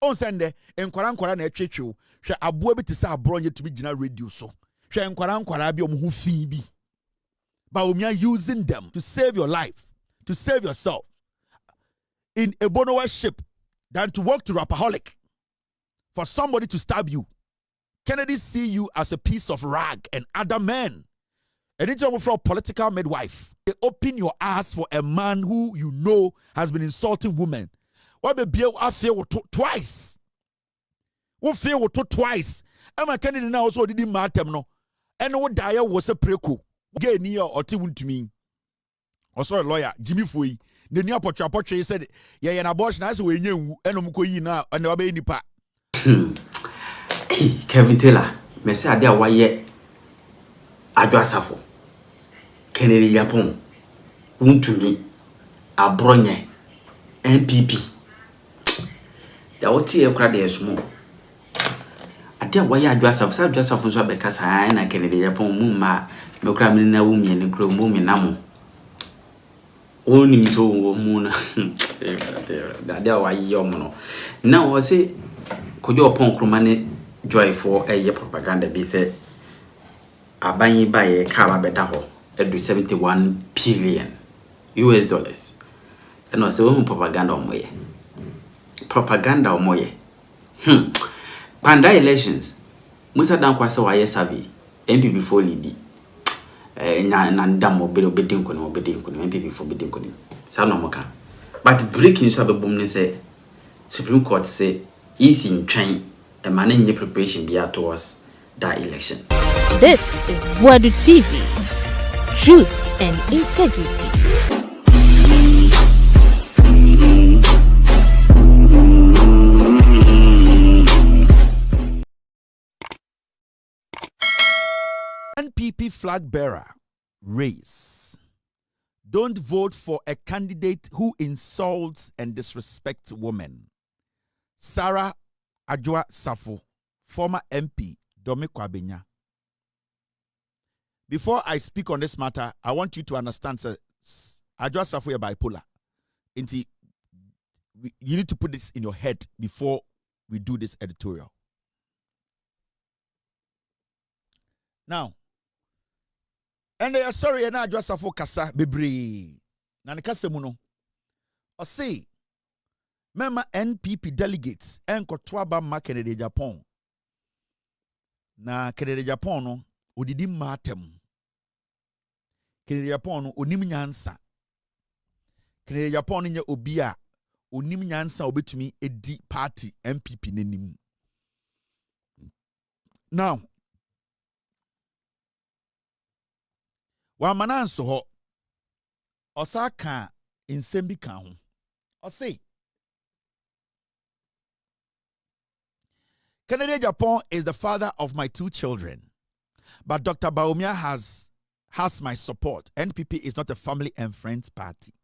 On sende enkwara na etwetwe hwe aboa bi te se abronye to be gina radio so hwe enkwara bi omhu fi bi but we are using them to save your life, to save yourself in a bonower ship than to walk to Rapaholic for somebody to stab you. Kennedy see you as a piece of rag and other men. And it's for a political midwife. They open your ass for a man who you know has been insulting women. What be I feel twice. What feel twice. Emma Kennedy now also didn't matter no. And what Dyer was a preco. Get near or to me. Or sorry, lawyer Jimmy Fui. The near portrait said, yeah, an abortion as we knew, and Mukoyi now, and no baby pa. Kevin Taylor, Messi Adwoa why yet Adwoa Safo Kennedy Japon Wuntumi Abronye NPP. The what tea crowd is small. Adwoa why Adwoa Safo so because I na Kennedy Japon mumma me kra me na wumi ne kro mummi namo. Oni so wo mu na. Adwoa why yomo. Now I say kojo pon kromane joy for a propaganda be said aban by a car beda ho edu 71 billion US dollars. And was a propaganda on moye. Propaganda on moye. Kpandai elections. Musa dan kwasa wa yesabi NPP for lead. Nandam obedin kono NPP for bedin kono. Sa no moka. But breaking so abom ne say Supreme Court say is in train and managing preparation be towards that election. This is Boadu TV. Truth and integrity. NPP flag bearer race. Don't vote for a candidate who insults and disrespects women. Sarah Adwoa Safo, former MP, Domi Kwabenya. Before I speak on this matter, I want you to understand, sir, Adwoa Safo is bipolar. You need to put this in your head before we do this editorial. Now, and they are sorry, and Adwoa Safo kasa bebre. Na ne kasa mu no. O say Mema NPP delegates enkotwaba ma Kennedy Japon. Na Kennedy Japon no odidi matem. Kennedy Japon no onim nyansa. Kennedy Japon no nye obi a onim nyansa obetumi edi party NPP nenim. Now, wa mananso ho osaka insembi kan ho. O say Kennedy Japon is the father of my 2 children. But Dr. Baumia has my support. NPP is not a family and friends party.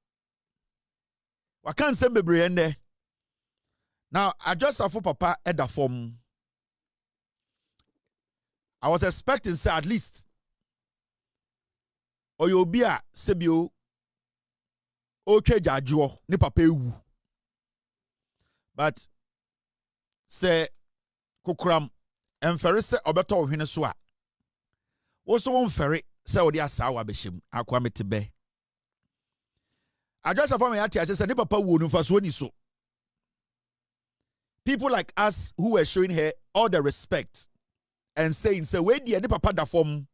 I can't say bebrende. Now, I just have for papa at the form. I was expecting say at least or you'll be a sebio okay jajuo ni papa ewu. But say Kukram emfere se obeto ohwene so a wo so won fere se odi asawa behim akwa metebe adjust for me ati say ne papa wo no faso ni so. People like us who were showing her all the respect and saying say we dey ne papa da form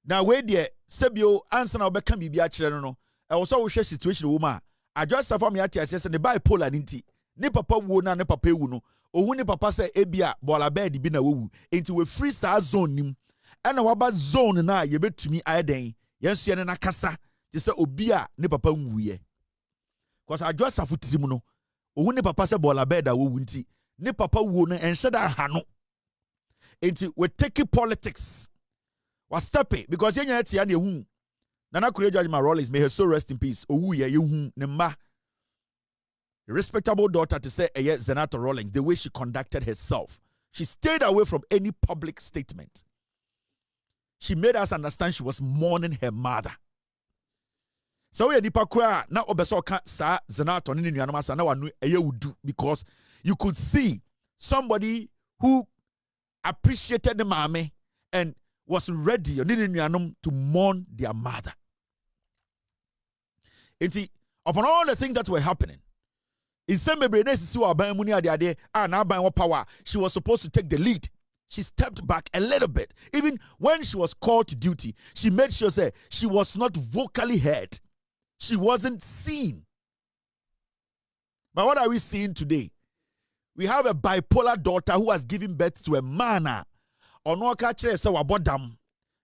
na we dey sebio answer na obeka bibia kire no e wo so wo hwe situation wo ma adjust for me ati say ne bipolar nti ne papa wo na ne papa ewu no ohun ne papa say ebia bola bed bi na wowu enti we free sa zone nim ena waba zone na ye betumi ayeden yenso ye ne nakasa je say obi a ne papa nwuye cause Adwoa Safo tirim no ohun ne papa say bola bed a wowu nti ne papa wo no enhye da ha no enti we take politics was step it because yenya tia na ehu Nana Kure Judge Rollins, may her soul rest in peace. Owu ye yehu ne ma. Respectable daughter to say Zenata Rawlings, the way she conducted herself. She stayed away from any public statement. She made us understand she was mourning her mother. So we nipa kura na obeso ka sa zenato ni nuanom asa na wanu eye wudu, because you could see somebody who appreciated the mame and was ready to mourn their mother. Upon all the things that were happening, in some power, she was supposed to take the lead. She stepped back a little bit. Even when she was called to duty, she made sure that she was not vocally heard. She wasn't seen. But what are we seeing today? We have a bipolar daughter who has given birth to a man. Ono ka kire se wabodam.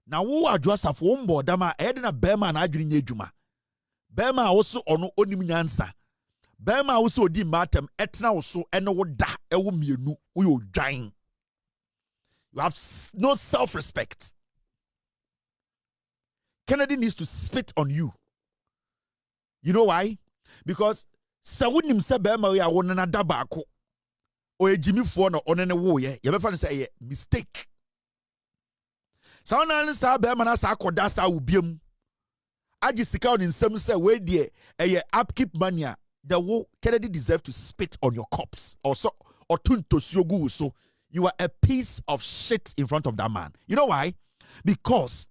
Na wo Adwoa Safo mbodam a na bema na adwene nyedwuma. Bema wo so ono onim nyansa. Bema wo so odi matem etena wo so ene wo da ewo mienu wo yo dwan. You have no self-respect. Kennedy needs to spit on you. You know why? Because sa wonim se bema we a wo na da baako. O ejimifo no onene wo ye. Ye be fa say mistake. Sa ona nsa be ma na sa akoda sa ubiem agi sika on nsem say we de upkeep mania. The wo Kennedy deserve to spit on your corpse also or tuntosiogu. So you are a piece of shit in front of that man. You know why? Because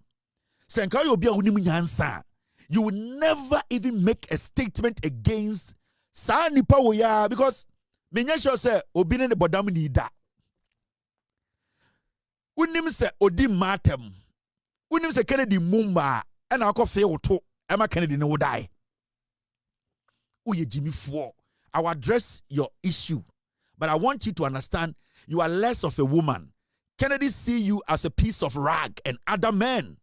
you will never even make a statement against sa nipa wo ya, because menya sure say obine ne bodam ni da. Unim se odi matem. Unim se Kennedy mumba ena akofe woto ema Kennedy ne wo die. Uye Jimmy Fo. I will address your issue, but I want you to understand you are less of a woman. Kennedy see you as a piece of rag and other men.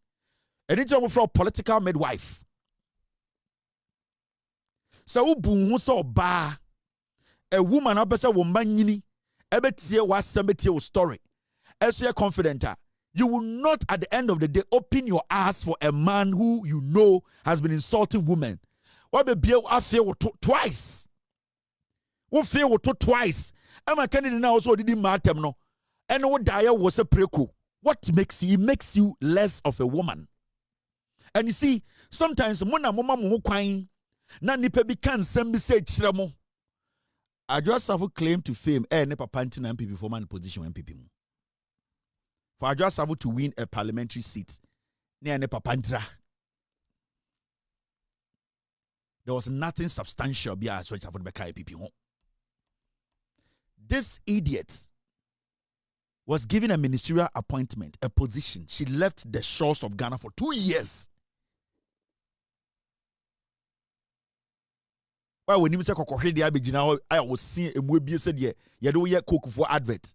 And it's from political midwife. So ubu so ba a woman abesa woman yini ebetie wa sembetie story. As you're confident, you will not at the end of the day open your ass for a man who you know has been insulting women. What be I feel twice. What feel twice. Emma Kennedy now also didn't matter no. And what Daya was a preco. What makes you? It makes you less of a woman. And you see, sometimes mona mama mo kwain na nipa bi kan sem bi say kyerɛ mo. Adwoa Safo claim to fame ne papa ntina NPP for man position NPP mu. For Adwoa Safo to win a parliamentary seat, ne papa ntra. There was nothing substantial bia so Safo be kai NPP ho. This idiot was given a ministerial appointment, a position. She left the shores of Ghana for 2 years. Why when you say kokohede abegina I was seeing a movie said ye do ye cook for advert.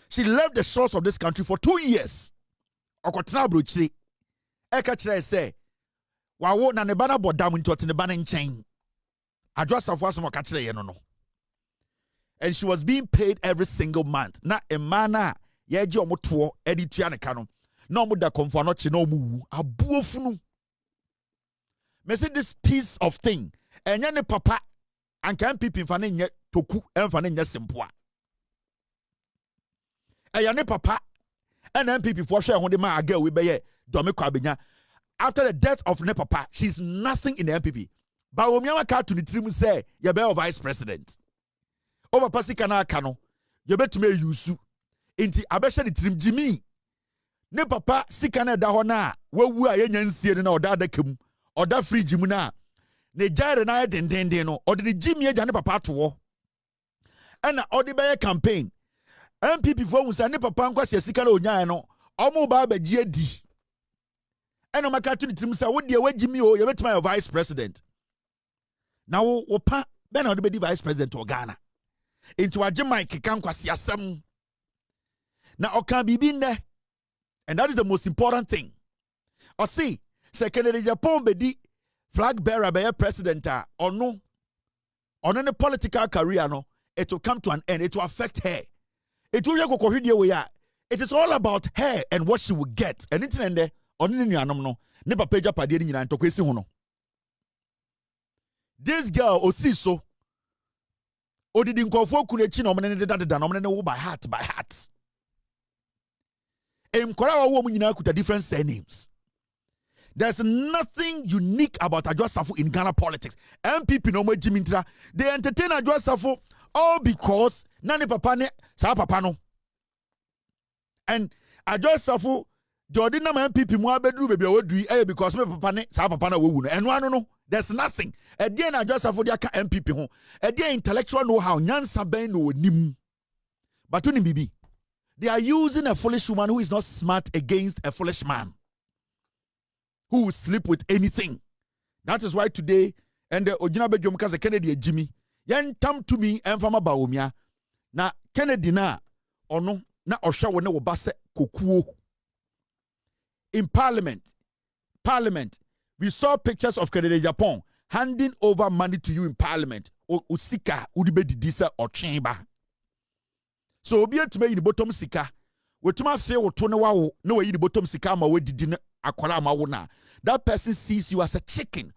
She left the shores of this country for 2 years. Okotena brochire. Eka kire say wawo na ne bana bodam nti ne bana nchen. Adwoa Safo asem oka kire ye no. And she was being paid every single month. Na emana ye je omoto editua ne ka no. Na omo da komfo no che na omo wu. Abuofunu. Me say this piece of thing. Enya ne papa anka NPP mfa ne nye toku emfa ne nye simpoa. Eya ne papa and NPP for share ho de ma aga we be do me kwa benya. After the death of ne papa, she's nothing in the NPP. But when we ka to the trim say ye be vice president. O papa sika na aka no ye betume yusu. Inti abehye the trim Jimmy. Ne papa sika na da ho na wawu a ye nyansie na oda adakam. Oda fridge mu na ne jare na dendenden no odi the Jimmy agya ne papa to wo. Ena odi be campaign. NPP for unsa ne papa nkwase sika na onyaa no omo ba bagye adi. Ena maka to the team say wo de wagimi o ye betima vice president. Now wo pa be na odi be vice president o Ghana. Into agye Mike kan kwase asem. Na oka bibi nde. And that is the most important thing. Or see, Secretary Japan bedi flag bearer be president or no. On any political career no, it will come to an end. It will affect her. It will go we it is all about her and what she will get. And it's in there on any no never page up in to question. This girl Osiso or didn't go for Kulechi nominated by heart. Mkora woman kuta different surnames. There's nothing unique about Adwoa Safo in Ghana politics. MPP no more Jimintra. They entertain Adwoa Safo all because nani papa ne sa papa no. And Adwoa Safo Jordan na MPP mo abedru baby awadu because me papa ne sa papa na wewu no. Eno no. There's nothing. Adien Adwoa Safo dia ka MPP ho. Adien intellectual know how nyansa ben no nim. But uni bibi. They are using a foolish woman who is not smart against a foolish man who will sleep with anything. That is why today, and the Ojina Bejom Kasa Kennedy Jimmy, yan tam to me and Fama Baumia. Na Kennedy na ono na Osha wone wobase kokuo. In Parliament, we saw pictures of Kennedy Japan handing over money to you in Parliament. Usika udibe didisa or chamber. So obi atuma yi the bottom sika. Wetuma fe woto ne wawo na we yi the bottom sika ma we didi ne akwara ma wo na. That person sees you as a chicken.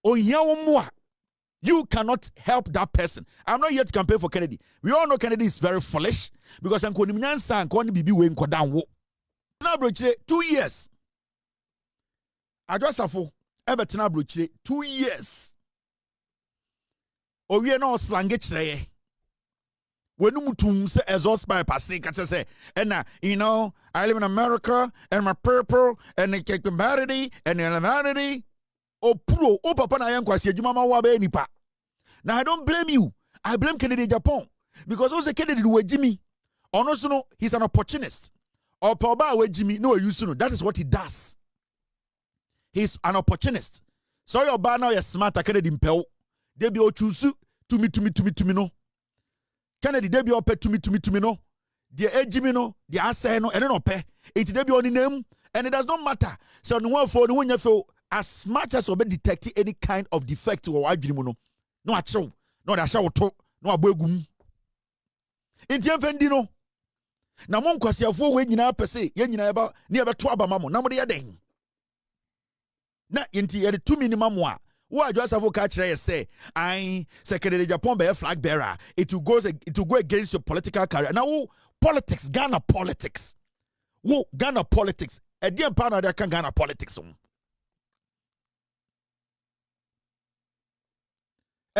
You cannot help that person. I'm not here to campaign for Kennedy. We all know Kennedy is very foolish because I'm going to be down. Now, 2 years. Adwoa Safo, Everton 2 years. We are not slang. When you say exhaust by passing, say, and you know, I live in America, and my purple, and the capability, and the humanity. Oh, pro, oh, papa, na yan kwasi, you mama wabe nipa. Now I don't blame you. I blame Kennedy Japan because also Kennedy we Jimmy. Honestly, no, he's an opportunist. Or Papa we Jimmy, no, you know that is what he does. He's an opportunist. So your bar now you're smart. Kennedy impel. They be choose to me no. Kennedy they be ope to me no. The Jimmy no, the answer no, and no pay. It they be on the name, and it does not matter. So no one for the one you feel as much as obe detect any kind of defect or wajiri no. No acho, no da sha woto, no abegum. Enti enfendi no. Na mon kwasiafo we nyina pese, ye nyina eba, ne ebeto abamamo, na mo de yeden. Na enti ye de 2 minimum a wo Adwoa Safo ka kire ye say I secretary Japan be flag bearer it will go against your political career. Now wo politics, Ghana politics, wo Ghana politics e dey pa na dey kan Ghana politics o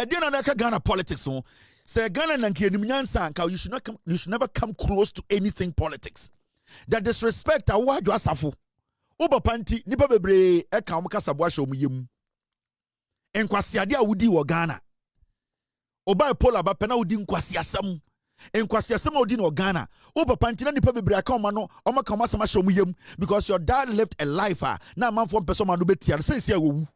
e dey na dey kan Ghana politics o say Ghana nanke enim nyansa anka you should never come close to anything politics. That disrespect a wo Adwoa Safo Obapanti nipa bebre e ka om kasa bo ahwe om yem enkwasiade a wudi wo Ghana oba pola ba pena wudi nkwasiasam a wudi no Ghana Obapanti na nipa bebre aka om no om ka om asama ahwe om yem because your dad lived a life na manfo person ma no betia say sia wowu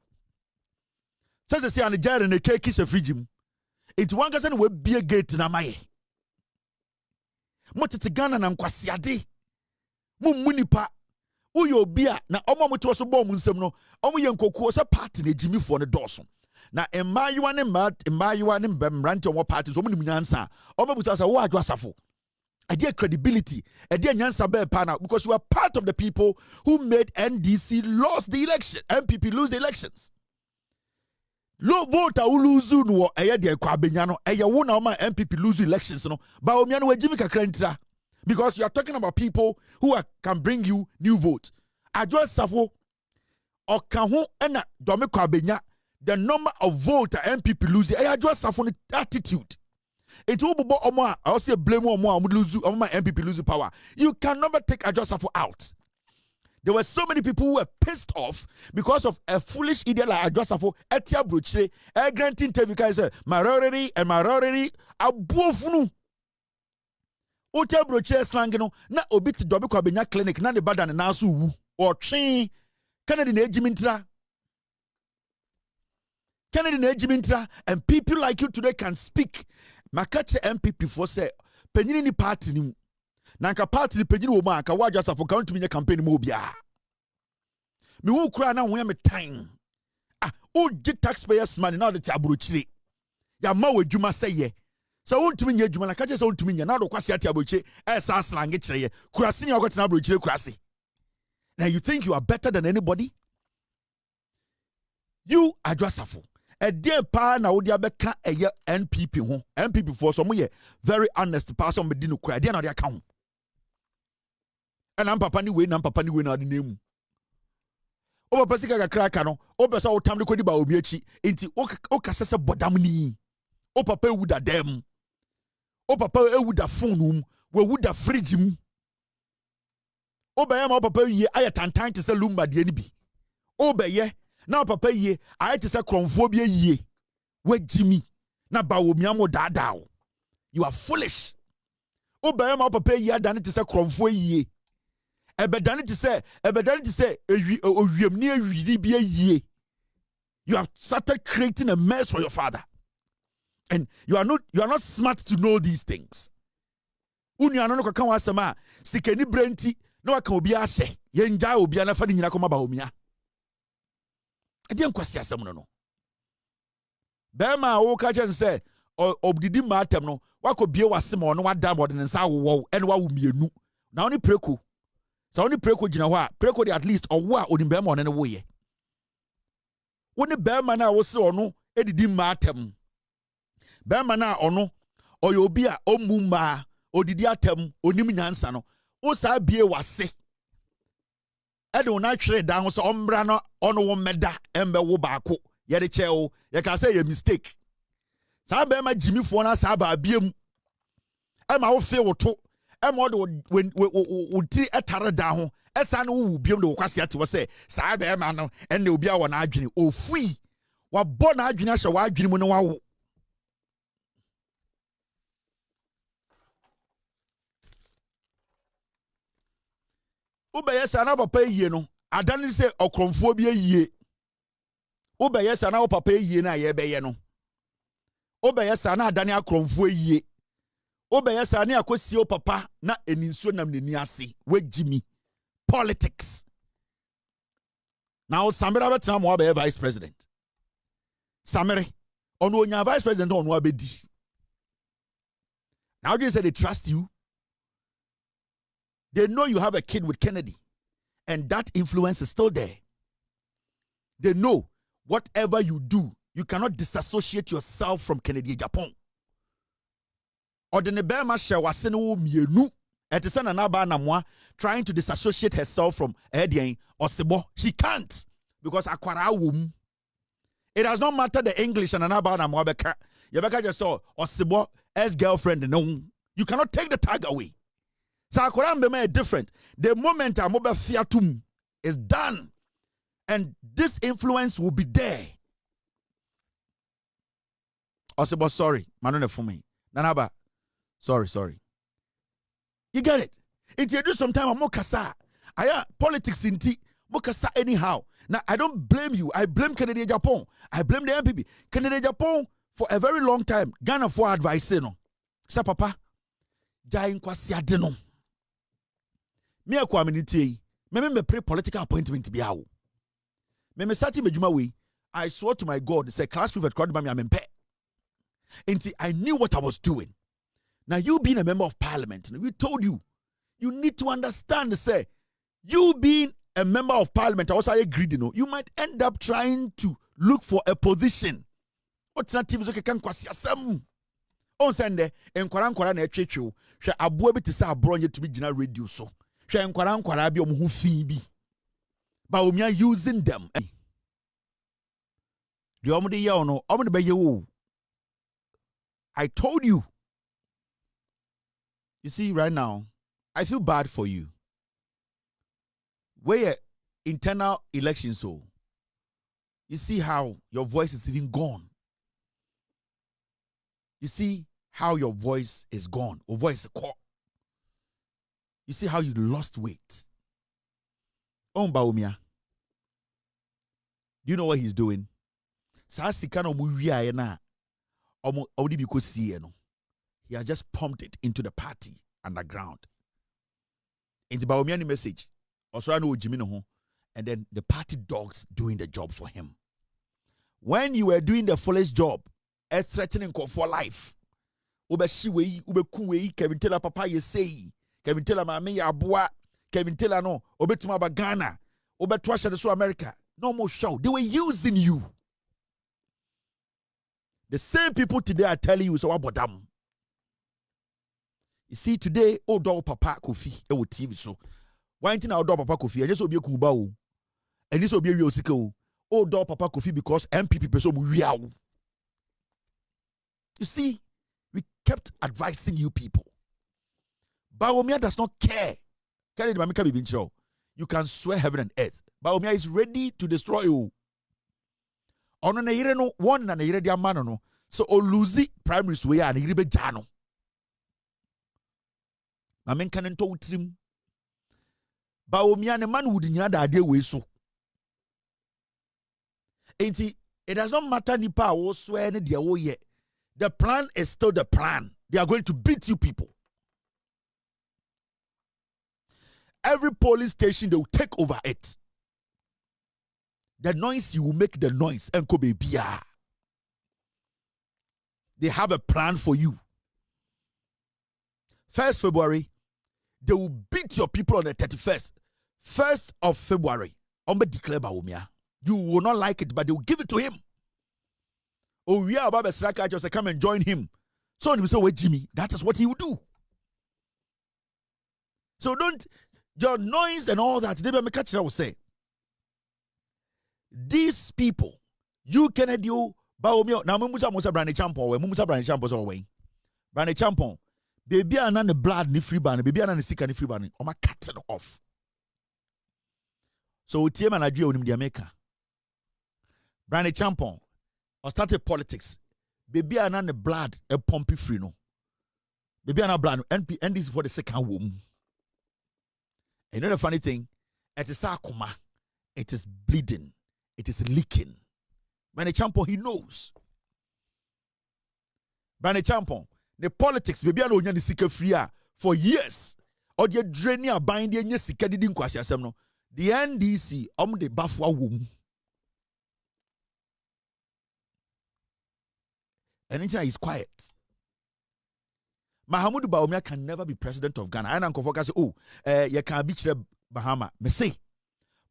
say an jare na keki se fridge mu it wan kasa na we bie gate na maye motete Ghana na nkwasiade nipa uyo bia na omo muto so bom nsem no omo ye nkokuo se party na jimi fo ne doso na emmayiwa ne mbemrante omo party so omo nim nyansa omo busa sa wo Adwoa Safo idea credibility idea nyansa be pa na because you are part of the people who made NDC lost the election, MPP lose the elections. Low vote a lose no eye de kwa benya no eye wo na omo MPP lose elections no ba omia no wajimi kakra ntira. Because you are talking about people who can bring you new votes. Adwoa Safo or Kahu and Domiko Abenya, the number of votes MPP lose. Adwoa Safo attitude. It will be Omar. I will say blame Omar lose my MPP lose power. You can never take Adwoa Safo out. There were so many people who were pissed off because of a foolish idiot like Adwoa Safo. Etia Bruche, a granting Tevika is my rarity, above. Hotel broche slang no na obi ti dobe kwa benya clinic na ne bada ne na so wu o twen Kennedy na ejimintra and people like you today can speak makache MPP for say penyini ni party ni na nka party ni penyini wo ma nka Adwoa Safo ka ntumi nya campaign mo bia me wu kura na wo ya me time o je taxpayers money na de ti abrochire ya ma wadwuma seye. So won't mean you man catch us on to me now do kwasi ati aboche esa slang kire kurasi ni okotena aboche kurasi. Now you think you are better than anybody? You Adwoa Safo a dear pa na wodi abeka eye NPP ho NPP for some ye very honest person be no kura dia na dia ka ho and am papa ni we na the name O papa sika kakra ka no, o pesa o tam de kodi ba obi echi. Enti o kasa se bodam ni. O papa ewu da dem. O papa ewu da phone mu, we ewu da fridge mu. O beye ma o papa yie aye tantan te se lumba de ni bi. O beye na o papa yie aye te se kronfo bi yie. We jimi na ba wo miamo dada o. You are foolish. O beye ma o papa yie adane te se kronfo yie. Ebedane te se owiem ni awidi bi yie. You have started creating a mess for your father. And you are not smart to know these things. Unu ano no ka kan wasema sikeni brenti na waka obi ahye yenja obi na fa ni nyina koma ba omia. Ade nkwasi asem no. Be ma wo ka chen se obdidi matem no wako bie wasem no wada bod ne nsa wo ene wa wo mienu. Na oni preko. Sa oni preko gina ho a preko de at least owo a oni be ma ne wo ye. Woni be ma na wo se ono edidi matem. Bema na ono oyo obi a omuma odidi atem onim nyansa no wo sa bie wase e de wona twere dan ho so ombra no ono wo meda embe wo baako ye de cheo ye ka say ye mistake sa bema jimifo na sa ba biem e ma wo fe woto e ma de wo ti etare dan ho esa no wo biem de wo kwase ate wo say sa bema no enne obi a wo na adwene ofui wa bo na adwene ahye wa adwene mu no wa wo. Ubeye sa na papa yie no adane se okromfo bi yie. Ubeye sa na papa yie na ye beye no. Ubeye sa na adane akromfo yie. Ubeye sa na akosi o papa na eninsuo nam neni ase we jimi politics. Now Samira betra mo be vice president. Samere ono onya vice president ono abedi. Now you say they trust you. They know you have a kid with Kennedy, and that influence is still there. They know whatever you do, you cannot disassociate yourself from Kennedy Japan. Or the Nebema Shawasenu Mienu, Etisana Naba Namwa, trying to disassociate herself from Edian or Sebo. She can't, because Akwara womb. It does not matter the English and Anaba Namwa Beka. Yabeka just saw or Sebo ex-girlfriend. No, you cannot take the tag away. So Akoran different. The moment Amoba Fiatum is done, and this influence will be there. Osebo, sorry, Manone for me. Nanaba, sorry. You get it? It you do sometime Mokasa. Aya politics in tea. Mokasa anyhow. Now I don't blame you. I blame Kennedy Japan. I blame the NPP. Kennedy Japan for a very long time. Ghana for advice, no. Sa papa. Jain kwasi adeno. Me akwa miniti me pre political appointment bi awo me start me juma we I swore to my God say class prefect crowd me amempe until I knew what I was doing. Now you being a member of parliament, we told you need to understand say you being a member of parliament also agreed, you might end up trying to look for a position. What's not TV okay kan kwasi asem on sende enkwara na etwetwe hwe aboa bi te say abronye to be gina radio so. Enkwara bi omu fi bi ba omia using them the omu de ye ono omu de be ye wo. I told you. You see right now I feel bad for you. Where internal elections so you see how your voice is even gone. You see how your voice is gone. Your voice is caught. You see how you lost weight. Baumia. Do you know what he's doing? He has just pumped it into the party underground. Into Baumia message. And then the party dogs doing the job for him. When you were doing the foolish job, threatening for life. Kevin Taylor papa you say. Kevin Taylor mami Adwoa, Kevin Taylor no, obetuma ba Ghana, obetwa the so America. No more show. They were using you. The same people today are telling you so about them. You see today, dog papa Kofi, TV so. Why ain't now dog papa Kofi? I just obi kuba o. And this will be real sika. Oh, do Papa Kofi because MPP person we are. You see, we kept advising you people. Bawumia does not care. You can swear heaven and earth. Bawumia is ready to destroy you. Ono na yire no one na yire dia man no. So oluzi primary way and yire be jano. Na men kan nto utrim. Bawumia ne man would nyina da ade we so. Enti it does not matter nipa wo swear ne dia wo ye. The plan is still the plan. They are going to beat you people. Every police station, they will take over it. The noise, you will make the noise. They have a plan for you. 1st February, they will beat your people on the 31st. 1st of February, declare Bawumia. You will not like it, but they will give it to him. Oh, we are about Straka just come and join him. So when you say, wait, Jimmy, that is what he will do. So don't, your noise and all that, I will say, these people, you can do, Bawumia, now Mumusa Musa Brand Champon, Mumusa Brand Champon away. Brand Champon, baby, and the blood, ni free ban, baby, and the sick and free ban, or my cut off. So, Tim and I do in the America. Brand Champon. Or started politics. Baby are not the blood a pumpy free no. Baby are not blood and this is for the second womb. And you know the funny thing? It is sarcoma. It is bleeding. It is leaking. Brand Champon, he knows. Brand Champon, the politics, baby are no the sick free for years. Or the draining a binding yes, sick didn't question no. The NDC the bafwa womb. And Intina is quiet. Mahamudu Bawumia can never be president of Ghana. I know Uncle say, oh, you can be Bahama. Me say,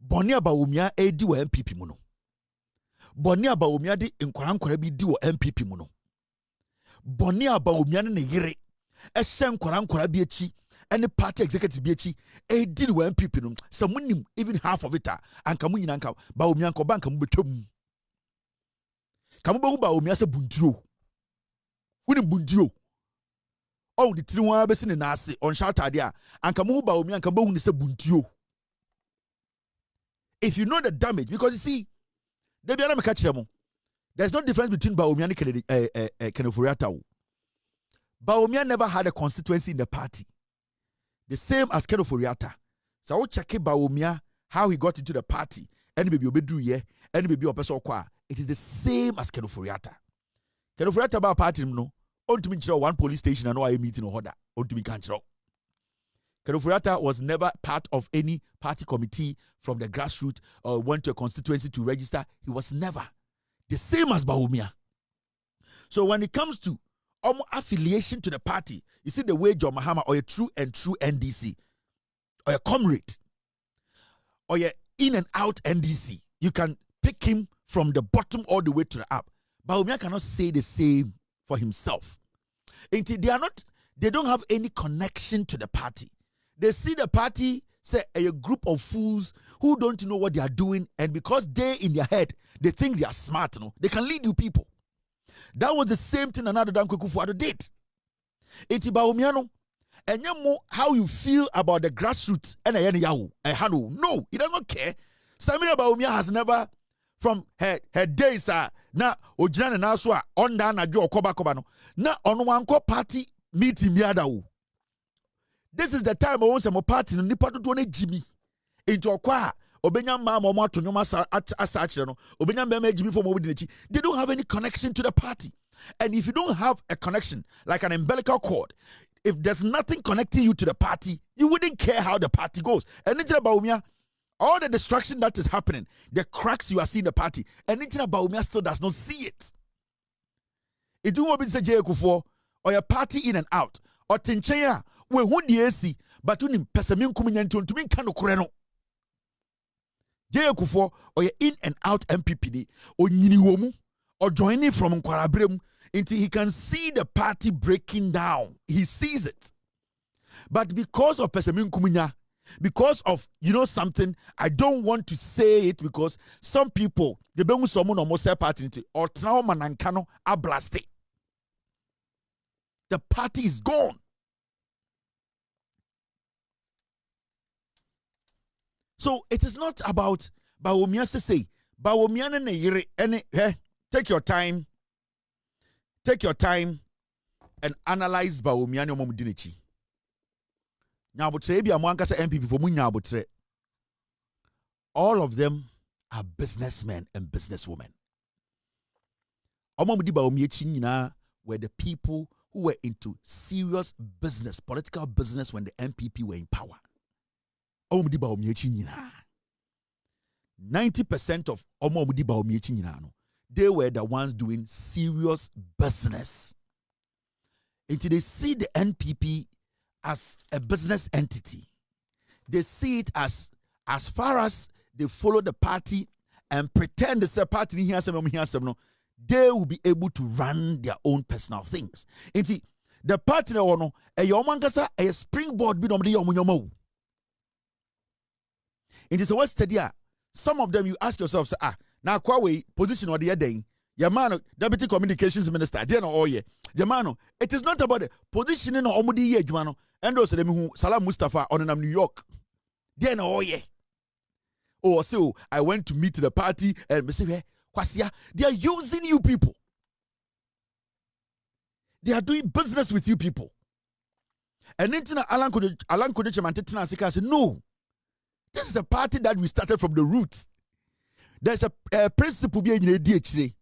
Bonia Bawumia di wa MPP muno. Bonia Bawumia di nkwaran bi di wa MPP muno. Bonia Bawumia ne yire. Sen nkwaran bi echi. Any party executive bi echi. Di wa MPP no. So munim even half of it anka mu nyina anka Bawumia nko banka mu betom. Kamu Bawumia se buntuo. Wini bundio. Oh, the 3 1 besin in nasi on shout idea. And kamu Bawumia and kamu se bundio. If you know the damage, because you see, they be able to catch them. There's no difference between Bawumia and Kenofuriata. Bawumia never had a constituency in the party. The same as Kenofuriata. So I will check Bawumia, how he got into the party. Any baby obedu ye, any baby opeso kwa. It is the same as Kenofuriata. Kenofuriata ba party no. On to me one police station and no I meeting or order. On to me can't. Kenofuriata was never part of any party committee from the grassroots or went to a constituency to register. He was never. The same as Bawumia. So when it comes to affiliation to the party, you see the way John Mahama or a true NDC or a comrade or a in and out NDC, you can pick him from the bottom all the way to the up. Bawumia cannot say the same for himself. They don't have any connection to the party. They see the party, say, a group of fools who don't know what they are doing, and because they in their head, they think they are smart, they can lead you people. That was the same thing another Dan Kufuor did. Bawumia, and you know how you feel about the grassroots and no, he does not care. Samira Bawumia has never, from her days na ojina na so onda na dwo okoba no na ono wanko party meeting miada wo. This is the time I want some party no nipa dodo na jimi into okwa obenya ma mo ato nyoma asa akire no obenya mbema jimi for mo wodi nachi. They don't have any connection to the party. And if you don't have a connection like an umbilical cord, if there's nothing connecting you to the party, you wouldn't care how the party goes. And it's about Bawumia, all the destruction that is happening, the cracks you are seeing in the party, and anything about Bawumia still does not see it. It don't want to say Jay Kufuor or your party in and out or Tinchaya we who the AC but to him pesamin kuminyanto to me kano kureno. Jay Kufuor or your in and out MPPD or nyini womu or joining from Nkwarabrem until he can see the party breaking down. He sees it. But because of pesamin kuminya, Because of, something, I don't want to say it because some people, they bring someone almost say party or trauma nankano are blasted. The party is gone. So it is not about Bawumia say, Bawumia ne yire any take your time and analyze Bawumia no momudinichi. Now, but say, NPP for Munya, all of them are businessmen and businesswomen. Omomudi Bawumia were the people who were into serious business, political business when the NPP were in power. 90% of they were the ones doing serious business. Until they see the NPP as a business entity. They see it as far as they follow the party and pretend it's a party, they will be able to run their own personal things. Inti the party no a springboard bi no de yomo. Inti so what's the some of them you ask yourself say now kwa position or the other your man deputy communications minister your man it is not about the positioning or omudi ye adwuma no and those them who Salam Mustafa on New York then so I went to meet the party and say Kwasia, they are using you people. They are doing business with you people. And then Alan Kodecheman said, no, this is a party that we started from the roots. There's a principle being in DHD.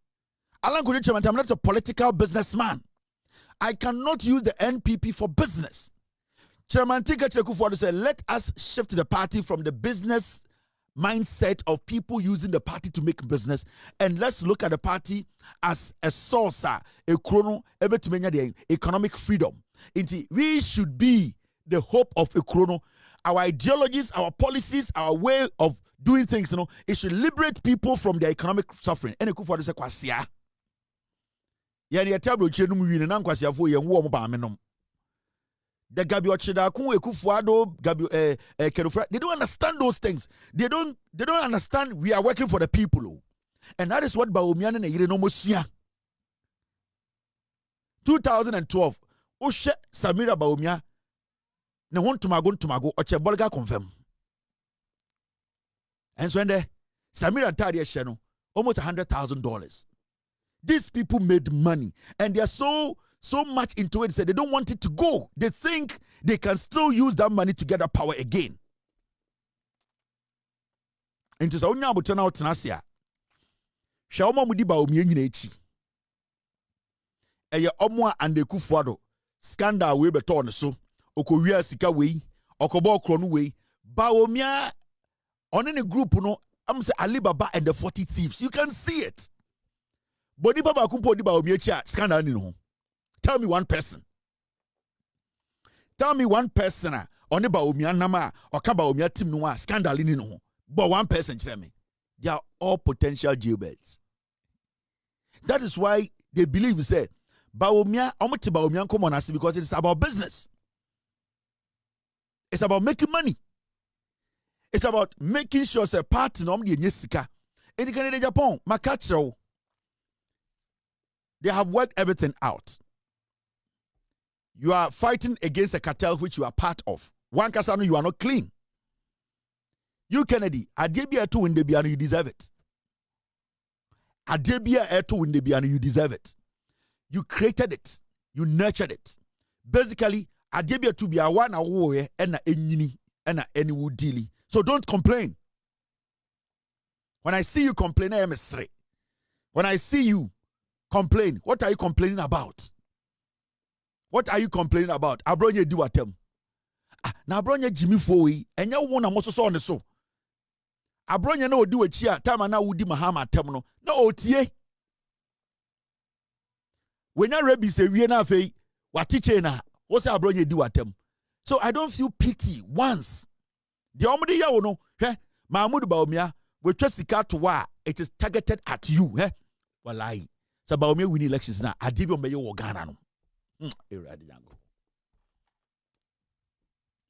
Alan Kodecheman, I'm not a political businessman. I cannot use the NPP for business. Chairman Tika Chekufuado said, let us shift the party from the business mindset of people using the party to make business, and let's look at the party as a source, a chrono, the economic freedom. We should be the hope of a chrono. Our ideologies, our policies, our way of doing things, it should liberate people from their economic suffering. And for the Kwasia. The Gabi Ochidaku, Ekufuado, Gabi Kerufra, they don't understand those things. They don't understand we are working for the people. And that is what Bawumia and Yire no Mosia. 2012, Oshe Samira Bawumia, ne want to mago, Oche Bolga confirm. And so when the Samira Tadia Sheno, almost $100,000. These people made money and they are so much into it, said they don't want it to go. They think they can still use that money to get that power again. And to say, "Onya abutana otenasia." Shaoma mudi ba omie nyina echi. Eye omwa and Ekufuado scandal we beto ne so. Okowia sika we, okobo okro no we. Ba omia on in a group no, I'm say Alibaba and the 40 thieves. You can see it. Body baba kumpo di ba omie echi scandal ni no. Tell me one person. Tell me one person on about Umia Nama or Kaba Umia Tim Noir scandal in no. But one person tell me. They are all potential jailbirds. That is why they believe say Baumia Omati Baumia come on us because it's about business. It's about making money. It's about making sure say party no the Nyesika. In the Canada Japan, Makacho. They have worked everything out. You are fighting against a cartel which you are part of. One Kasano, you are not clean. You, Kennedy, Adebia to win the piano, you deserve it. Adebia to win the piano, you deserve it. You created it. You nurtured it. Basically, Adebia to be a one away and a enyini and a any wood dealy. So don't complain. When I see you complain, I am a straight. When I see you complain, what are you complaining about? What are you complaining about? Abronye do atem. Na abronye Jimmy Fowe, and you want to so on the so. Abronye no do a chia, time na wudi mahama temno. No otie. When you rebi say we na fe, what teacher na, what's abronye do atem. So I don't feel pity once. The omudi ya no, Mahmoud Baumia, we trust the car to wa, it is targeted at you, Walai. So Baumia winning elections now. Adibio meyo Ghana no.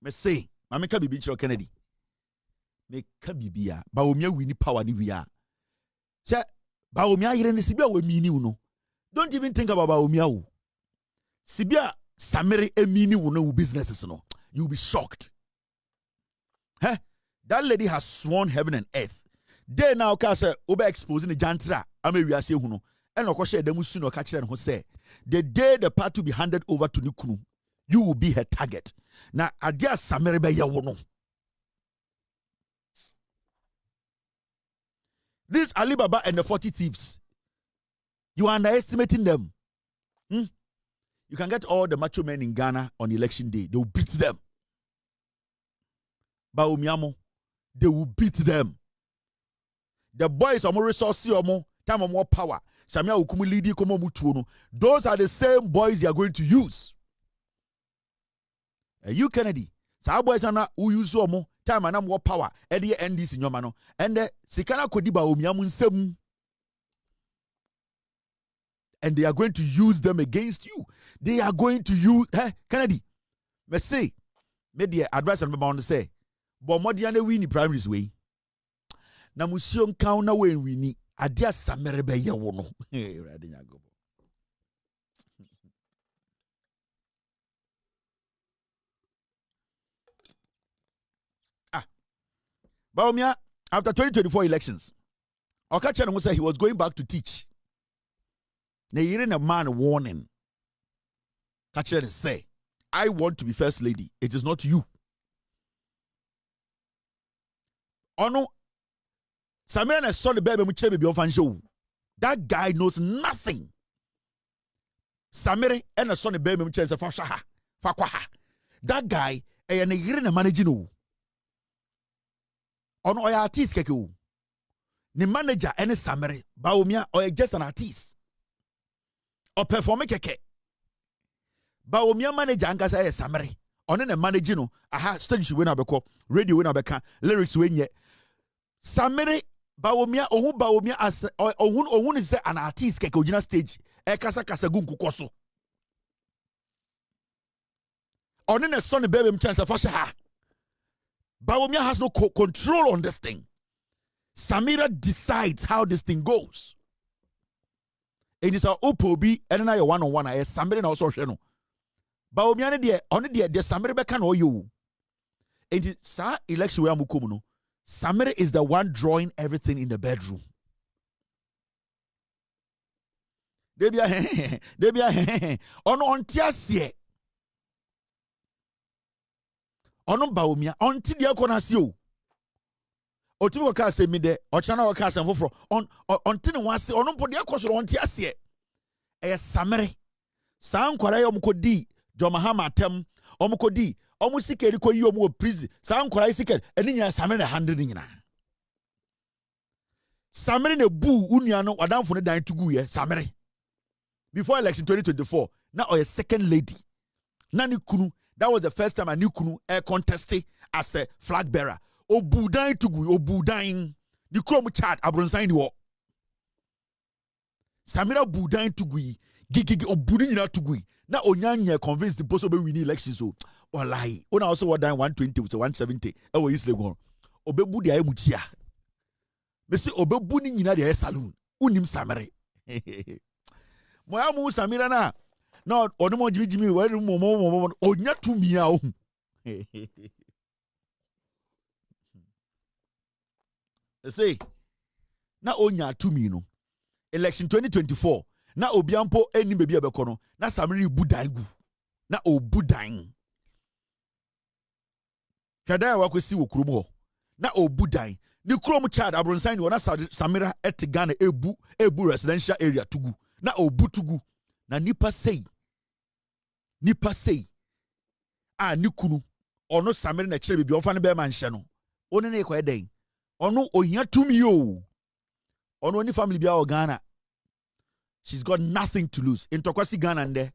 Me say, Mama ka bibi chiro Kennedy. Me ka bibia. Ba omia wini power ni wia. Say ba omia yire ni sibia we mini uno. Don't even think about ba omia wo. Sibia Samiri emini wo businesses no. You'll be shocked. Huh? That lady has sworn heaven and earth. They now can say obe exposing the jantra. Ame we ase huno. And of course them soon catch them who say the day the part to be handed over to Nikunu, you will be her target. Now adia Samiri be ya wono. This Alibaba and the 40 thieves, you are underestimating them. You can get all the macho men in Ghana on election day. They will beat them. Baomiamo, they will beat them. The boys are more resources, time more power. Samia ukumu lidi komo mutuono. Those are the same boys you are going to use. You Kennedy, sa boys are who use more time and more power. Eddie NDC in your mano. And the Sikana Kodiba Omiamun Sem. And they are going to use them against you. They are going to use Kennedy. Me say, me the advice and me say, but more than we ni primaries way. Na musion count na we ni adia Samere be ye wono. Baumia, after 2024 elections, Okachano said he was going back to teach. Now hearing a man warning. Kachere say, I want to be first lady. It is not you. Ono Samira saw the baby muchebe on show. That guy knows nothing. Samira and a son of baby muchebe fashaha. Fakwaha. That guy and a hearing a managing. Ono oya artist keke. The manager and Samira Baumia or just an artist. Or perform keke. Baumia manager ankasa Samira. On the manager no, aha stage we na beko, radio we na beka, lyrics we nye. Samira Baumia as ohun is an artist keke original stage. E kasa gun kukoso. On the son baby chance fasha ha. Baumia has no control on this thing. Samira decides how this thing goes. It is a opobi and na your one-on-one. I Samira na also no. Baumia ne de on de Samira beka no you. It is sa election we amukumu no. Samira is the one drawing everything in the bedroom. Debia on tiasie. Ono Baumia onti dia konasio. Otumo ka se mi de ochana o ka se foforo onti ne wase ono po dia kosoro onti ase e Samire san kwara yo mkodi Jomahama tem omkodi omu sikeri ko yi omu prison san kwara sikeri eni nya Samire na handle nyina Samire ne bu unua no wadanfo ne dan tugu ye Samire before election 2024 na o second lady na ni kunu. That was the first time I knew Kunu contested as a flag bearer. Obudain tugu, Obudain. The Chrome chat, Abronsain wo. Samira Budain tugui, Gigi Obudin tugui. Now Onyanya convinced the boss of winning elections. So, or lie. Ona also what down 120 to 170. Oh, is the one. Obebudi ay mutia. Mesi Obebuni nina de saloon. Unim Samire. Moyamu Samira na. No, onumo Jimmy, where momo onya to me out. Say, na onya to me no. Election 2024. Na obiampo eni baby abekono. Na Samiri budaigu. Na obudain. Kpandai wa kwesi wo kurom ho. Na obudain. Ni kurom child Abronsan wo na Samira et Ghana ebu residential area tugu. Na obutugu. Na nipa say nikunu ono Samire na kire bibi onfa ne be manhye no one ne ekwa den ono ohia tumi o ono ni family bia o Ghana. She's got nothing to lose in tokwasi Ghana and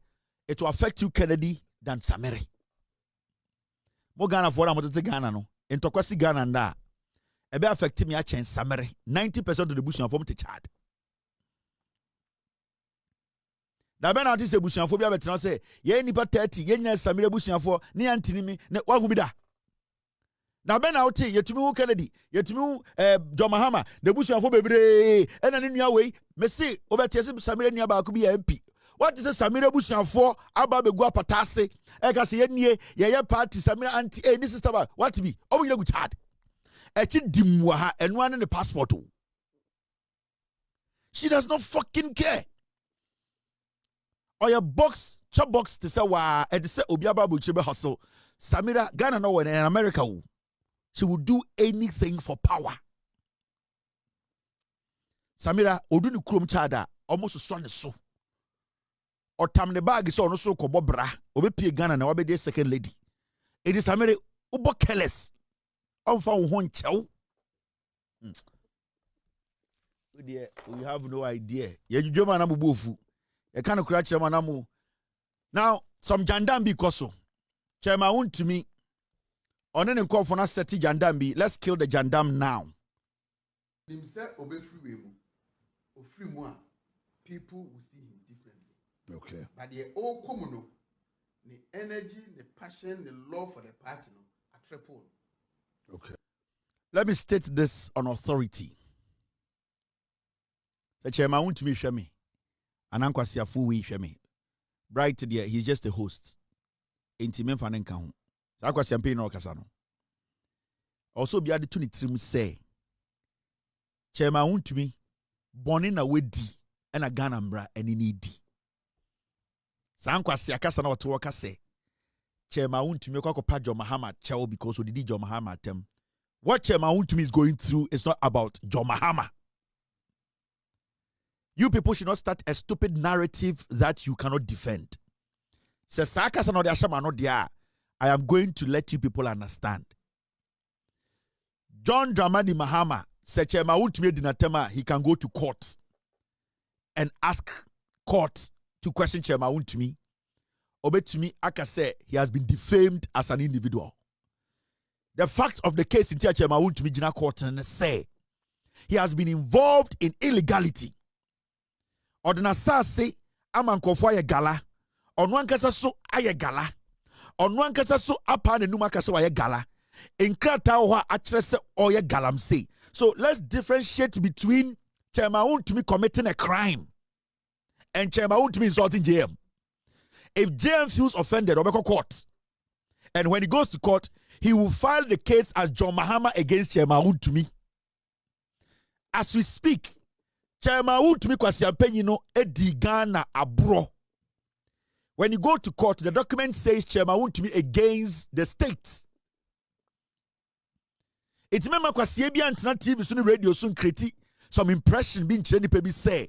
it will affect you Kennedy than Samire mo Ghana for am to Ghana no in tokwasi Ghana and e be affect me a chen Samire 90% of the bush from to Chad. Da be na ati se busuafo bia betena se ye nipa 30 ye nya Samire busuafo ne antini mi ne wahu bi da Na ben out yetumi Kennedy, yetumi John Mahama, the busuafo bebre, ena ne nua wei, me se obeti se Samira nua ba ko bi MP. What is Samira busuafo aba begu apatase, e ka se ye party Samira anti this sister ba, what be? Obo yina gu Chad. E chi dimwa ha eno ane ne passport o. She does not fucking care. Or your box, chop box to say wa, and to say Obiaba Buchebe hustle. Samira, Ghana no one in America. She will do anything for power. Samira, Oduni Krum Chada, almost son is so. Or tam the bag is also Kobobra, Obepi Ghana, and Obe second lady. It is Samira Ubo Keles. Found one chow. We have no idea. You German Amubufu. You can't crack Chairman Amu. Now, some Jandambi Koso. Chairman won't to me. On any call for us set Jandambi. Let's kill the Jandam now. Himself obey free or free more. People will see him differently. Okay. But the all common, the energy, the passion, the love for the party, are triple. Okay. Let me state this on authority. The chairman won't me share me. And Uncle Siafu we share me. Bright there, he's just a host. Intimate fan and count. So Uncle Siampay no Casano. Also be added to the trim say. Chairman won't me. Born in a wedi and a ganambra and in need. So Uncle Siakasano to work say. Chairman won't me go John Mahama chow because we did John Mahama tem. What Chairman won't me is going through is not about John Mahama. You people should not start a stupid narrative that you cannot defend. I am going to let you people understand. John Dramani Mahama said, he can go to court and ask court to question Chairman Untumi. Obetumi Aka say he has been defamed as an individual. The fact of the case in Chairman Untumi Jina Court and say he has been involved in illegality. Ordina sa se amankofo aye gala onu ankasa so aye gala onu ankasa so apa ne numa kasa aye gala enkrata ho a akere se oye galam say. So let's differentiate between Chairman Untumi committing a crime and Chairman Untumi insulting JM. If JM feels offended, Obeko court, and when he goes to court, he will file the case as John Mahama against Chairman Untumi. As we speak, Chairman Untumi Kwasiampe edi Ghana abro. When you go to court, the document says Chairman Untumi against the state. It's member Kwasiabi Antina TV soon radio soon create some impression being cheni be say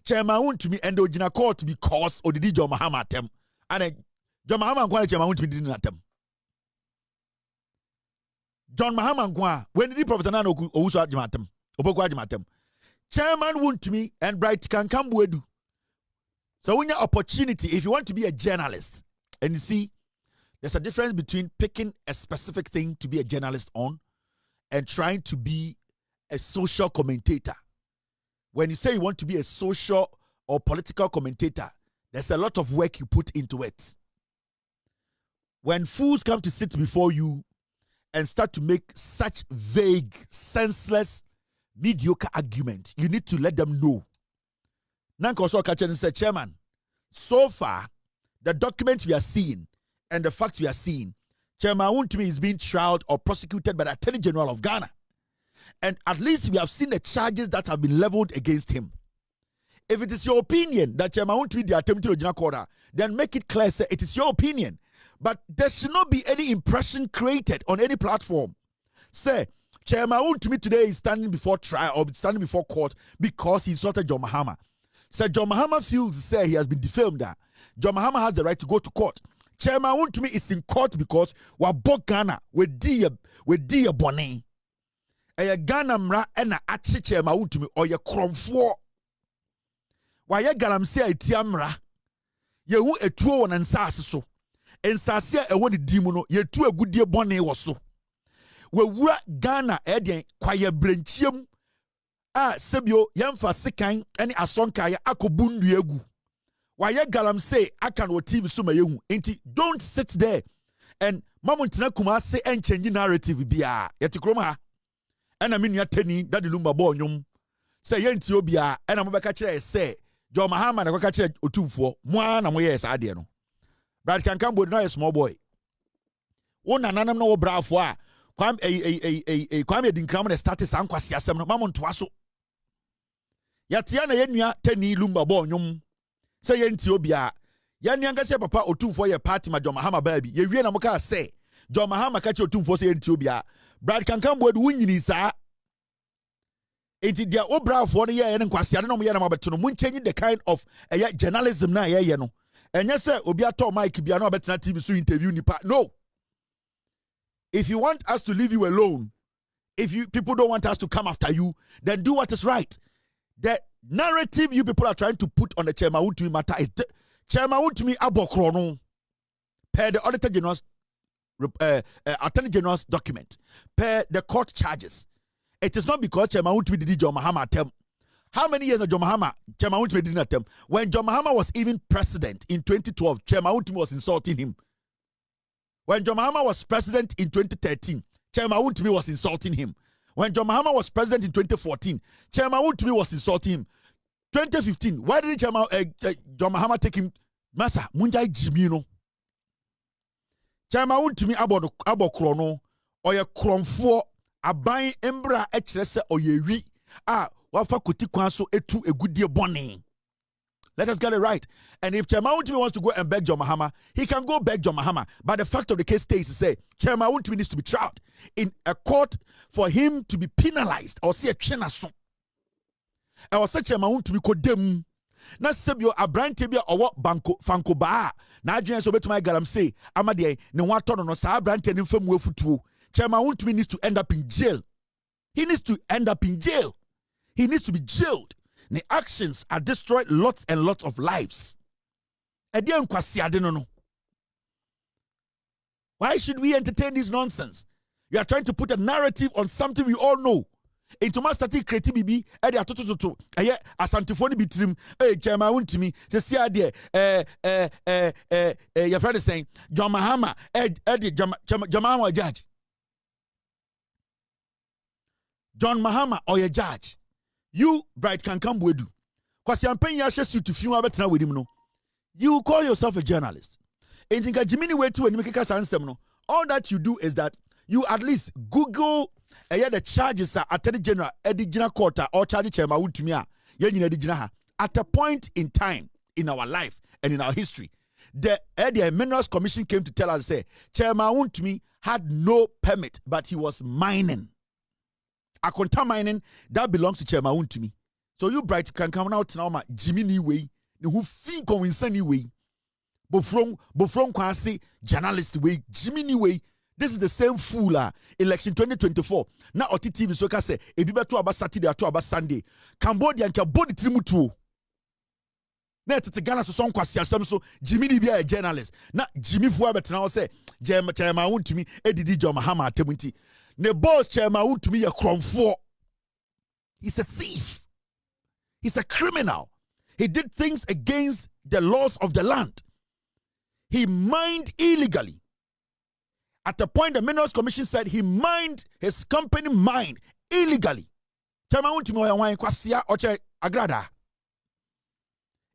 Chairman Untumi and the original court because odidi John Mahama atem. And then John Mahama and Chairman Untumi didn't attempt. John Mahama and when did Professor Nano Owusu Ajimatem? Oboko Ajimatem. Chairman Untumi and Bright can come Boadu. So when your opportunity, if you want to be a journalist, and you see, there's a difference between picking a specific thing to be a journalist on and trying to be a social commentator. When you say you want to be a social or political commentator, there's a lot of work you put into it. When fools come to sit before you and start to make such vague, senseless, mediocre argument, you need to let them know. Nankoso Kachin said, Chairman, so far, the document we are seeing and the facts we are seeing, Chairman Untumi is being trialed or prosecuted by the Attorney General of Ghana. And at least we have seen the charges that have been leveled against him. If it is your opinion that Chairman Untumi the attempted original quarter, then make it clear, say it is your opinion. But there should not be any impression created on any platform. Say, Chairman Untumi today is standing before trial or standing before court because he insulted John Mahama. Say John Mahama feels say he has been defamed. John Mahama has the right to go to court. Chairman Untumi is in court because we bought Ghana with dear bonnet. A Ghana mra and a achi Chairman Untumi or your cromfo. Why ye galam say a tiamra? Ye who a two one and sasso. And Sasia a one demono, ye two a good dear bonnet or so. We were Ghana Edian quiet branchium. Sebio yamfa sekan any asonka ya akobundu egu. Why ye galam say I can what TV suma yehu. Don't sit there And Mamuntina Kumase and changing narrative bia yetikroma and I mean yateni that the lumba bonyum say yentio and I'm catcher say John Mahama and I catcher utufo one and yes adiano. But can come with no small boy. One and anam no bravo. Kwame Dinkrama status and Kwasiasem Mamon Twaso. Yatiana yenya teni lumba bonyum say yentio yan yanga say papa otu for your party ma John Mahama baby ye wie na mo ka say John Mahama ka che otu for say Ethiopia Brad kankan Boadu wunyini saa enti dia obra for no ye ne nkwase ade no mo ye na mabeto no mun change the kind of journalism na ye no enye say obi ato mic bia na obetena TV so interview nipa no. If you want us to leave you alone, if you people don't want us to come after you, then do what is right. The narrative you people are trying to put on the Chairman Wontumi matter is Chairman Wontumi abokrono per the Auditor General's Attorney General's document, per the court charges. It is not because Chairman Wontumi did John Mahama attempt. How many years of John Mahama? Chairman Wontumi didn't attempt. When John Mahama was even president in 2012, Chairman Wontumi was insulting him. When John Mahama was president in 2013, Chairman Wontumi was insulting him. When John Mahama was president in 2014, Chairman Wontumi was insulting him. 2015, why didn't John Mahama take him? Masa, Munjai Jimino. Chairman Wontumi abokrono, or ye kromfo, abayin embra echrese or ye wi, wafa kuti kwanso etu a good dear bonnie. Let us get it right. And if Chairman Wontumi wants to go and beg John Mahama, he can go beg John Mahama. But the fact of the case stays to say, Chairman Wontumi needs to be tried in a court for him to be penalized or see a chenason. I was such a Chairman Wontumi kodem. Na sebio abrante bia owo banko fanko ba na adwene so betuma garam say amade ne ho atọ no sa abrante ne mfam wafutuo. Chairman Wontumi needs to end up in jail. He needs to end up in jail. He needs to be jailed. The actions are destroyed lots and lots of lives. Why should we entertain this nonsense? You are trying to put a narrative on something we all know. Into my static creativity, asantifoni bitrim, Chairman Wontumi, the CID, your friend is saying, John Mahama, John Mahama, judge. John Mahama, or your judge. You, Bright can come with you. Because you're paying your share to few hours with him. No, you call yourself a journalist. And think Jimmy way to and make a answer. No, all that you do is that you at least Google the charges are Attorney General Edijina Court or charge Chairman Wontumi at a point in time in our life and in our history. The Minerals Commission came to tell us say Chairman Wontumi had no permit, but he was mining. Akonta mining that belongs to Chairman Wontumi. So you Bright can come out now, Jimmy Niwe, who think on insane way, Bofrom Kwasi, journalist way, Jimmy Niwe. This is the same fool election 2024. Now OTTV so ka say e bi beto aba Saturday to aba Sunday. Cambodia nka body trimutu. Na tete Ghana so son kwasi asem so Jimmy ni bia a journalist. Na Jimmy fu abetena say Chairman Wontumi edidi John Mahama atemunti. Ne boss Chairman Wontumi ye kromfo. He's a thief. He's a criminal. He did things against the laws of the land. He mined illegally. At the point, the Minerals Commission said he mined, his company mined illegally. Chairman Wontumi oya kwasia oche agrada.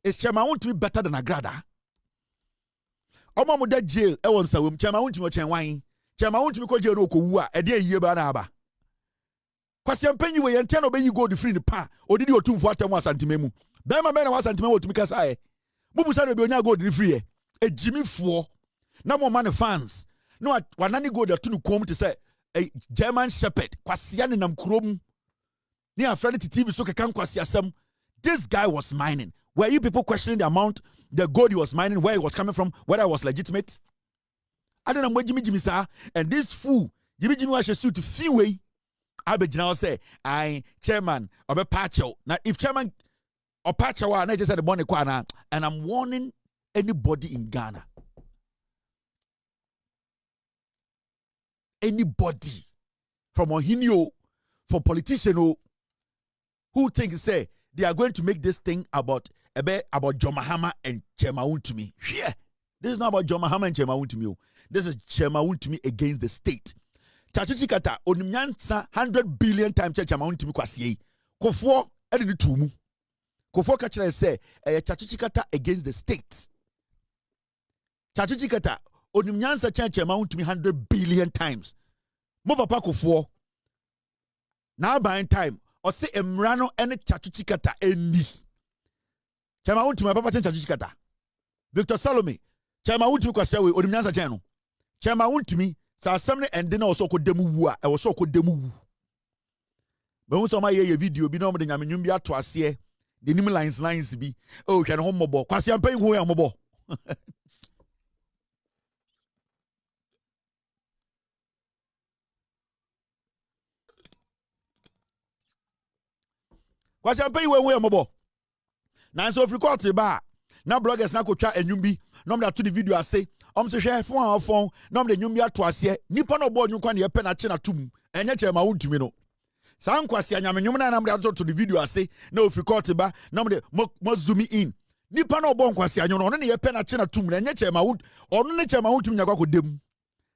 Is Chairman Wontumi better than agrada? Omo mo de jail e won sawum Chairman Wontumi oche wan. Chairman Wontumi ko jail no ko wu a e de yiye ba na aba. Kwasia mpanyi we yente no be yi gold free ni pa. Odidi otumfo atemu asantememu. Be ma na wasanteme Wontumi kasa e. Mubusa no be onya gold free e. E Jimmy fo. Na mo man fans. No, wanani go there to come to say a German shepherd, Kwasian nam krom. Near friend to TV so can kwasiasem. This guy was mining. Were you people questioning the amount, the gold he was mining, where it was coming from, whether it was legitimate? I don't know where Jimmy sir. And this fool, Jimmy was a suit to few way. I be now say, I chairman of a patcho. Now, if chairman or patcho, I just said the money kwana, and I'm warning anybody in Ghana. Anybody from Ohinio, from politician who think say they are going to make this thing about John Mahama and Chairman Wontumi. Yeah, This is not about John Mahama and Chema Wuntumi. This is Chema Wuntumi against the state. Chachichi kata onimnyansa 100 billion times Chema Wuntumi kwasiye. Kofo edi ni tumu. Kofo kachira say chachichi kata against the state. Chachichi kata onimnyansa Chema Wuntumi 100 billion times. Mo papa kofo. Now by time or say emrano ene chachichi kata endi. Chema Wuntumi papa chachichi kata. Victor Salome Chema Wuntumi kwasiye we onimnyansa cheno. Chema Wuntumi sa assemble ende na also kodemu wu a e wo so kodemu wu. But when somebody hear a video, be no more than Yamin be at Twasie, the name lines be, oh, can home mobile, Quasi I'm paying who am mobile. Quasi I'm paying where mobile. Now, so if you call to bar, now bloggers now could try and you be, no to the video I say, to share phone, no the Yumbi at Twasie, Nippon no board you can hear penachina tum, and yet my own to me no. San kwasi anyame nyumna na mde to the video I say no if you call to ba na mde mo zoom in nipa na obon kwasi anyo no ne ye pe na che na tum na nye che ma wood ono ne che ma wood tum nyakwa kodem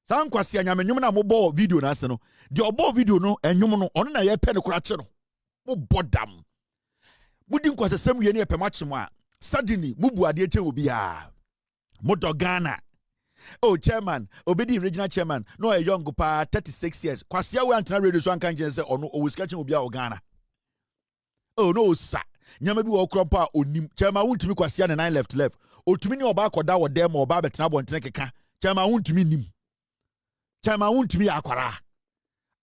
san kwasi anyame nyumna mo bo video na ase no de obo video no enyum no ono na ye pe ne kura che no mo bodam mudi nkwase sem ye ne ye pe ma che mo a suddenly mu buade che obi a mo dogana. Oh, chairman, obedi regional chairman, no a young pa 36 years. Kwasia we antina radio so ankan say ono always catching obi a Ghana. Oh no sir. Nyama bi wo krompa onim. Chairman wuntumi kwasia ne 9 left. Otumi ni oba akoda wo dem oba betena bontene keka. Chairman wuntumi nim. Chairman wuntumi akwara.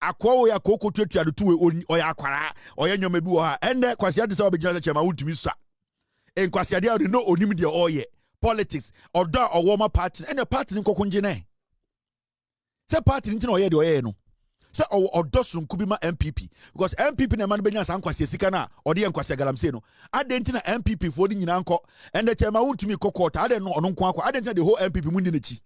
Akwo we akoko tuatua do tuwe oya akwara. Oya nyama bi wo ha. Ende kwasia de say obegina chairman wuntumi sa. En kwasia de no onim de oye. Politics or da or warmer party and a party in Kokunjine. Say party in Oye de Oye no. Say or dosun Kubima MPP because MPP na man benya sankwasi sikana or the enkwasi galamse no. I didn't na MPP for the Ninanko and the chairman won't to me cocoa. I didn't know on Quanko. I didn't the whole MPP Mundinichi.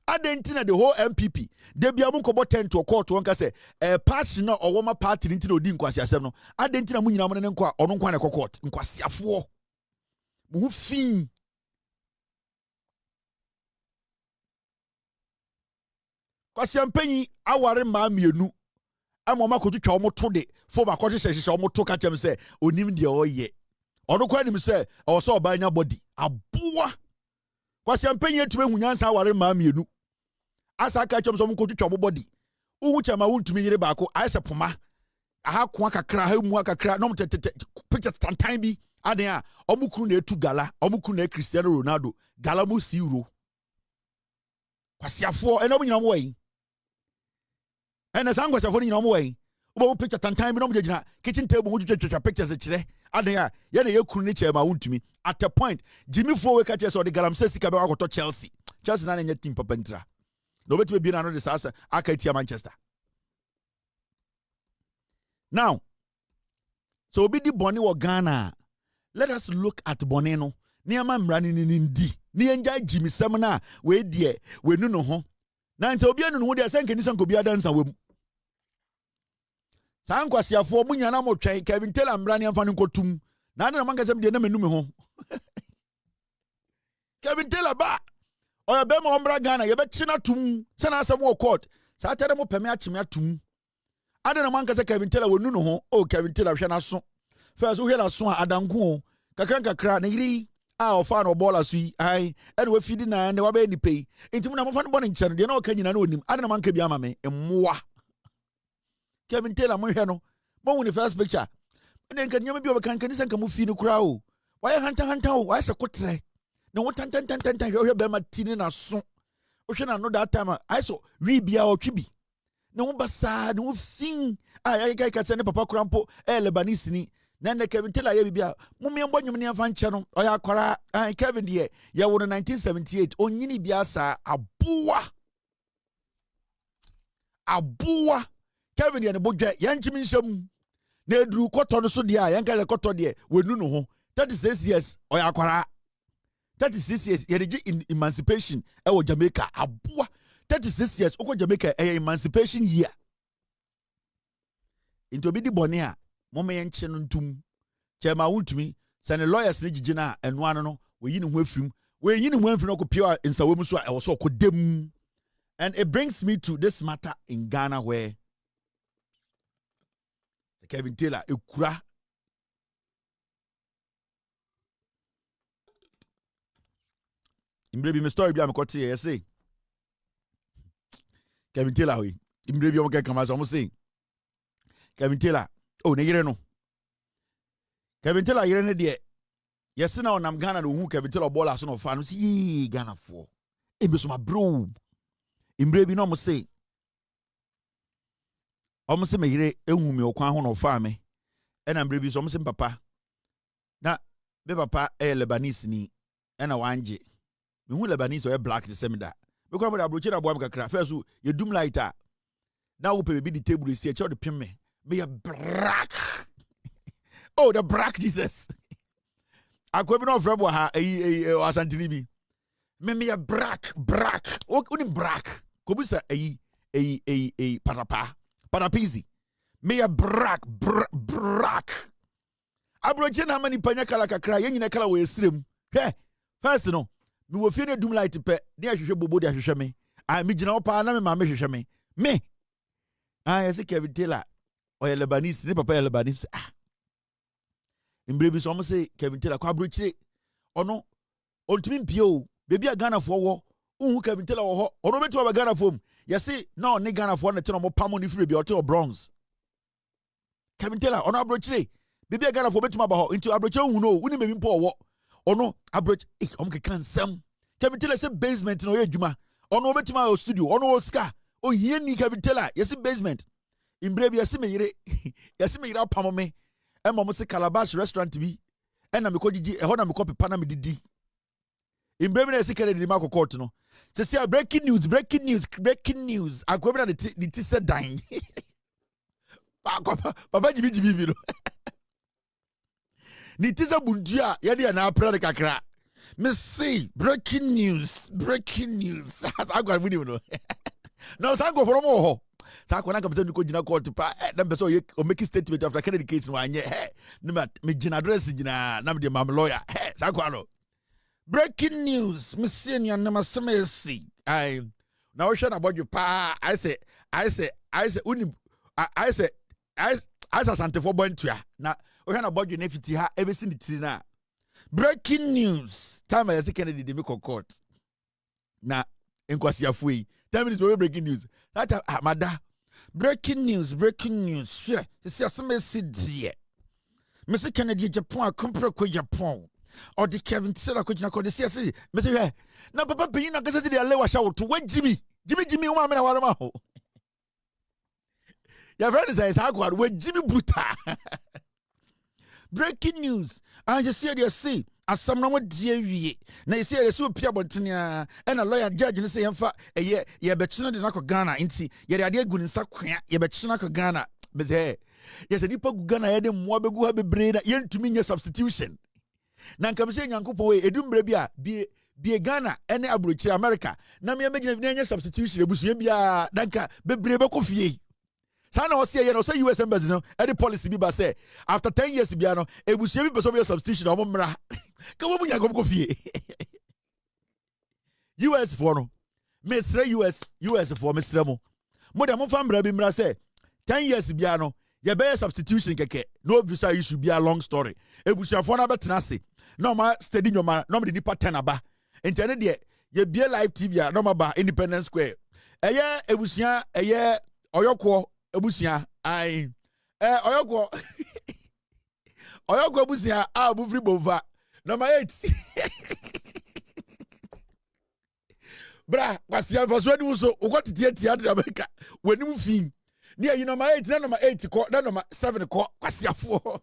I didn't know the whole MPP. They be able to 10 to a court to one say a party no or warmer party into the Dinquasi aseno. I didn't know Munyaman and Qua or no Quana court in Quasia 4. Mufin kwasi ampanyi aware ma mienu amoma ko twetwa omo to de fo ba ko hyehyehye omo to ka chem se onim de oye ono kwa nim se o so obanya body aboa kwasi ampanyi etume hunyansa aware ma mienu asa ka chem so omo ko twetwa omo body uhu chama wuntumi yire ba ko ayese poma aha ko akakra ha mu akakra no mtetete picture tantan bi aden a omukuru na etu gala omukuru na Cristiano Ronaldo gala mu si euro kwasiafo ena mu nyina mo yi ena san kwasiafo nyina mo yi obo picture tantan bi no mo gina kitchen table mo twetwa pictures kire aden a ye na yekuru ni chema wuntumi at a point Jimmy Fo we ka che so the galamse sika be wakoto Chelsea na nya team papa ntra no betu be na no de sasa aka tia Manchester now so obi di boni wo Ghana. Let us look at Boneno. Niama mrani ndi. Ni enja Jimmy Semana we die we nu no ho. Na nti obi anu no de asenke ni sanko bi adansa we mu. San kwasiafo mu nyana mo twen Kevin Taylor mrani amfa nkotum. Na na manga sem de na menu me ho. Kevin Taylor ba. Oya be mo mbra Ghana ye be china tum. Se na asem wo court. Sa tere mo peme achime atum. Ade na manga se Kevin Taylor we nu no ho. Oh Kevin Taylor hwe na so. First we hear so adanku kakra na yiri a ofa no ball asu ai and we feed na and we be ni pay intim na mo fa no bone nche de na o ka nyina na onim ade na manka bi ama me emmoa Kevin Taylor mo hwe no mo woni first picture ene nka nyama bi o kan kan sanka mo fi ni kura o why hanta o why se kotre na wo tan hwe be ma tini na so o hwe na no that time I so wi bia o twi bi na wo basa na wo fin ai ka se ne papa kurampo Lebanese ni na Kevin Taylor ye bibia mumye mbonyum ne afa nche no oya akwara Kevin ye wo no 1978 onyini bia sa aboa Kevin ye ne bodwe ye nchimi nhyam na eduru koto no so de a ye nka koto de wenu no ho 36 years oya akwara 36 years ye de emancipation e wo Jamaica aboa 36 years uko Jamaica emancipation year into bi di bone a mama yen che no ntum chema wuntumi se ne lawyers ne gigina eno ano no we yi ne ho afrim when you went for no pure in Sawemuswa, I was so dem. And it brings me to this matter in Ghana where Kevin Taylor, Ukura. Imbre my story be am kwoti here say Kevin Taylor we imbre bi o ke kama so mo say Kevin Taylor oh ne yire no Kevin Taylor yire ne de yes na onam Ghana no hu Kevin Taylor ball aso no fa no say Ghana for e be so ma bro imbre bi no mo say o mo say me yire ehu me okwan ho no fa me e na imbre bi so mo say papa na be papa Lebanese ni e na wanje me hu Lebanese or black the same that because we abroach na boam kakra first you doom lighter now we be the table is here the pin me a black oh the black Jesus akwebi no frebo ha asantini bi me a black uni black ko bi sa parapizi me a black abroach na mani panya kala kakra ye nyina kala we esrem hwe first no me wo fie ne dum light pe ne ahwehwe bobo de ahwehwe me me gina opa na me ma me hwehwe me yes Kevin Taylor o Lebanese ne papa Lebanese imbre bi so mo say Kevin Taylor kwa brochire ono ontimi mpio bebi a Ghana fo wo uhu Kevin Taylor wo ho ono betu ba Ghana fo yes no ne Ghana fo na te no mo pamo ni free bi o te bronze Kevin Taylor ono abrochire bebi a Ghana fo betu ba ho into abrochire hu no uni mebi mpo wo ono abroch omkeka nsem Kevin Taylor say basement no ye djuma ono obetima o studio ono oscar o hie ni Kevin Taylor yes basement imbre bi yes me yire apamo me e mo se Calabash restaurant bi e na me ko gigi e ho na me ko pepa na me didi imbre bi na yes Kennedy ma court no say breaking news akwa bi na the ti said dying papa jibi bi no ni tisa bundia ya dia na apra de kakra me see breaking news agwa video no no sango from ho sango na kapete ko gina court pa na be so o make statement after Kennedy case no anye me gina address gina na me de mam lawyer sango no breaking news me see nya na masemesi I na wo hwe na bodwo pa I say uni I say asante for bontua na we na bodwo na fiti ha ebesi ni tiri na breaking news time I say Kennedy de me court na enkwasiafo yi 10 minutes we breaking news that mada breaking news hwe se asemesi die me say Kennedy Japan akompre ko Japan or the Kevin Taylor ko gina ko de se me say hwe na papa pin na kase de alewa sha wo to wa jimi wo ma me na wale ma ho your friend says how God we Jimmy Buta. Breaking news. And you see as some no dear we. Now you see the super Piabotinia and a lawyer judge and say a year betchina de Nako Ghana inti ye the idea good in Sakya ye betchina Ghana. But hey, yes, a deeper Ghana had him Wabagu have a brain yen to mean your substitution. Nankam saying Uncle Poe, Edum Brebia be a Ghana any abroach America. Now me imagine if substitution it was bia danka be brebe coffee. Sana o say US embassy no any policy bi ba say after 10 years bia no ebusia bi person be substitution o mmra ka wo munya go fie US for no mesre US for mesre mo de mo fa mmra bi mmra say 10 years bia no ye be substitution keke no visa issue bia long story ebusia for na betena se no ma steady nyoma no me nipa 10 aba internet de ye bia live TV no ma ba Independence Square eye ebusia eye oyokwo ebusia ai oyoko ebusia abu free bova number 8 bra kwasia for so di so ukoti tie de America wani mu fin ne yi number 8 na number 8 ko na number 7 ko kwasia fo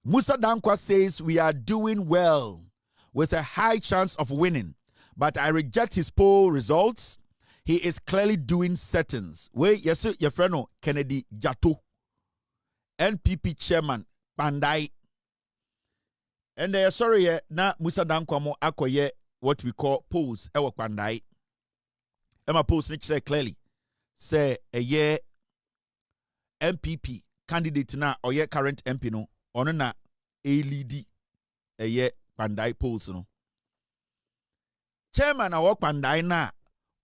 Musa Dankwa says we are doing well with a high chance of winning, but I reject his poll results. He is clearly doing settings. Wait, yes, your friend Kennedy Jato, NPP chairman, Kpandai. And sorry, na Musa Dankwamo akoye what we call polls. Ewa Kpandai. Emma polls niche clearly say a year MPP candidate na or current MP no ono na a lead a year Kpandai polls no chairman a Kpandai na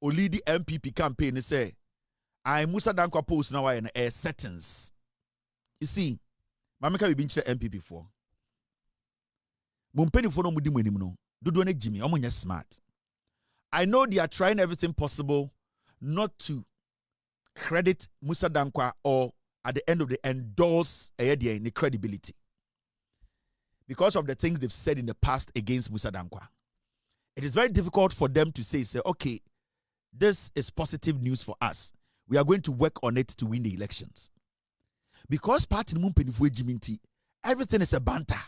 o lead the NPP campaign say I Musa Dankwa post now in settings. You see, Mameka we been to NPP for. Mumpeni for no mudi mwenim no. Dodo ne Jimmy, omo smart. I know they are trying everything possible not to credit Musa Dankwa or at the end of the endorse the credibility. Because of the things they've said in the past against Musa Dankwa. It is very difficult for them to say, okay, this is positive news for us. We are going to work on it to win the elections. Because party Mumpenifu Jiminti, everything is a banter.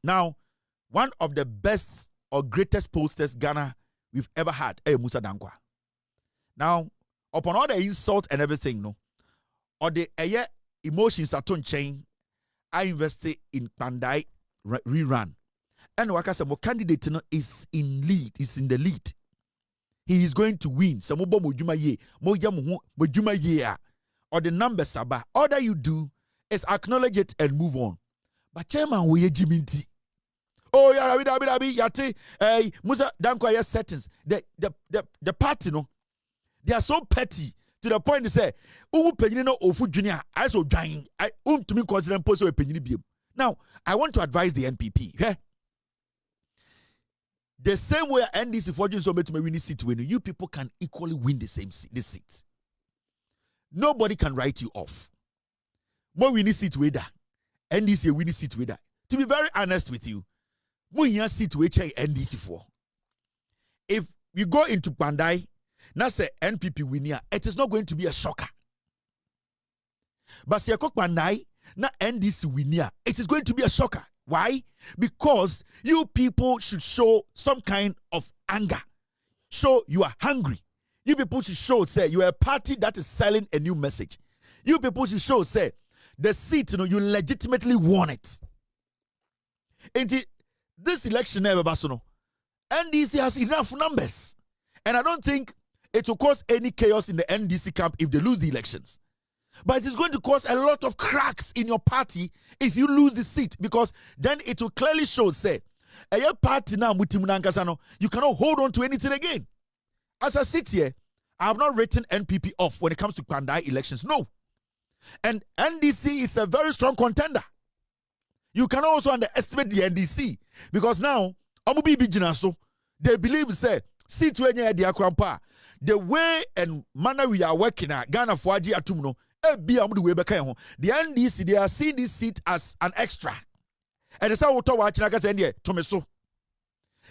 Now, one of the best or greatest posters Ghana we've ever had, Musa Dankwa. Now, upon all the insult and everything, no, or the emotions are turned chain, I invested in Kpandai rerun. And Wakasa, my candidate is in the lead. He is going to win. Samobo mojuma ye, mojuma ye, or the numbers are bad. All that you do is acknowledge it and move on. But chairman, we jiminti. Oh yeah, yate. Musa Dankwa yes settings. The party no, they are so petty to the point they say, "Oh, penino ofu junior, I so dying. I to me consider post so penini biom." Now, I want to advise the NPP. Yeah? The same way NDC fortune so to win this seat, when you people can equally win the same seat, this seat. Nobody can write you off. More win this seat with that. NDC win this seat with that. To be very honest with you, more in seat with NDC for. If you go into Kpandai, now say NPP win here, it is not going to be a shocker. But say Kpandai, na NDC win here, it is going to be a shocker. Why? Because you people should show some kind of anger. Show you are hungry. You people should show, say, you are a party that is selling a new message. You people should show, say, the seat, you legitimately won it. And this election, NDC has enough numbers. And I don't think it will cause any chaos in the NDC camp if they lose the elections. But it is going to cause a lot of cracks in your party if you lose the seat, because then it will clearly show, say, a party now, you cannot hold on to anything again. As I sit here, I have not written NPP off when it comes to Kpandai elections. No. And NDC is a very strong contender. You can also underestimate the NDC, because now, they believe, say, seat when you're the way and manner we are working at Ghana for Atumno. The NDC, they are seeing this seat as an extra. And they say, what watching I got in Tomeso.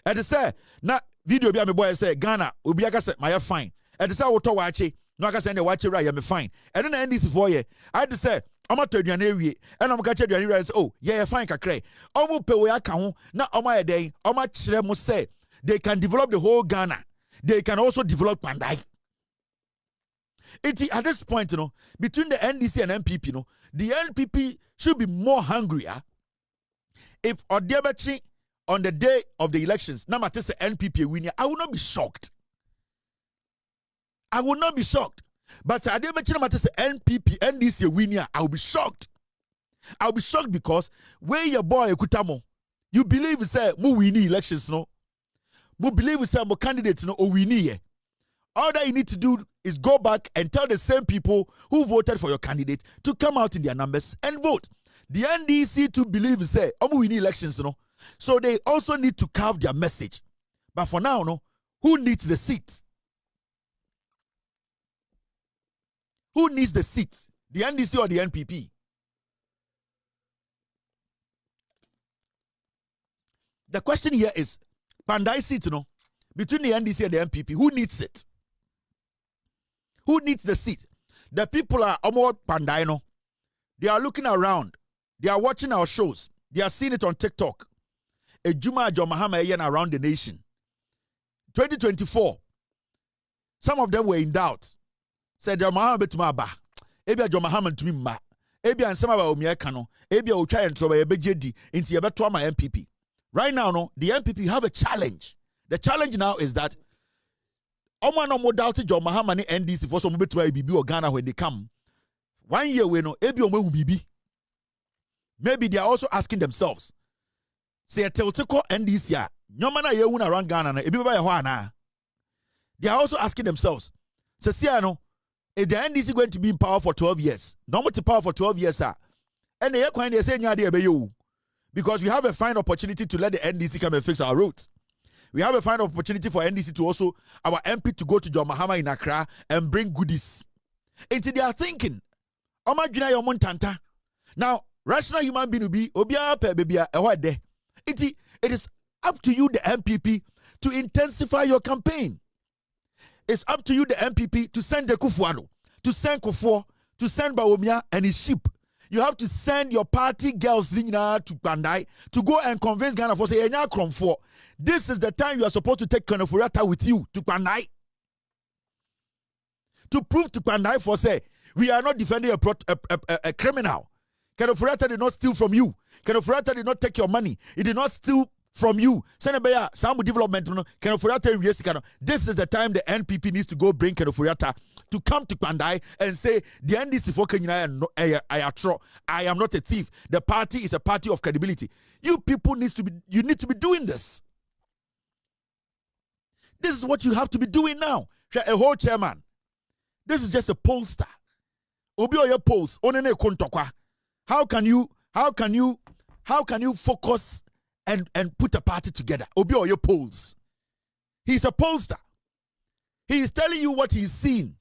And they say, na video be a boy say Ghana will be my fine. And they say, what watching, no, I can send a watch right, I'm fine. And then the NDC for you, I had to say, I'm not telling you, and I'm catching you and say, oh, yeah, fine, Kakre. Omo Peway account, not on my day, on my chile say they can develop the whole Ghana. They can also develop Kpandai. At this point, between the NDC and NPP, the NPP should be more hungrier. If Odebachi on the day of the elections, now say NPP win, I will not be shocked. I will not be shocked. But Odebachi now say NPP, NDC win, I will be shocked. I will be shocked because where your boy Ekutamo, you believe say mu win elections, no? Mu believe say mo candidates no o win. All that you need to do is go back and tell the same people who voted for your candidate to come out in their numbers and vote. The NDC to believe say, we need elections, so they also need to carve their message. But for now, who needs the seat? Who needs the seat? The NDC or the NPP? The question here is, Kpandai seat, between the NDC and the NPP, who needs it? Who needs the seat? The people are almost Kpandai, They are looking around. They are watching our shows. They are seeing it on TikTok. Ejuma Jomahama around the nation. 2024. Some of them were in doubt. Said Jomahama betuma ba. Ebia Jomahama to me ma. Ebia and some of our Miakano. Ebia will try and throw a BJD into my MPP. Right now, the MPP have a challenge. The challenge now is that Oman no more doubted John Mahama NDC for some to IBB or Ghana when they come. 1 year we know Ebi Omo BB. Maybe they are also asking themselves. Say a Teltico NDC nyomana ye around Ghana na ebi ba ye ho ana. They are also asking themselves, Sesiano, is the NDC going to be in power for 12 years? Not to power for 12 years, sir. And they say because we have a fine opportunity to let the NDC come and fix our roads. We have a fine opportunity for NDC to also, our MP to go to John Mahama in Accra and bring goodies. Until they are thinking, now, rational human being will be, it is up to you, the MPP, to intensify your campaign. It's up to you, the MPP, to send the Kufuano, to send Kofo, to send Bawumia and his sheep. You have to send your party girls to Kpandai to go and convince Ghana for say, this is the time you are supposed to take Kanafurata with you to Kpandai. To prove to Kpandai for say, we are not defending a criminal. Kanafurata did not steal from you. Kanafurata did not take your money. He did not steal from you. Some development. This is the time the NPP needs to go bring Kanafurata to come to Kpandai and say the NDC for I am not a thief. The party is a party of credibility. You people need to be doing this. This is what you have to be doing now. A whole chairman. This is just a pollster. Obi oye polls. How can you focus and put a party together? Obi oye polls. He's a pollster. He is telling you what he's seen.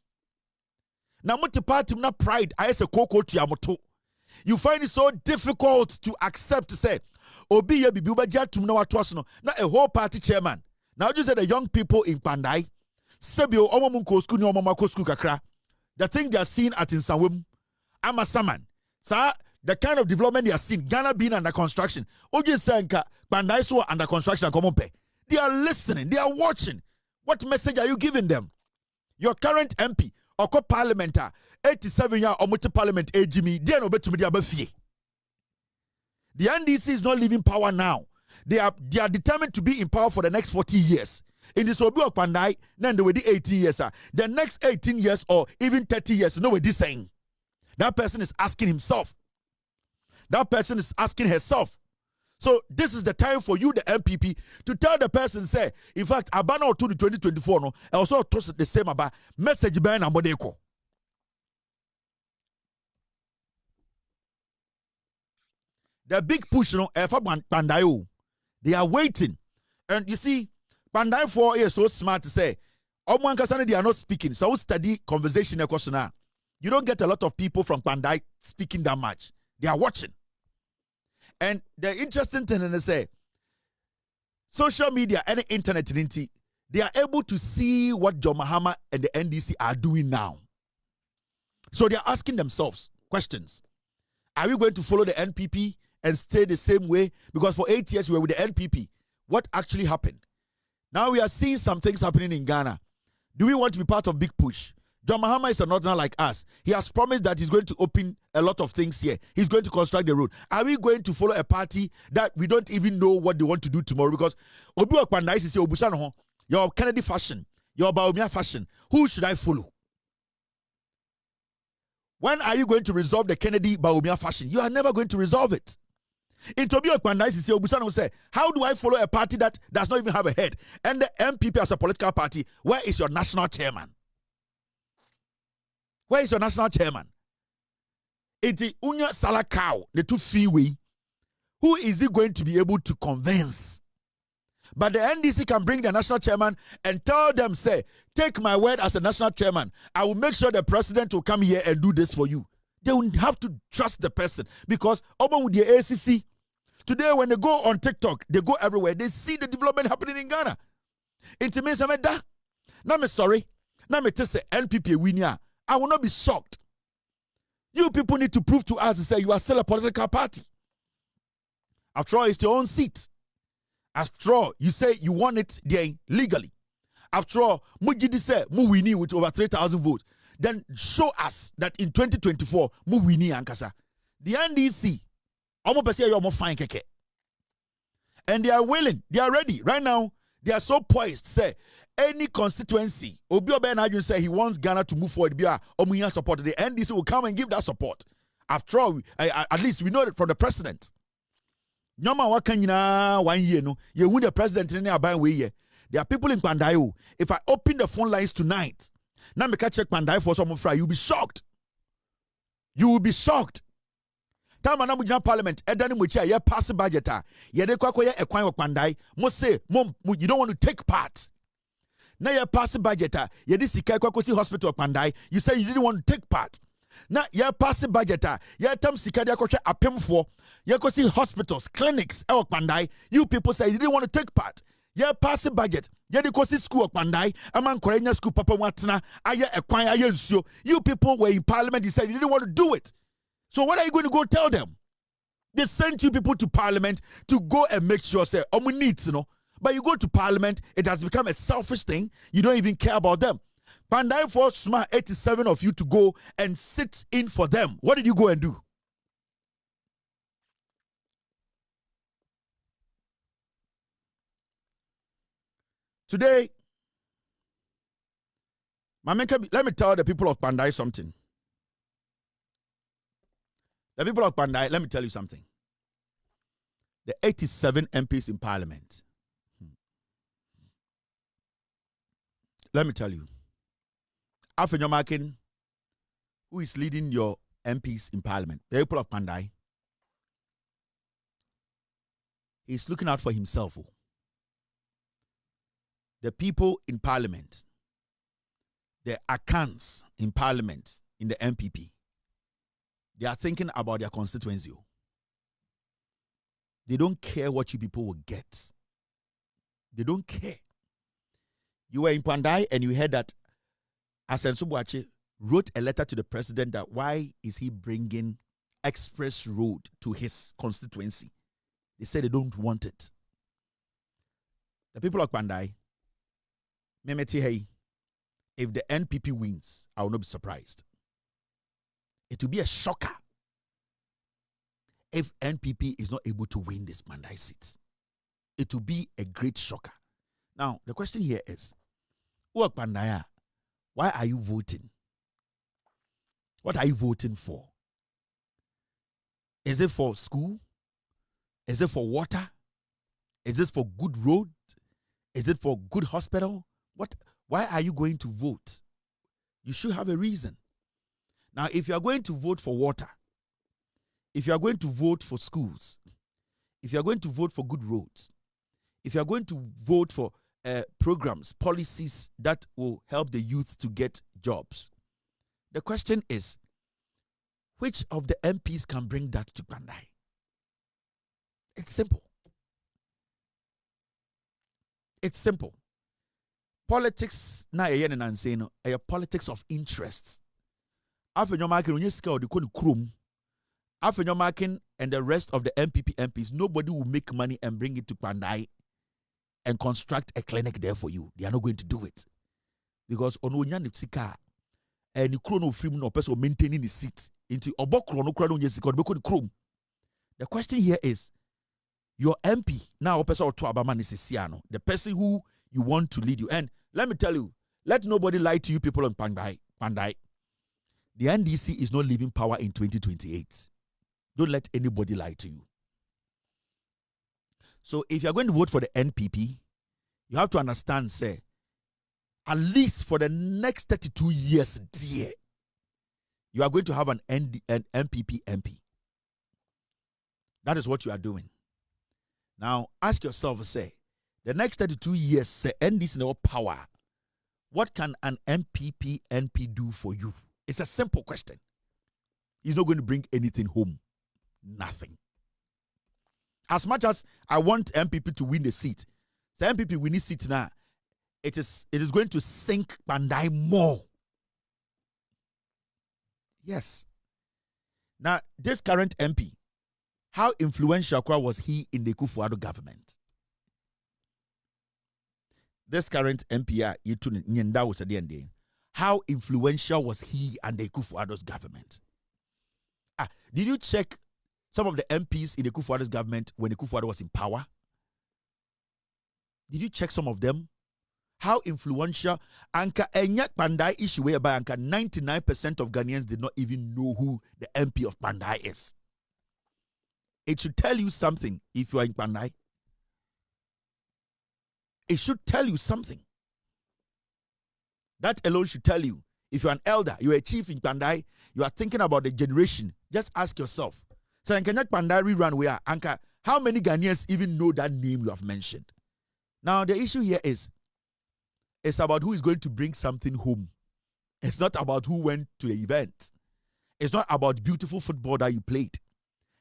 Now, party na pride. I say koko to you find it so difficult to accept to say, Obi ye bibi ubaja tumna watwasno. Now a whole party chairman. Now you say the young people in Kpandai, Sebio omomunko school ni omomako school kakra. The thing they are seeing at Insawum, Amasaman. Sir, the kind of development they are seeing, Ghana being under construction. Oji Senka, Kpandai so under construction. They are listening. They are watching. What message are you giving them? Your current MP, or parliamentar, 87-year or multi-parliament AGME, they are not to be the NDC is not leaving power now. They are determined to be in power for the next 40 years. In the Sobi of Kpandai, then they will do 18 years. The next 18 years or even 30 years, no way this saying. That person is asking himself. That person is asking herself. So this is the time for you, the MPP, to tell the person, say, in fact, Abana or 2024, no, I also told the same about message ban and Modeko. The big push, no, Kpandai, they are waiting. And you see, Kpandai 4 is so smart to say, they are not speaking. So study conversation. You don't get a lot of people from Kpandai speaking that much. They are watching. And the interesting thing is say, social media and the internet, they are able to see what John Mahama and the NDC are doing now. So they are asking themselves questions. Are we going to follow the NPP and stay the same way? Because for 8 years we were with the NPP. What actually happened? Now we are seeing some things happening in Ghana. Do we want to be part of Big Push? John Mahama is a northerner like us. He has promised that he's going to open a lot of things here. He's going to construct the road. Are we going to follow a party that we don't even know what they want to do tomorrow? Because Obiwa Kpandai is your Kennedy fashion, your Bawumia fashion. Who should I follow? When are you going to resolve the Kennedy Bawumia fashion? You are never going to resolve it. In Tobio Kpandai is Obusano will say, how do I follow a party that does not even have a head? And the MPP as a political party, where is your national chairman? Where is your national chairman? It's Unya Salakau, the two freeway. Who is he going to be able to convince? But the NDC can bring the national chairman and tell them, say, take my word as a national chairman. I will make sure the president will come here and do this for you. They will have to trust the person. Because over with the ACC, today when they go on TikTok, they go everywhere. They see the development happening in Ghana. Intimacy, now me sorry. Now me tell say NPP winner. I will not be shocked. You people need to prove to us to say you are still a political party. After all, it's your own seat. After all, you say you won it there legally. After all, Mujidi say mu wini with over 3,000 votes. Then show us that in 2024, mu wini ankasa. The NDC, fine keke. And they are willing, they are ready. Right now, they are so poised. Say, any constituency, Obi Obenaju say he wants Ghana to move forward. Support. The NDC will come and give that support. After all, at least we know it from the president. Nyama waka nyina 1 year no. Ye who the president in aban we ye. There are people in Kpandai. If I open the phone lines tonight, now me check Kpandai for some fry, you'll be shocked. You will be shocked. Time na mujina parliament, edani mucha ye pass budget. Ye de kwa ye ekwan Kpandai. Must say, Mom, you don't want to take part. Now you pass budget. You did see hospital Kpandai. You said you didn't want to take part. Now you pass budget. You tam sikadia koche apem for. You go see hospitals, clinics, Kpandai. You people say you didn't want to take part. You pass budget. You did go see school Kpandai. Aman Korean school papa watna. Aye ekwan aye nsuo. You people were in parliament. You said you didn't want to do it. So what are you going to go tell them? They sent you people to parliament to go and make sure say needs, But you go to parliament, it has become a selfish thing. You don't even care about them. Kpandai for smart 87 of you to go and sit in for them. What did you go and do? Today, let me tell the people of Kpandai something. The people of Kpandai, let me tell you something. The 87 MPs in parliament. Let me tell you. Afenyomakin, who is leading your MPs in parliament, the people of Kpandai, he's looking out for himself. The people in parliament, the accounts in parliament, in the MPP, they are thinking about their constituency. They don't care what you people will get. They don't care. You were in Kpandai and you heard that Asensu Boakye wrote a letter to the president that why is he bringing express road to his constituency? They said they don't want it. The people of Kpandai, Memeti Hey, if the NPP wins, I will not be surprised. It will be a shocker if NPP is not able to win this Kpandai seat. It will be a great shocker. Now, the question here is, Kpandai, why are you voting? What are you voting for? Is it for school? Is it for water? Is it for good road? Is it for good hospital? Why are you going to vote? You should have a reason. Now, if you are going to vote for water, if you are going to vote for schools, if you are going to vote for good roads, if you are going to vote for programs, policies that will help the youth to get jobs, the question is, which of the MPs can bring that to Kpandai? It's simple. It's simple. Politics na a politics of interests. Afenyomakin and the rest of the MPP MPs, nobody will make money and bring it to Kpandai and construct a clinic there for you. They are not going to do it. Because ononya nipsika and the free no person maintaining the seat into obokro no krano nyesika the chrome. The question here is, your MP now person to abaman is Siano, the person who you want to lead you. And let me tell you, let nobody lie to you people on Kpandai. The NDC is not leaving power in 2028. Don't let anybody lie to you. So if you're going to vote for the NPP, you have to understand, say, at least for the next 32 years, dear, you are going to have an MPP MP. That is what you are doing. Now, ask yourself, say, the next 32 years, say, NDC no power. What can an MPP MP do for you? It's a simple question. He's not going to bring anything home. Nothing. As much as I want MPP to win the seat, the MPP winning seat now, it is going to sink Kpandai more. Yes. Now, this current MP, how influential was he in the Kufuor government? This current MP, how influential was he and the Kufuor's government? Did you check some of the MPs in the Kufuor's government when the Kufuor was in power? Did you check some of them? How influential? Anka Enya Kpandai issue whereby Anka 99% of Ghanaians did not even know who the MP of Kpandai is. It should tell you something if you are in Kpandai. It should tell you something. That alone should tell you. If you're an elder, you're a chief in Kpandai, you are thinking about the generation, just ask yourself. So in Kpandai rerun where Anka, how many Ghanaians even know that name you have mentioned? Now the issue here is, it's about who is going to bring something home. It's not about who went to the event. It's not about beautiful football that you played.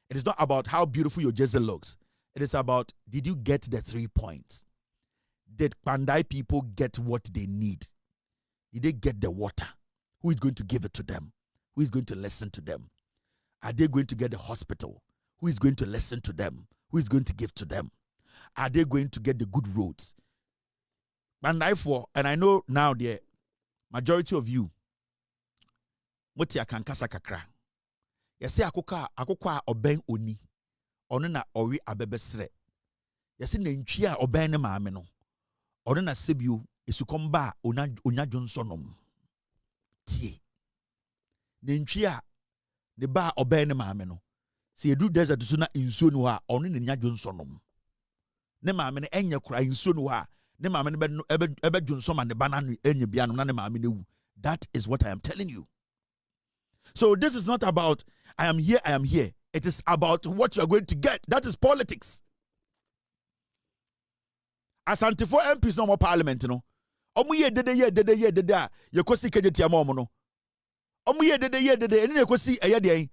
It is not about how beautiful your jersey looks. It is about, did you get the 3 points? Did Kpandai people get what they need? Did they get the water? Who is going to give it to them? Who is going to listen to them? Are they going to get the hospital? Who is going to listen to them? Who is going to give to them? Are they going to get the good roads? And I know now the majority of you, what ya can kasa kakra. You say akoka oben oni, ono na ori abebesre. You say nentwi a oben ne maame no, ono na sebiu esukomba onya Johnsonom. Tie. Nentwi a ne ba oben ne maame no. Se edu desert so na insuo no ha, ono ne nya Johnsonom. Ne maame ne enya kura insuo no ha, ne maame ne ebe Johnson and the banana enya bianom na ne maame ne wu. That is what I am telling you. So this is not about I am here. It is about what you are going to get. That is politics. Asante for MPs no more parliament no. Omu ye dede ye kosi kejeti amomo no. Omu ye dede eni ye kosi eye de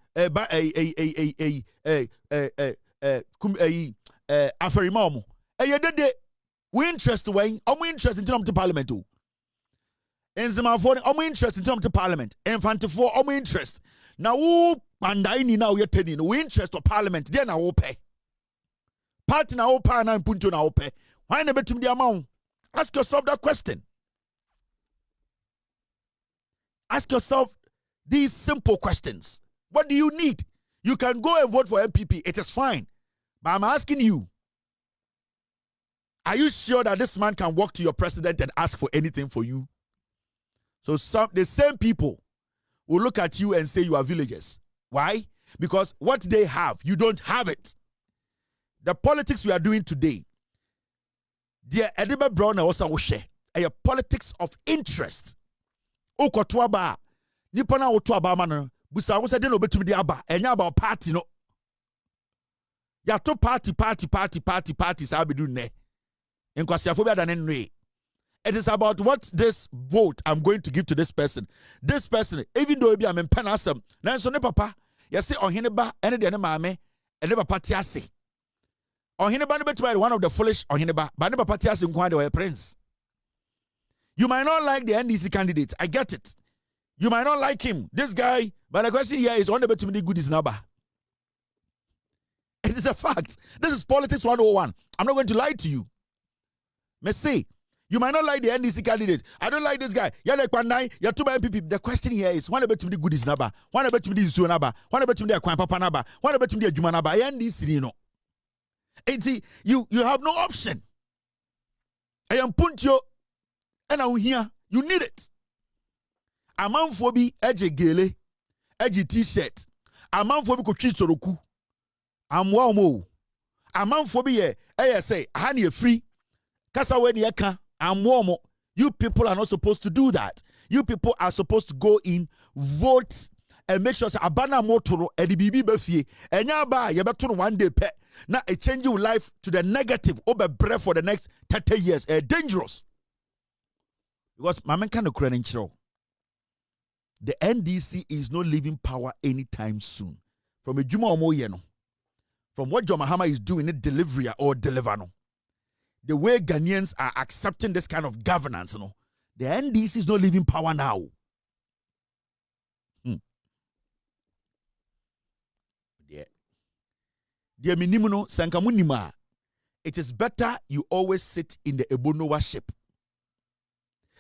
aferima omo. Eye dede we interest when omu interest in terms of parliament o. Enzimafo omu interest in terms of parliament. Enfantefo omu interest. Na wo Kpandai ni na wo yeteni no we interest of parliament there na wo pe. Party na wo pa na mpunto na wo pe. Why na betum di amount? Ask yourself that question. Ask yourself these simple questions. What do you need? You can go and vote for NPP. It is fine. But I'm asking you, are you sure that this man can walk to your president and ask for anything for you? So the same people will look at you and say you are villagers. Why? Because what they have, you don't have it. The politics we are doing today, dear Ediba Brown also share a politics of interest. Okotwaba, Nipana Otwaba man, Busa was a dinner between the Abba, and about party no. Ya to parties I'll be doing there. In Kwasiaphobia than anyway. It is about what this vote I'm going to give to this person. This person, even though I'm in penasem, now so ne papa, you see on Hineba, and the mame, and never patiasi. On Hineba, never one of the foolish on Hineba, but never patiasi in Kwande or a prince. You might not like the NDC candidate. I get it. You might not like him. This guy, but the question here is on the bet to me good is number. It is a fact. This is politics 101. I'm not going to lie to you. Me say, you might not like the NDC candidate. I don't like this guy. You're like Kpandai, you're too many people. The question here is, one bet to me good is number. One bet to me is number. One bet to me a Kwan Papa number. One bet to me a Juma number. NDC, you know. And see, you have no option. I am puntio. And now here, you need it. A man for be edge gele, edge t-shirt. A man for be kuchi soroku. I'm wow. A man for be say, honey free. Kasa when you can, I'm warm. You people are not supposed to do that. You people are supposed to go in, vote, and make sure say abana motoro edibibi befie. Enya ba you better one day pet. Now it change your life to the negative over breath for the next 30 years. Dangerous. Because my man kind of crying show. The NDC is not leaving power anytime soon. From a Juma Omoyeno. From what John Mahama is doing in delivery or deliver no. The way Ghanaians are accepting this kind of governance, no. The NDC is not leaving power now. Dear Minimuno Sankamunima. It is better you always sit in the Ebonowa ship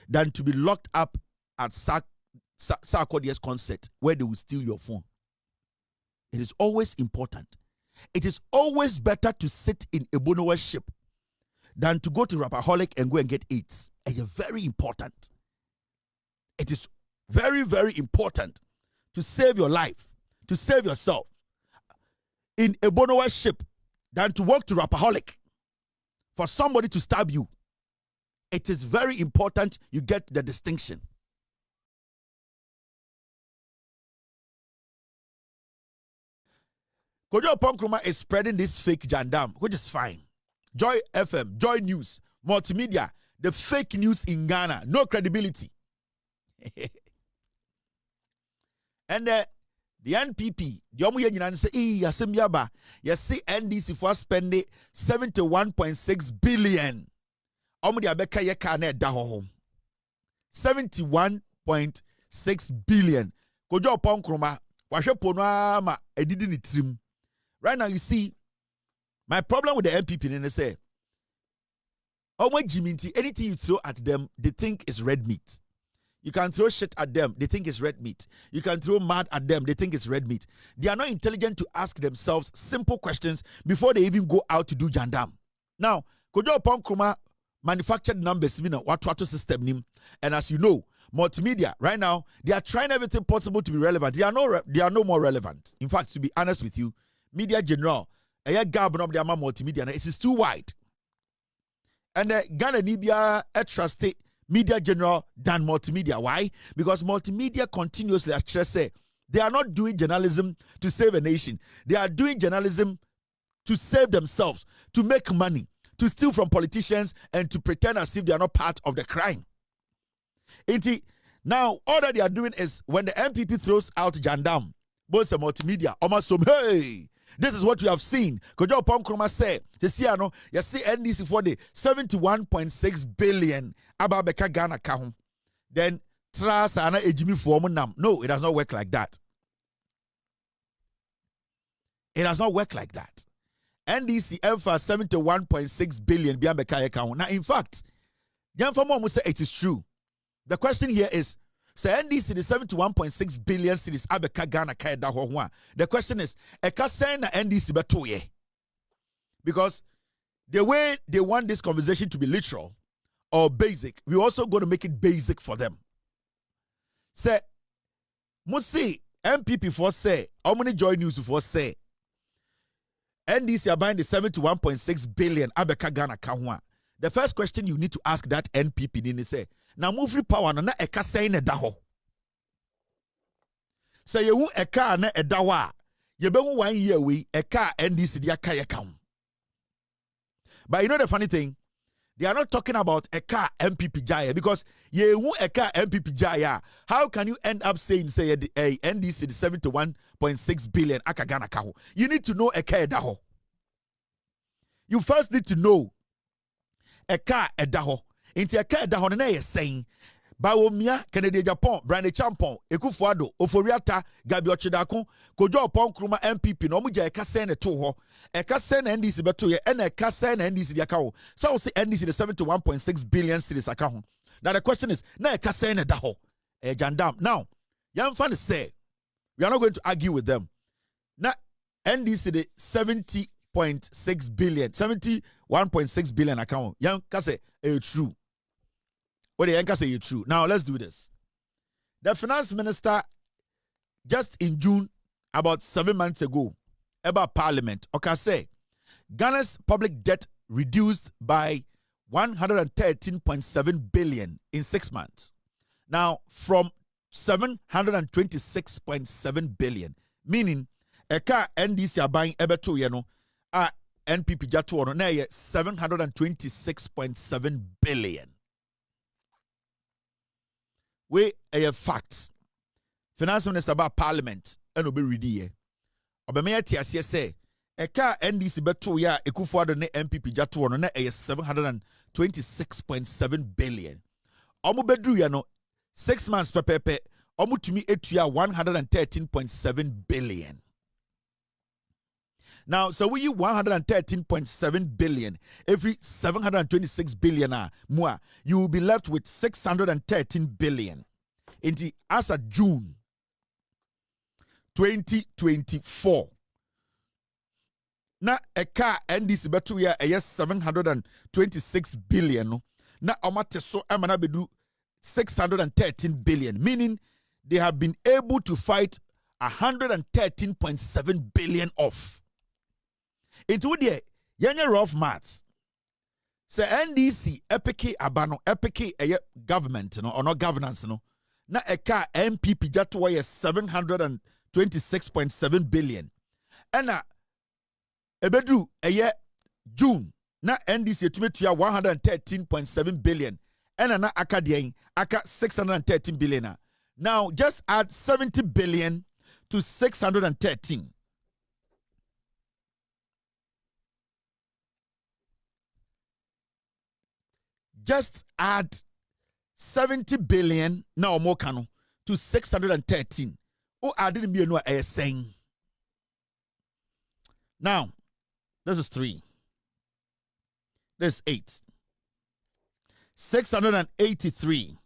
than to be locked up at Sarkodie's concert where they will steal your phone. It is always important. It is always better to sit in Ebonowa ship than to go to Rapaholic and go and get AIDS. It is very important. It is very, very important to save your life, to save yourself. in a Bonowa ship than to walk to Rapaholic for somebody to stab you. It is very important you get the distinction. Kojo Ponkruma is spreading this fake Jandam, which is fine. Joy FM, Joy News, Multimedia, the fake news in Ghana, no credibility. And the NPP, the Omu Yenyan say, Yasem Yaba, Yasi NDC for spending 71.6 billion. Omu dia beka yeka ne daho. 71.6 billion. Kojo Ponkruma, washe ponwa ma edidi ni trim. Right now, you see, my problem with the NPP, and they say, anything you throw at them, they think is red meat. You can throw shit at them, they think it's red meat. You can throw mud at them, they think it's red meat. They are not intelligent to ask themselves simple questions before they even go out to do Jandam. Now, Kojo Ponkruma manufactured numbers, what system, and as you know, multimedia right now they are trying everything possible to be relevant. They are no more relevant. In fact, to be honest with you, media general, a gap of the multimedia, it is too wide. And Ghana Nibia trusted media general than multimedia. Why? Because multimedia continuously say they are not doing journalism to save a nation. They are doing journalism to save themselves, to make money, to steal from politicians, and to pretend as if they are not part of the crime. Now, all that they are doing is when the MPP throws out Jandam, both the multimedia, almost hey, this is what we have seen. Kojo Ponkruma say, you see NDC for the 71.6 billion ababeka Ghana kahum. Then trust ana ejimi for nam. No, it does not work like that. It does not work like that. NDC for 71.6 billion biambeka kahum. Now, in fact, Janfamo say it is true. The question here is, so NDC the 71.6 billion cities abeka Ghana kaida ho. The question is, eka sen na NDC betoye? Because the way they want this conversation to be literal or basic, we're also going to make it basic for them. Say, Musi MPP for say, how many Joy News for say, NDC are buying the 71.6 billion abeka Ghana kahwa. The first question you need to ask that NPP ni say, na move power na eka say na daho. Say you eka na edawa. You be 1 year we eka NDC dia kaya kam. But you know the funny thing, they are not talking about eka MPP jaya because you eka MPP jaya. How can you end up saying say NDC the 71.6 billion akagana kaho? You need to know eka edaho. You first need to know eka edaho. Inti eka edaho na ye saying Bawomia, Kennedy Japan, Brandy Champon, Ekufuado, Oforiata, Gabi Ochidako, Kojo Ponkruma MPP, no muja eka sene toho, eka sene NDC betoye, and eka sene NDC diakao. So I will say NDC the 71.6 billion cities account. Now the question is, na eka sene daho, Jandam. Now, young fan say, we are not going to argue with them. Now, NDC the 70.6 billion, 71.6 billion account. Young kase true. What the anchor say you true. Now let's do this. The finance minister just in June, about 7 months ago, about Parliament, okay, say Ghana's public debt reduced by 113.7 billion in 6 months. Now from 726.7 billion, meaning a car NDC are buying ebeto yeno NPP jatu ono na 726.7 billion. We a facts. Finance Minister about Parliament and obe ready here. Obeme ti ase say e ka NDC beto ya Ekufuado ne MPP jatu ono na 726.7 billion. Omo bedru ya no 6 months pepepe omo tumi etua 113.7 billion. Now, so we use 113.7 billion. Every 726 billion more, you will be left with 613 billion. In the as of June 2024. Now, a car NDC betu ya 726 billion. Now, amateso amana bedu 613 billion, meaning they have been able to fight 113.7 billion off. It would be yenye rough maths. Say NDC epiki abano epiki government no or not governance no. Na eka MPP jatu waye 726.7 billion. Ena ebedu June na NDC etumetua 113.7 billion. Ena na aka 613 billion. Now just add 70 billion to 613. Just add 70 billion now more kano to 613. Oh, I didn't mean what I was saying. Now, this is 3. This is 8. 683.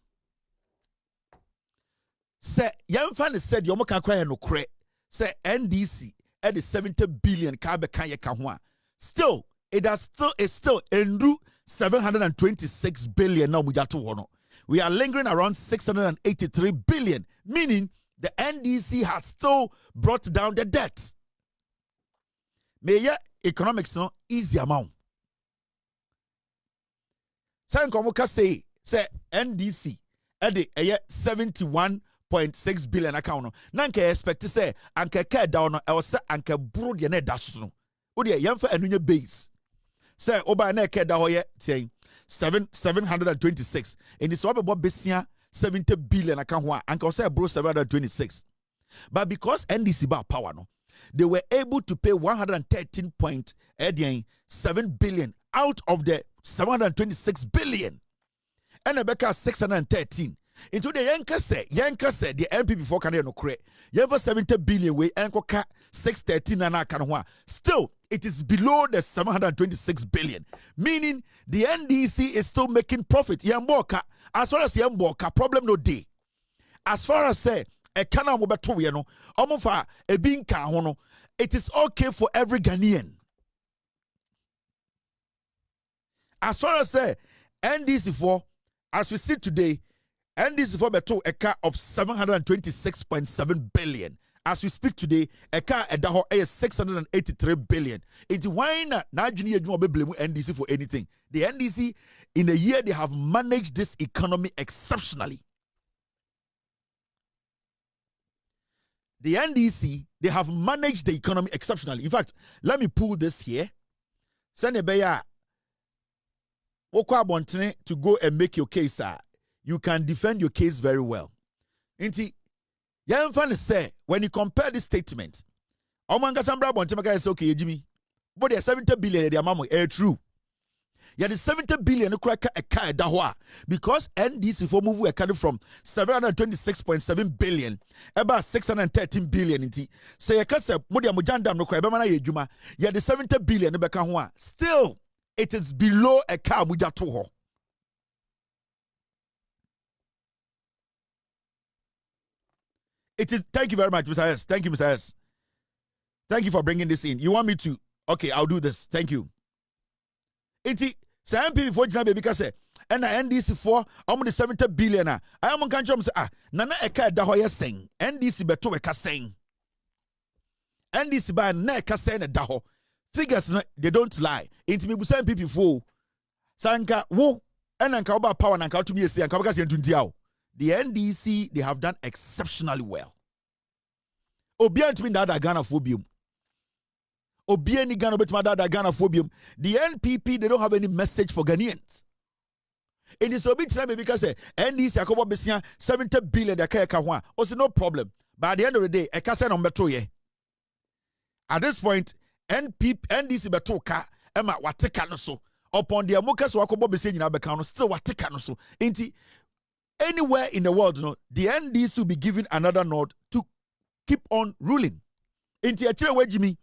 Say, young fan said, you can cry no credit. Say, NDC at the 70 billion kabe kanye kahwa. Still, it's still endu 726 billion now mujatu wono. We are lingering around 683 billion, meaning the NDC has still brought down the debt. May economics no easy amount. Say NDC at the 71.6 billion account. Nanke expect to say anke care down or say anke broad ye ne dasno. Odi yemfa enunye base. Say oba na care da hoye tian 726. And it's what about besia 70 billion account one. Anke say bro 726. But because NDC ba power no, they were able to pay 113.7 billion out of the 726 billion. And Rebecca 613. Into the Yanka said the MPP for Canada no credit. You have 70 billion way and 613 and I can. Still, it is below the 726 billion. Meaning the NDC is still making profit. Yamboka, as far as Yamboka, problem no day. As far as say a kana mobeto we no, omofa a being hono, it is okay for every Ghanaian. As far as say NDC for, as we see today, NDC for beto a car of 726.7 billion. As we speak today, a car at Daho is 683 billion. It's why na junior you be blame NDC for anything. The NDC in a year they have managed this economy exceptionally. The NDC they have managed the economy exceptionally. In fact, let me pull this here. Send a beya to go and make your case. You can defend your case very well. Inti, Yanfan say when you compare this statement, Omanga Sambra Bontemaka is okay, Jimmy. But they are 70 billion, they are mamu, true. Yeah, the 70 billion crack a car dahwa because NDC for move accounted from 726.7 billion, about 613 billion. Inti say a case Modia Mujandam no cry, Bamana Yejuma, yeah, the 70 billion Bekanwa. Still, it is below a car Mujatuho. It is. Thank you very much, Mr. S. Thank you, Mr. S. Thank you for bringing this in. You want me to? Okay, I'll do this. Thank you. It's say MPP for Jina baby say and NDC for almost 70 billion. I am on country say nana eka da hoye sing. NDC beto eka sing. NDC ba na eka sing da ho. Figures they don't lie. It's me busa MPP for sanka wo and anka oba power nanka to be say anka baka say ntuntia. The NDC, they have done exceptionally well. Obian to me that Ghana phobium. Obian Ghana bet that Ghana phobium. The NPP, they don't have any message for Ghanaians. It is a bit time because NDC akobo besia 70 billion de kaya kahwa. Also no problem. But at the end of the day, a kasa number 2 ye. At this point, NDC betoka ema wateka no so. Upon the amokas wakobo besia nyina beka no still wateka no so. Inti anywhere in the world, the NDC will be given another nod to keep on ruling. Inti achire we Jimmy,